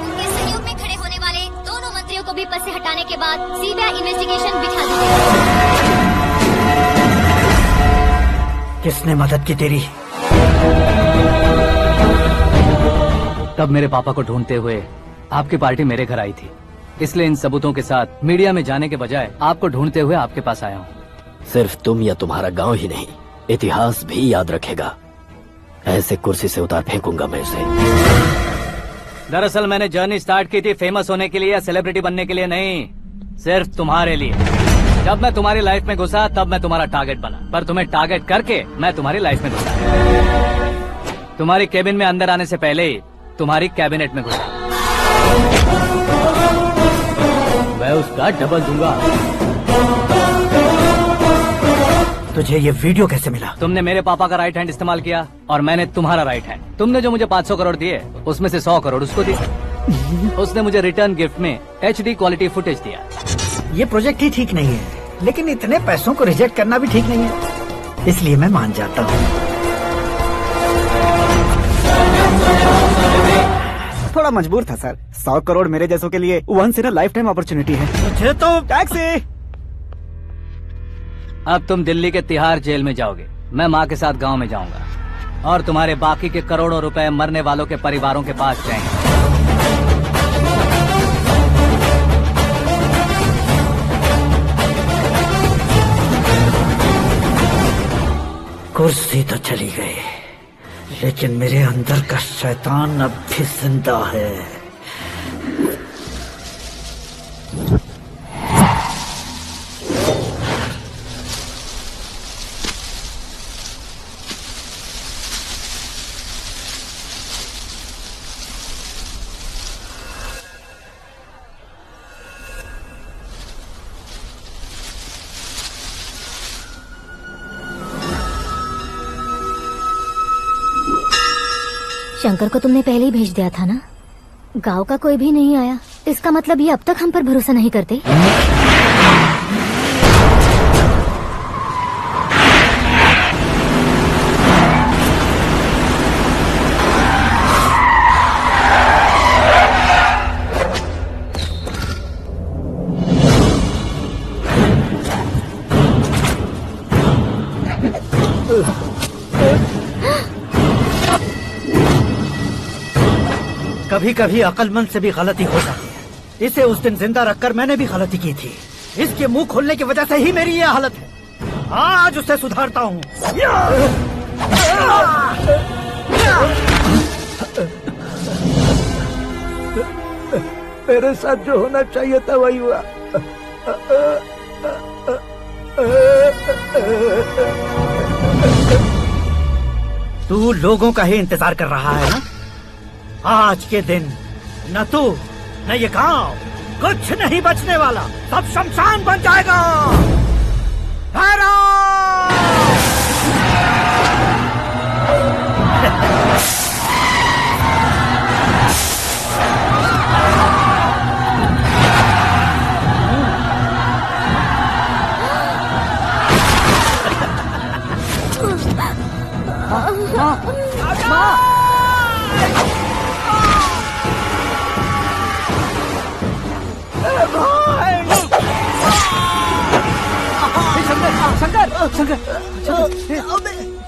उनके सहयोग में खड़े होने वाले दोनों मंत्रियों को भी पद से हटाने के बाद सीबीआई इन्वेस्टिगेशन बिठा दी गई। किसने मदद की तेरी? तब मेरे पापा को ढूंढते हुए आपकी पार्टी मेरे घर आई थी, इसलिए इन सबूतों के साथ मीडिया में जाने के बजाय आपको ढूंढते हुए आपके पास आया हूँ। सिर्फ तुम या तुम्हारा गांव ही नहीं, इतिहास भी याद रखेगा। ऐसे कुर्सी से उतार फेंकूंगा मैं उसे। दरअसल मैंने जर्नी स्टार्ट की थी फेमस होने के लिए या सेलिब्रिटी बनने के लिए नहीं, सिर्फ तुम्हारे लिए। जब मैं तुम्हारी लाइफ में घुसा तब मैं तुम्हारा टारगेट बना, पर तुम्हें टारगेट करके मैं तुम्हारी लाइफ में घुसा। तुम्हारी केबिन में अंदर आने से पहले ही तुम्हारी कैबिनेट में घुसा। मैं उसका डबल दूंगा। तुझे ये वीडियो कैसे मिला? तुमने मेरे पापा का राइट हैंड इस्तेमाल किया और मैंने तुम्हारा राइट हैंड। तुमने जो मुझे 500 करोड़ दिए, उसमें से 100 करोड़ उसको दिए। उसने मुझे रिटर्न गिफ्ट में HD क्वालिटी फुटेज दिया। ये प्रोजेक्ट ही ठीक नहीं है, लेकिन इतने पैसों को रिजेक्ट करना भी ठीक नहीं है, इसलिए मैं मान जाता हूँ। थोड़ा मजबूर था सर। 100 करोड़ मेरे जैसों के लिए once in a lifetime opportunity है। मुझे तो टैक्सी। अब तुम दिल्ली के तिहाड़ जेल में जाओगे, मैं माँ के साथ गांव में जाऊंगा और तुम्हारे बाकी के करोड़ों रुपए मरने वालों के परिवारों के पास जाएंगे। कुर्सी तो चली गई, लेकिन मेरे अंदर का शैतान अब भी जिंदा है। शंकर को तुमने पहले ही भेज दिया था ना? गांव का कोई भी नहीं आया, इसका मतलब ये अब तक हम पर भरोसा नहीं करते। कभी कभी अक्लमंद से भी गलती हो जाती है। इसे उस दिन जिंदा रखकर मैंने भी गलती की थी। इसके मुंह खोलने की वजह से ही मेरी ये हालत है। आज उसे सुधारता हूँ। मेरे साथ जो होना चाहिए था वही हुआ। तू लोगों का ही इंतजार कर रहा है ना? आज के दिन न तू न ये गांव कुछ नहीं बचने वाला, सब शमशान बन जाएगा।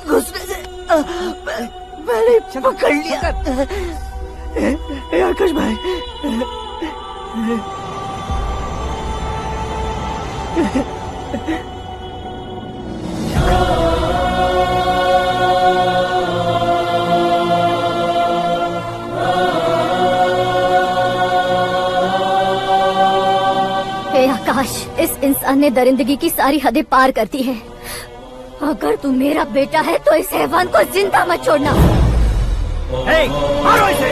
घुसने से मैंने पकड़ लिया। आकाश भाई, हे आकाश, इस इंसान ने दरिंदगी की सारी हदें पार कर दी है। अगर तू मेरा बेटा है तो इस हैवान को जिंदा मत छोड़ना। मारो इसे।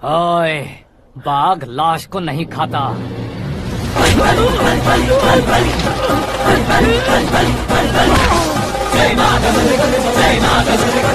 ओए, बाघ लाश को नहीं खाता। जय माता